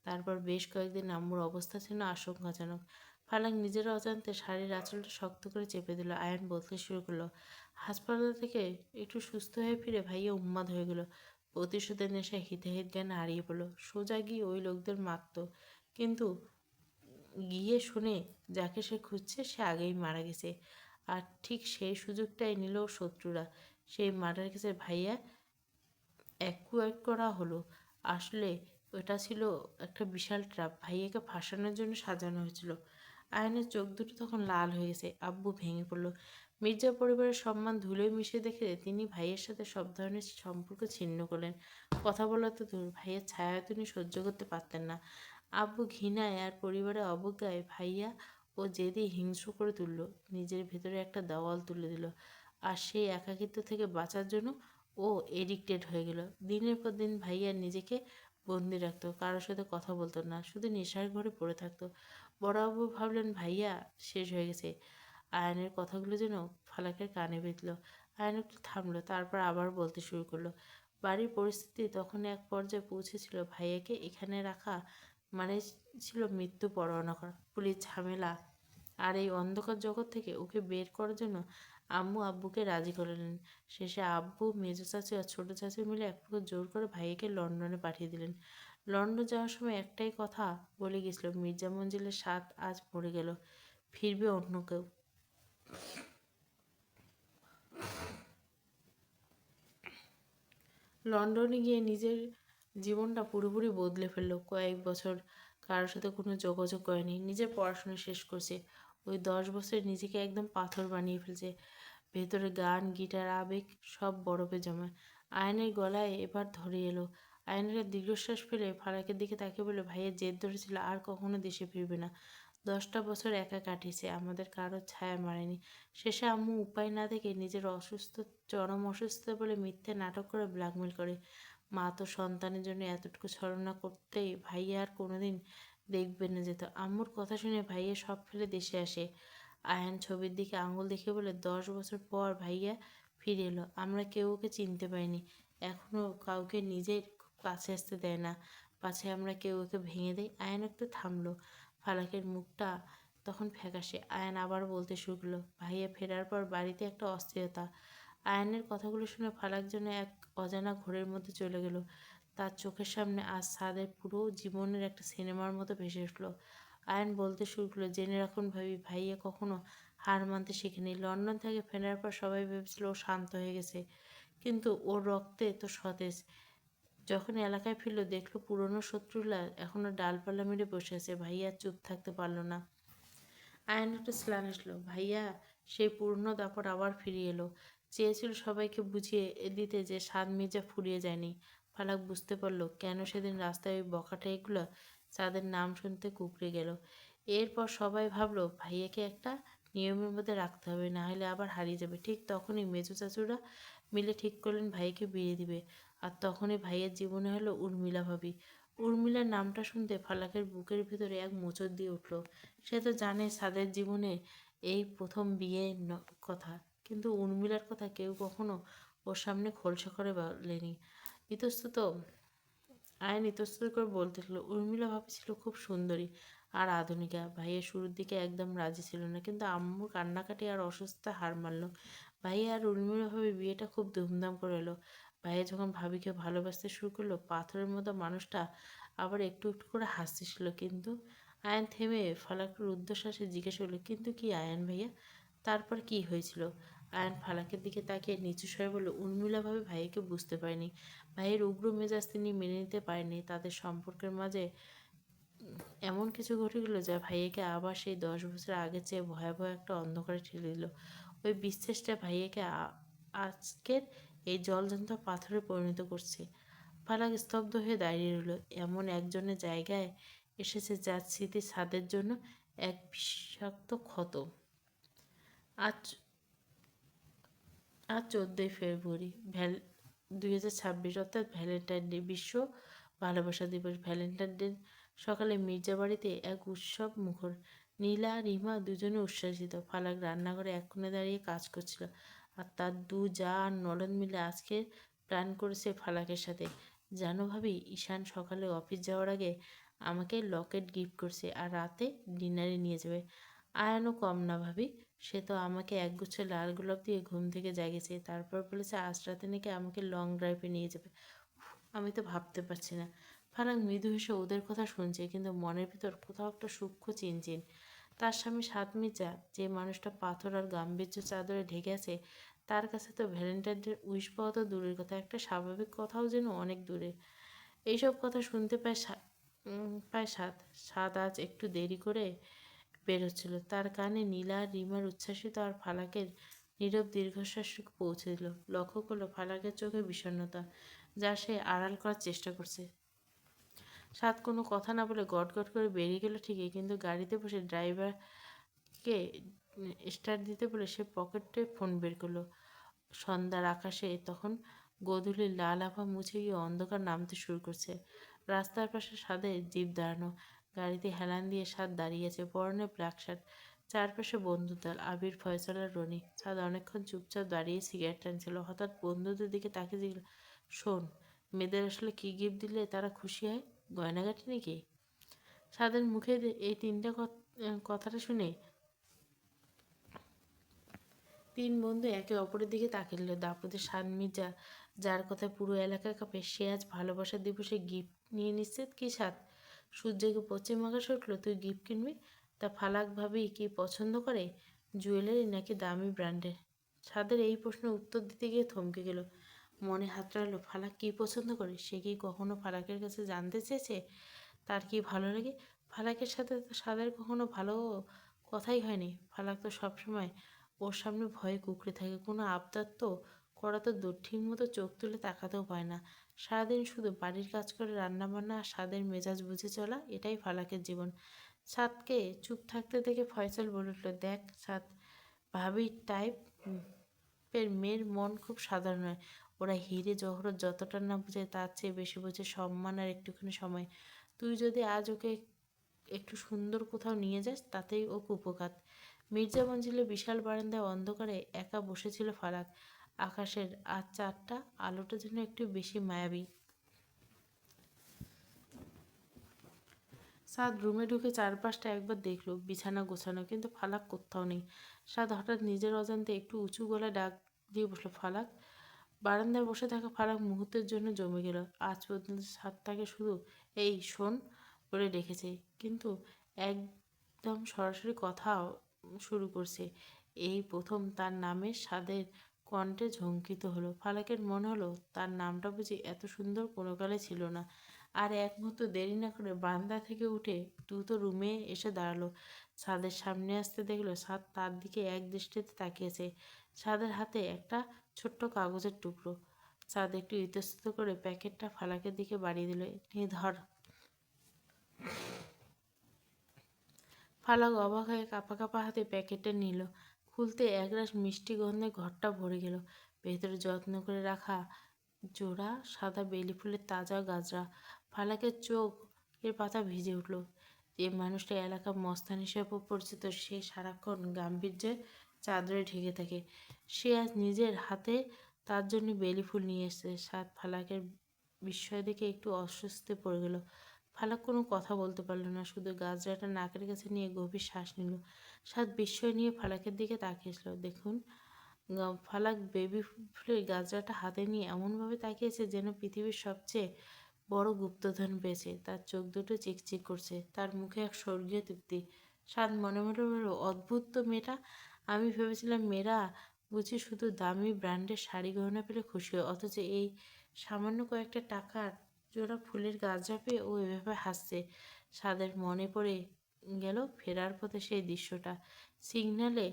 Speaker 1: তারপর বেশ কয়েকদিন আম্মুর অবস্থা ছিল আশঙ্কাজনক। ফালাক নিজের অজান্তে শাড়ির আঁচলটা শক্ত করে চেপে দিল। আয়ন বলতে শুরু করলো। হাসপাতাল থেকে একটু সুস্থ হয়ে ফিরে ভাইয়া উন্মাদ হয়ে গেল। প্রতিশোধের নেশায় হিতাহিত জ্ঞান হারিয়ে পড়ল। সোজা গিয়ে ওই লোকদের মারত। কিন্তু গিয়ে শুনে যাকে সে খুঁজছে সে আগেই মারা গেছে। আর ঠিক সেই সুযোগটাই নিল ওর শত্রুরা। সেই মার্ডার কেসে ভাইয়া অ্যাকুয়ার্ড করা হলো। আসলে ওটা ছিল একটা বিশাল ট্রাপ। ভাইয়াকে ফাঁসানোর জন্য সাজানো হয়েছিল। আয়নের চোখ দুটো তখন লাল হয়ে গেছে। আব্বু ভেঙে পড়ল। মির্জা পরিবারের সম্মান ধুলোয় মিশে দেখে তিনি ভাইয়ের সাথে সব ধরনের সম্পর্ক ছিন্ন করলেন। কথা বলা তো দূর, ভাইয়ের ছায়া তিনি সহ্য করতে পারতেন না। আব্বু ঘৃণায় আর পরিবারের অবজ্ঞায় ভাইয়া ও জেদি হিংস্র করে তুলল। নিজের ভেতরে একটা দেওয়াল তুলে দিল। আর সেই একাকিত্ব থেকে বাঁচার জন্য ও এডিক্টেড হয়ে গেল। দিনের পর দিন ভাইয়া নিজেকে বন্দি রাখতো। কারোর সাথে কথা বলতো না, শুধু নেশার ঘরে পড়ে থাকতো। বড়বাবু ভাবলেন ভাইয়া শেষ হয়ে গেছে। আয়নের কথাগুলো যেন ফালাকের কানে বিঁধল। আয়ন একটু থামলো, তারপর আবার বলতে শুরু করলো। বাড়ির পরিস্থিতি তখন এক পর্যায়ে পৌঁছেছিল ভাইয়াকে এখানে রাখা মানে ছিল মৃত্যু পরোয়ানা করা। পুলিশ ঝামেলা আর এই অন্ধকার জগৎ থেকে ওকে বের করার জন্য আম্মু আব্বুকে রাজি করলেন। শেষে আব্বু, মেজো চাচি আর ছোট চাচি মিলে এক প্রকার জোর করে ভাইয়াকে লন্ডনে পাঠিয়ে দিলেন। লন্ডন যাওয়ার সময় একটাই কথা বলে গেছিল, মির্জা মঞ্জিলের স্বাদ আজ মরে গেল, ফিরবে অন্য কেউ। লন্ডনে গিয়ে নিজের জীবনটা পুরোপুরি বদলে ফেললো। কয়েক বছর কারোর সাথে কোনো যোগাযোগ করেনি। নিজের পড়াশোনা শেষ করছে। ওই 10 বছরে নিজেকে একদম পাথর বানিয়ে ফেলছে। ভেতরে গান, গিটার, আবেগ সব বরফে জমা। আয়নের গলায় এবার ধরে এলো। আয়নের দীর্ঘশ্বাস ফেলে ফারাকের দিকে তাকিয়ে বলে, ভাইয়ের জেদ ধরেছিল আর কখনো দেশে ফিরবে না। 10টা বছর একা কাটিয়েছে, আমাদের কারোর ছায়া মারেনি। শেষে আম্মু উপায় না দেখে নিজের অসুস্থ, চরম অসুস্থতা বলে মিথ্যে নাটক করে ব্ল্যাকমেল করে। মা তো সন্তানের জন্য এতটুকু ছলনা করতেই ভাইয়া আর কোনোদিন দেখবে না যেত। আম্মুর কথা শুনে ভাইয়া সব ফেলে দেশে আসে। আয়ান ছবির দিকে আঙুল দেখে বলে, 10 বছর পর ভাইয়া ফিরে এলো। আমরা কেউ ওকে চিনতে পারিনি। এখনো কাউকে নিজের কাছে আসতে দেয় না, পাছে আমরা কেউ ওকে ভেঙে দেয়। আয়ান একটু থামলো। ফালাকের মুখটা তখন ফ্যাকাশে। আয়ান আবার বলতে শুরু করলো। ভাইয়া ফেরার পর বাড়িতে একটা অস্থিরতা। আয়ানের কথাগুলো শুনে ফালাক যেন এক অজানা ঘোরের মধ্যে চলে গেল। তার চোখের সামনে আজ সাদের পুরো জীবনের একটা সিনেমার মতো ভেসে উঠল। আয়ান বলতে শুরু করলো, জেনে রাখুন ভাবি, ভাইয়া কখনো হার মানতে শিখেনি। লন্ডন থেকে ফেরার পর সবাই ভেবেছিল ও শান্ত হয়ে গেছে, কিন্তু ওর রক্তে তো সতেজ। যখন এলাকায় ফিরল দেখলো পুরনো শত্রুরা এখনো ডালপালা মেরে বসে আছে। ভাইয়া চুপ থাকতে পারল না। আয়ন একটু স্লান আসলো। ভাইয়া সেই পুরনো দাপট আবার ফিরিয়ে এলো। চেয়েছিল সবাইকে বুঝিয়ে দিতে যে স্বাদ মির্জা ফুরিয়ে যায়নি। ফালাক বুঝতে পারলো কেন সেদিন রাস্তায় ওই বখাটেগুলো তাদের নাম শুনতে কুঁকড়ে গেল। এরপর সবাই ভাবলো ভাইয়াকে একটা নিয়মের মধ্যে রাখতে হবে, না হলে আবার হারিয়ে যাবে। ঠিক তখনই মেজো চাচুরা মিলে ঠিক করলেন ভাইকে বিয়ে দিবে। আর তখনই ভাইয়ের জীবনে হলো উর্মিলা ভাবি। উর্মিলার নামটা শুনতে ফালাকের বুকের ভিতরে এক মোচড় দিয়ে উঠল। সে তো জানে সাদের জীবনে এই প্রথম বিয়ের কথা, কিন্তু উর্মিলার কথা কেউ কখনো ওর সামনে খোলসা করে বলেনি। ইতস্তত আয়ন ইতস্তত করে বলতে লাগলো, উর্মিলা ভাবছিল খুব সুন্দরী আর আধুনিকা। ভাইয়া শুরুর দিকে একদম রাজি ছিল না, কিন্তু আম্মুর কান্নাকাটি আর অসুস্থতা হার মানল। ভাইয়া আর উর্মিলা ভাবে বিয়েটা খুব ধুমধাম করে এলো। ভাইয়া যখন ভাবিকে ভালোবাসতে শুরু করলো, পাথরের মতো মানুষটা আবার একটু একটু করে হাসতেছিল। কিন্তু আয়ান থেমে ফালাকের রুদ্ধশ্বাসে জিজ্ঞেস করলো, কিন্তু কি আয়ান ভাইয়া? তারপর কি হয়েছিল? আয়ান ফালাকের দিকে তাকিয়ে নিচু স্বরে বলল, উর্মিলাভাবে ভাইকে বুঝতে পারেনি। ভাইয়ের উগ্র মেজাজ তিনি মেনে নিতে পারেনি। তাদের সম্পর্কের মাঝে এমন কিছু ঘটে গেল যা ভাইয়াকে আবার সেই 10 বছর আগের চেয়ে ভয়াবহ একটা অন্ধকারে ঠেলে দিল। ওই বিশ্বাসটা ভাইয়াকে আজকের এই জলজন্ত পাথরে পরিণত করছে। ফালাক স্তব্ধ হয়ে দাঁড়িয়ে রইল। এমন একজনের জায়গায় এসেছে যার স্মৃতি ছাদের জন্য এক বিষাক্ত ক্ষত। আজ আজ 14ই ফেব্রুয়ারি 2026, অর্থাৎ ভ্যালেন্টাইন ডে, বিশ্ব ভালোবাসা দিবস। ভ্যালেন্টাইন ডে সকালে মির্জা বাড়িতে এক উৎসব মুখর। নীলা রিমা দুজনে উচ্ছ্বাসিত। ফালাক রান্নাঘরে এক কোণে দাঁড়িয়ে কাজ করছিল, আর তার দু জা আর ননদ মিলে আজকে প্ল্যান করেছে ফালাকের সাথে। জানো ভাবি, ঈশান সকালে অফিস যাওয়ার আগে আমাকে লকেট গিফট করছে, আর রাতে ডিনারে নিয়ে যাবে। আয়ানও কম না ভাবি, সে তো আমাকে একগুচ্ছ লাল গোলাপ দিয়ে ঘুম থেকে জাগিয়েছে, তারপর বলেছে আজ রাতে নাকি আমাকে লং ড্রাইভে নিয়ে যাবে। আমি তো ভাবতে পারছি না। ফারাক মৃদু হেসে ওদের কথা শুনছে, কিন্তু মনের ভিতর কোথাও একটা সূক্ষ্ম চিনচিন। তার স্বামী সাত মির্জা, যে মানুষটা পাথর আর গাম্ভীর্য চাদরে ঢেকে আছে, তার কাছে তো ভ্যালেন্টাইন ডে উইশ পাওয়া তো দূরের কথা, একটা স্বাভাবিক কথাও যেন অনেক দূরে। এইসব কথা শুনতে পায় সাত। সাত আজ একটু দেরি করে বেরোচ্ছিল। তার কানে নীলা আর রিমার উচ্ছ্বাসিত আর ফালাকের নীরব দীর্ঘশ্বাস পৌঁছে দিল। লক্ষ্য করলো ফালাকের চোখে বিষণ্ণতা, যা সে আড়াল করার চেষ্টা করছে। সাত কোনো কথা না বলে গট গট করে বেরিয়ে গেল ঠিকই, কিন্তু গাড়িতে বসে ড্রাইভারকে স্টার্ট দিতে বলে সে পকেটে ফোন বের করলো। সন্ধ্যার আকাশে তখন গোধূলির লাল আভা মুছে গিয়ে অন্ধকার নামতে শুরু করছে। রাস্তার পাশে সাদের জিপ দাঁড়ানো। গাড়িতে হেলান দিয়ে সাদ দাঁড়িয়েছে, পরনে ব্ল্যাক শার্ট। চারপাশে বন্ধুর দল, আবির, ফয়সাল আর রনি। সাদ অনেকক্ষণ চুপচাপ দাঁড়িয়ে সিগারেট টানছিল। হঠাৎ বন্ধুদের দিকে তাকে জিজ্ঞেস, শোন, মেয়েদের আসলে কী গিফট দিলে তারা খুশি হয়? গয়নাগাটি নাকি? সাদের মুখে এই তিনটা কথাটা শুনে তিন বন্ধু একে অপরের দিকে তাকিয়ে রইল। দাপটে সান মির্জা, যার কথায় পুরো এলাকা কাঁপে, সে আজ ভালোবাসার দিবসে গিফট নিয়ে নিশ্চিত। কি সাত? সূর্যকে পশ্চিম আকাশে উঠলো, তুই গিফট কিনবি? তা ফালাক ভাবি কি পছন্দ করে, জুয়েলারি নাকি দামি ব্র্যান্ডের? সাদের এই প্রশ্নের উত্তর দিতে গিয়ে থমকে গেল। মনে হাত রাখলো, ফালাক কী পছন্দ করে? সে কি কখনো ফালাকের কাছে জানতে চেয়েছে তার কি ভালো লাগে? ফালাকের সাথে তো সাদের কখনো ভালো কথাই হয়নি। ফালাক তো সবসময় ওর সামনে ভয়ে কুঁকড়ে থাকে। কোনো আবদার তো করা তো দূর, ঠিক মতো চোখ তুলে তাকাতেও পায় না। সারাদিন শুধু বাড়ির কাজ করে, রান্নাবান্না আর স্বাদের মেজাজ বুঝে চলা, এটাই ফালাকের জীবন। সাদকে চুপ থাকতে দেখে ফয়সাল বলে উঠল, দেখ সাদ, ভাবি টাইপ এর মেয়ের মন খুব সাধারণ হয়। ওরা হিরে জহরত যতটা না বোঝে, তার চেয়ে বেশি বোঝে সম্মান আর একটুখানি সময়। তুই যদি আজ ওকে একটু সুন্দর কোথাও নিয়ে যাস, তাতেই ও কুপোকাত। মির্জা মঞ্জিলের বিশাল বারান্দায় অন্ধকারে একা বসেছিল ফারাক। আকাশের আজ চারটা আলোটা যেন একটু বেশি মায়াবী। সাদ রুমে ঢুকে চারপাশটা একবার দেখলো, বিছানা গোছানো, কিন্তু ফালাক কোথাও নেই। সাদ হঠাৎ নিজের অজান্তে একটু উঁচু গলায় ডাক দিয়ে বসলো, ফালাক। বারান্দায় বসে থাকা ফারাক মুহূর্তের জন্য জমে গেল। আজ পর্যন্ত সাদ তাকে শুধু এই শোন বলে ডেকেছে, কিন্তু একদম সরাসরি কথাও শুরু করছে। এই প্রথম তার নামে সাদের কণ্ঠে ঝঙ্কিত হলো। ফালাকের মনে হলো তার নামটা বুঝি এত সুন্দর কোনো কালে ছিল না। আর এক মুহূর্ত দেরি না করে বারান্দা থেকে উঠে দ্রুত রুমে এসে দাঁড়ালো। ছাদের সামনে আসতে দেখলো ছাদ তার দিকে এক দৃষ্টিতে তাকিয়েছে। ছাদের হাতে একটা ছোট্ট কাগজের টুকরো। ছাদ একটু ইতস্তত করে প্যাকেটটা ফালাকের দিকে বাড়িয়ে দিল, নিয়ে ধর। ফালাক অবাক হয়ে কাঁপা কাঁপা হাতে প্যাকেটটা নিল। খুলতে একরাশ মিষ্টি গন্ধে ঘরটা ভরে গেল। ভেতরে যত্ন করে রাখা জোড়া সাদা বেলি ফুলের তাজা গাজরা। ফালাকের চোখের পাতা ভিজে উঠল। যে মানুষটা এলাকার মস্তান হিসেবে পরিচিত, সে সারাক্ষণ গাম্ভীর্যের চাদরে ঢেকে থাকে, সে আজ নিজের হাতে তার জন্য বেলি ফুল নিয়ে এসেছে। সাত ফালাকের বিস্ময় দেখে একটু অস্বস্তিতে পড়ে গেল। ফালাক কোনো কথা বলতে পারল না, শুধু গাজরাটা নাকের কাছে নিয়ে গভীর শ্বাস নিল। সাত বিস্ময় নিয়ে ফালাকের দিকে তাকিয়েছিল। দেখুন, ফালাক বেবি ফুলের গাজরাটা হাতে নিয়ে এমনভাবে তাকিয়েছে যেন পৃথিবীর সবচেয়ে বড় গুপ্তধন পেয়েছে। তার চোখ দুটো চিকচিক করছে, তার মুখে এক স্বর্গীয় তৃপ্তি। সাত মনে মনে বলল, অদ্ভুত তো মেয়েটা, আমি ভেবেছিলাম মেয়েরা বুঝি শুধু দামি ব্র্যান্ডের শাড়ি গহনা পেলে খুশি হয়, অথচ এই সামান্য কয়েকটা টাকার জোড়া ফুলের গাঁজরা পেয়ে ও এভাবে হাসছে। সাদের মনে পড়ে গেল ফেরার পথে সেই দৃশ্যটা। সিগন্যালে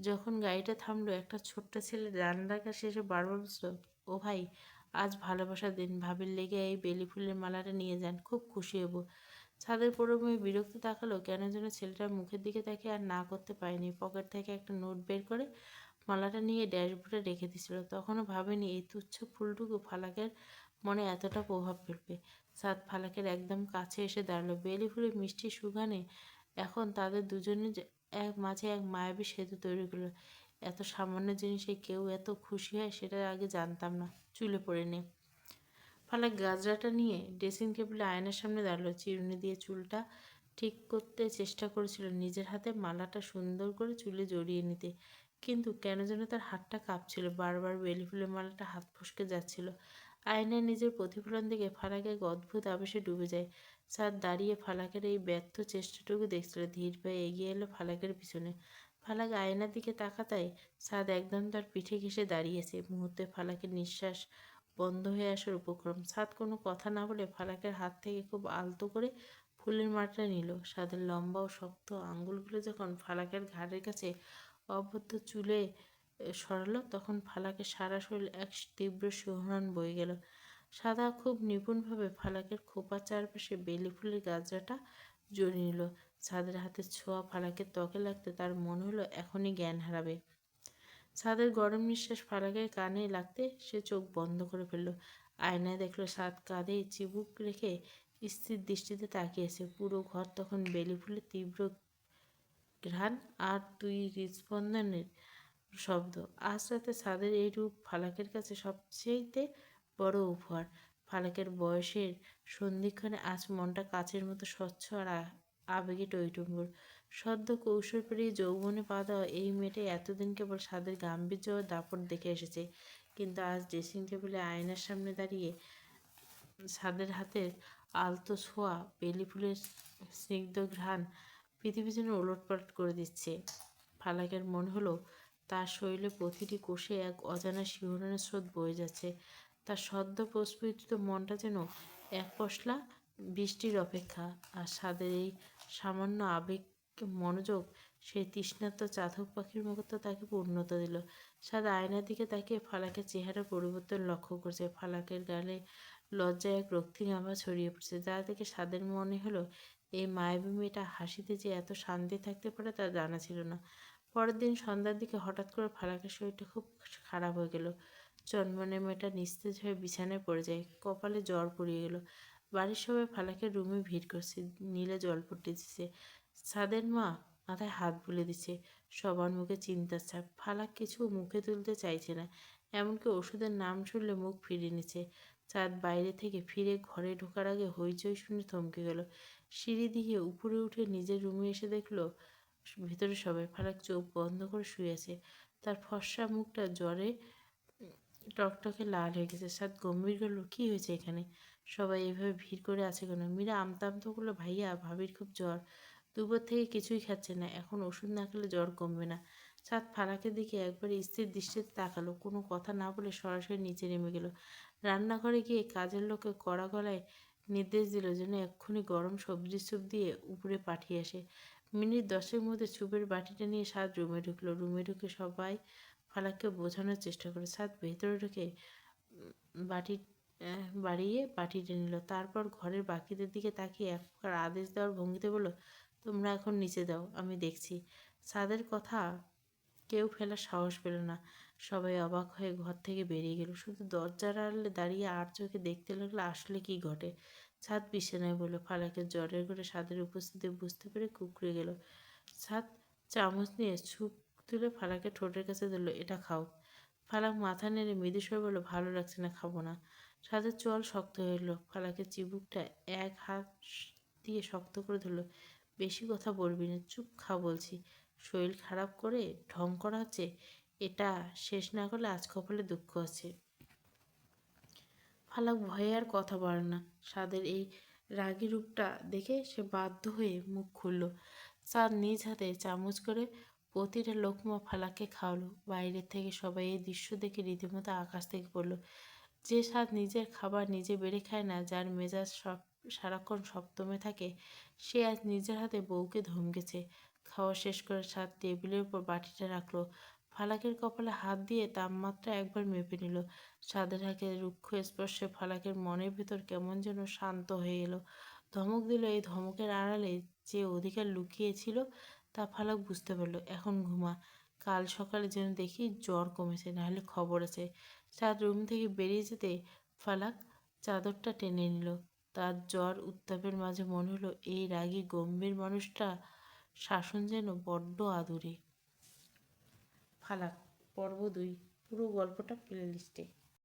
Speaker 1: যখন গাড়িটা থামলো, একটা ছোট্ট ছেলে জানালার কাছে এসে বারবার বলছিল, ও ভাই, আজ ভালোবাসার দিন, ভাবির লেগে এই বেলি ফুলের মালাটা নিয়ে যান, খুব খুশি হব। ছাদের মেয়ে বিরক্ত তাকালো, কেন যেন ছেলেটার মুখের দিকে তাকিয়ে আর না করতে পারেনি। পকেট থেকে একটা নোট বের করে মালাটা নিয়ে ড্যাশবোর্ডে রেখে দিয়েছিল। তখনও ভাবেনি এই তুচ্ছ ফুলটুকু ফালাকের মনে এতটা প্রভাব ফেলবে। সাদ ফালাকের একদম কাছে এসে দাঁড়ালো। বেলি ফুলের মিষ্টি সুঘ্রাণে এখন তাদের দুজনের এক মাঝে এক মায়াবী সেতু তৈরি করলো। এত সামান্য জিনিসে কেউ এত খুশি হয় সেটা আগে জানতাম না। চুলে পড়ে নে। ফালাক গাজরাটা নিয়ে ড্রেসিং টেবিলে আয়নার সামনে দাঁড়ালো। চিরুনি দিয়ে চুলটা ঠিক করতে চেষ্টা করেছিল, নিজের হাতে মালাটা সুন্দর করে চুলে জড়িয়ে নিতে। কিন্তু কেন যেন তার হাতটা কাঁপছিল, বারবার বেলি ফুলের মালাটা হাত ফসকে যাচ্ছিল। আয়নায় নিজের প্রতিফলন দেখে ফালাক এক অদ্ভুত আবেশে ডুবে যায়। স্যার দাঁড়িয়ে ফালাকের এই ব্যর্থ চেষ্টাটুকু দেখছিল। ধীর পায়ে এগিয়ে এলো ফালাকের পিছনে। ফালাক আয়নার দিকে তাকাতাই সাদ একদম তার পিঠে ঘেঁষে দাঁড়িয়েছে। মুহূর্তে ফালাকের নিঃশ্বাস বন্ধ হয়ে আসার উপক্রম। সাদ কোনো কথা না বলে ফালাকের হাত থেকে খুব আলতো করে ফুলের মালাটা নিল। সাদের লম্বা ও শক্ত আঙ্গুলগুলো যখন ফালাকের ঘাড়ের কাছে অবদ্ধ চুলে সরালো, তখন ফালাকের সারা শরীর এক তীব্র শিহরণ বয়ে গেল। সাদা খুব নিপুণভাবে ফালাকের খোপার চারপাশে বেলি ফুলের গাজরাটা জড়িয়ে নিল। সাদের হাতের ছোঁয়া ফালাকের ত্বকে লাগতে তার মনে হলো এখনই জ্ঞান হারাবে। সাদের গরম নিঃশ্বাস ফালাকের কানে লাগতে সে চোখ বন্ধ করে ফেলল। আয়নায় দেখল সাদ কাঁধে চিবুক রেখে স্থির দৃষ্টিতে তাকিয়েছে। পুরো ঘর তখন বেলি ফুলের তীব্র ঘ্রাণ আর দুই হৃদস্পন্দনের শব্দ। আজ রাতে সাদের এই রূপ ফালাকের কাছে সবচেয়ে বড় উপহার। ফালাকের বয়সের সন্ধিক্ষণে আজ মনটা কাচের মতো স্বচ্ছ আর আবেগে টইটুম্বুর। সদ্য কৌশল পেরিয়ে যৌবনে পা দেওয়া এই মেয়েটাই এতদিন কেবল সাদের গাম্ভীর্য ও দাপট দেখে এসেছে। কিন্তু আজ ড্রেসিং টেবিলে আয়নার সামনে দাঁড়িয়ে সাদের হাতের আলতো ছোঁয়া, বেলি ফুলের স্নিগ্ধ ঘ্রাণ পৃথিবী যেন ওলটপালট করে দিচ্ছে। ফালাকের মনে হলো তার শরীরে প্রতিটি কোষে এক অজানা শিহরণের স্রোত বয়ে যাচ্ছে। তার সদ্য প্রস্ফুটিত মনটা যেন এক পশলা বৃষ্টির অপেক্ষা। আর সাদের এই সামান্য আবেগ মনোযোগ সেই তৃষ্ণার্ত চাতক পাখির মতো তাকে পূর্ণতা দিল। সাদা আয়নার দিকে তাকিয়ে ফালাকের চেহারা পরিবর্তন লক্ষ্য করছে। ফালাকের গালে লজ্জায় এক রক্তিম আভা ছড়িয়ে পড়ছে, যা দেখে সাদের মনে হলো এই মায়াবী মেয়েটা হাসিতে যে এত শান্তি থাকতে পারে তা জানা ছিল না। পরের দিন সন্ধ্যার দিকে হঠাৎ করে ফালাকের শরীরটা খুব খারাপ হয়ে গেল। চনমনে মেয়েটা নিস্তেজ হয়ে বিছানায় পড়ে যায়, কপালে জ্বর পড়িয়ে গেল। বাড়ির সবাই ফালাকের রুমে ভিড় করছে, নীলে জলপট্টি দিচ্ছে। সাদের মা মাথায় হাত বুলে দিচ্ছে। সবার মুখে চিন্তার ছাপ। ফালাক কিছু মুখে তুলতে চাইছে না, এমনকি ওষুধের নাম শুনলে মুখ ফিরিয়ে নিচ্ছে। চাঁদ বাইরে থেকে ফিরে ঘরে ঢোকার আগে হইচই শুনে থমকে গেল। সিঁড়ি দিয়ে উপরে উঠে নিজের রুমে এসে দেখলো ভেতরে সবাই। ফারাক চোখ বন্ধ করে শুয়ে আছে, তার ফর্সা মুখটা জ্বরে টকটকে লাল হয়ে গেছে। সাদ গম্ভীর গেল, কি হয়েছে এখানে? সবাই এভাবে ভিড় করে আছে কেন? মীরা আমতা আমতা করলো, ভাইয়া, ভাবির খুব জ্বর, দুপুর থেকে কিছুই খাচ্ছে না, এখন ওষুধ না খেলে জ্বর কমবে না। সাদ ফারাকের দিকে একবার স্থির দৃষ্টিতে তাকালো, কোনো কথা না বলে সরাসরি নিচে নেমে গেল। রান্নাঘরে গিয়ে কাজের লোককে কড়া গলায় নির্দেশ দিল যেন এক্ষুনি গরম সবজি স্যুপ দিয়ে উপরে পাঠিয়ে আসে। মিনিট 10-এর মধ্যে স্যুপের বাটিটা নিয়ে সাদ রুমে ঢুকলো। রুমে ঢুকে সবাই ফালাককে বোঝানোর চেষ্টা করে। সাদ ভেতরে ঢুকে বাটি বাড়িয়ে বাটিটা নিল। তারপর ঘরের বাকিদের দিকে তাকিয়ে এক প্রকার আদেশ দেওয়ার ভঙ্গিতে বলল, তোমরা এখন নিচে দাও, আমি দেখছি। সাদের কথা কেউ ফেলার সাহস পেল না। সবাই অবাক হয়ে ঘর থেকে বেরিয়ে গেল। শুধু দরজার আড়ালে দাঁড়িয়ে আর চোখে দেখতে লাগলো আসলে কি ঘটে। ছাদ বিছানায় বলল। ফালাকের জ্বরের ঘরে স্বাদের উপস্থিতি বুঝতে পেরে কুঁকড়ে গেল। ছাদ চামচ নিয়ে স্যুপ তুলে ফালাকের ঠোঁটের কাছে দিল, এটা খাও। ফালাক মাথা নেড়ে মৃদু স্বরে বলল, ভালো লাগছে না, খাবো না। ছাদের চোয়াল শক্ত হয়ে এলো। ফালাকের চিবুকটা এক হাত দিয়ে শক্ত করে ধরল। বেশি কথা বলবি না, চুপ খা বলছি। শরীর খারাপ করে ঢং করা হচ্ছে, এটা শেষ না করলে আজ কপালে দুঃখ আছে। ফালাক ভয়ে আর কথা বলে না। সাদের এই রাগী রূপটা দেখে সে বাধ্য হয়ে মুখ খুলল। স্যার নিজ হাতে চামচ করে প্রতিটা লোকমা ফালাককে খাওয়ালো। বাইরের থেকে সবাই এই দৃশ্য দেখে রীতিমতো আকাশ থেকে পড়লো। যে স্বাদ নিজের খাবার নিজে বেড়ে খায় না, যার মেজাজ সারাক্ষণ সপ্তমে থাকে, সে আজ নিজের হাতে বউকে ধমকেছে। খাওয়া শেষ করে স্বাদ টেবিলের উপর বাটিটা রাখলো। ফালাকের কপালে হাত দিয়ে তাপমাত্রা একবার মেপে নিল। স্বাদের হাতে রুক্ষ স্পর্শে ফালাকের মনের ভেতর কেমন যেন শান্ত হয়ে এলো। ধমক দিল। এই ধমকের আড়ালে যে অধিকার লুকিয়ে ছিল তা ফালাক বুঝতে পারল। এখন ঘুমা, কাল সকালে যেন দেখি জ্বর কমেছে, নাহলে খবর আছে। চাঁদ রুম থেকে বেরিয়ে যেতে ফালাক চাদরটা টেনে নিল। তার জ্বর উত্তাপের মাঝে মনে হলো এই রাগী গম্ভীর মানুষটা শাসন যেন বড্ড আদুরে। ফালাক পর্ব 2 পুরো গল্পটা প্লে লিস্টে।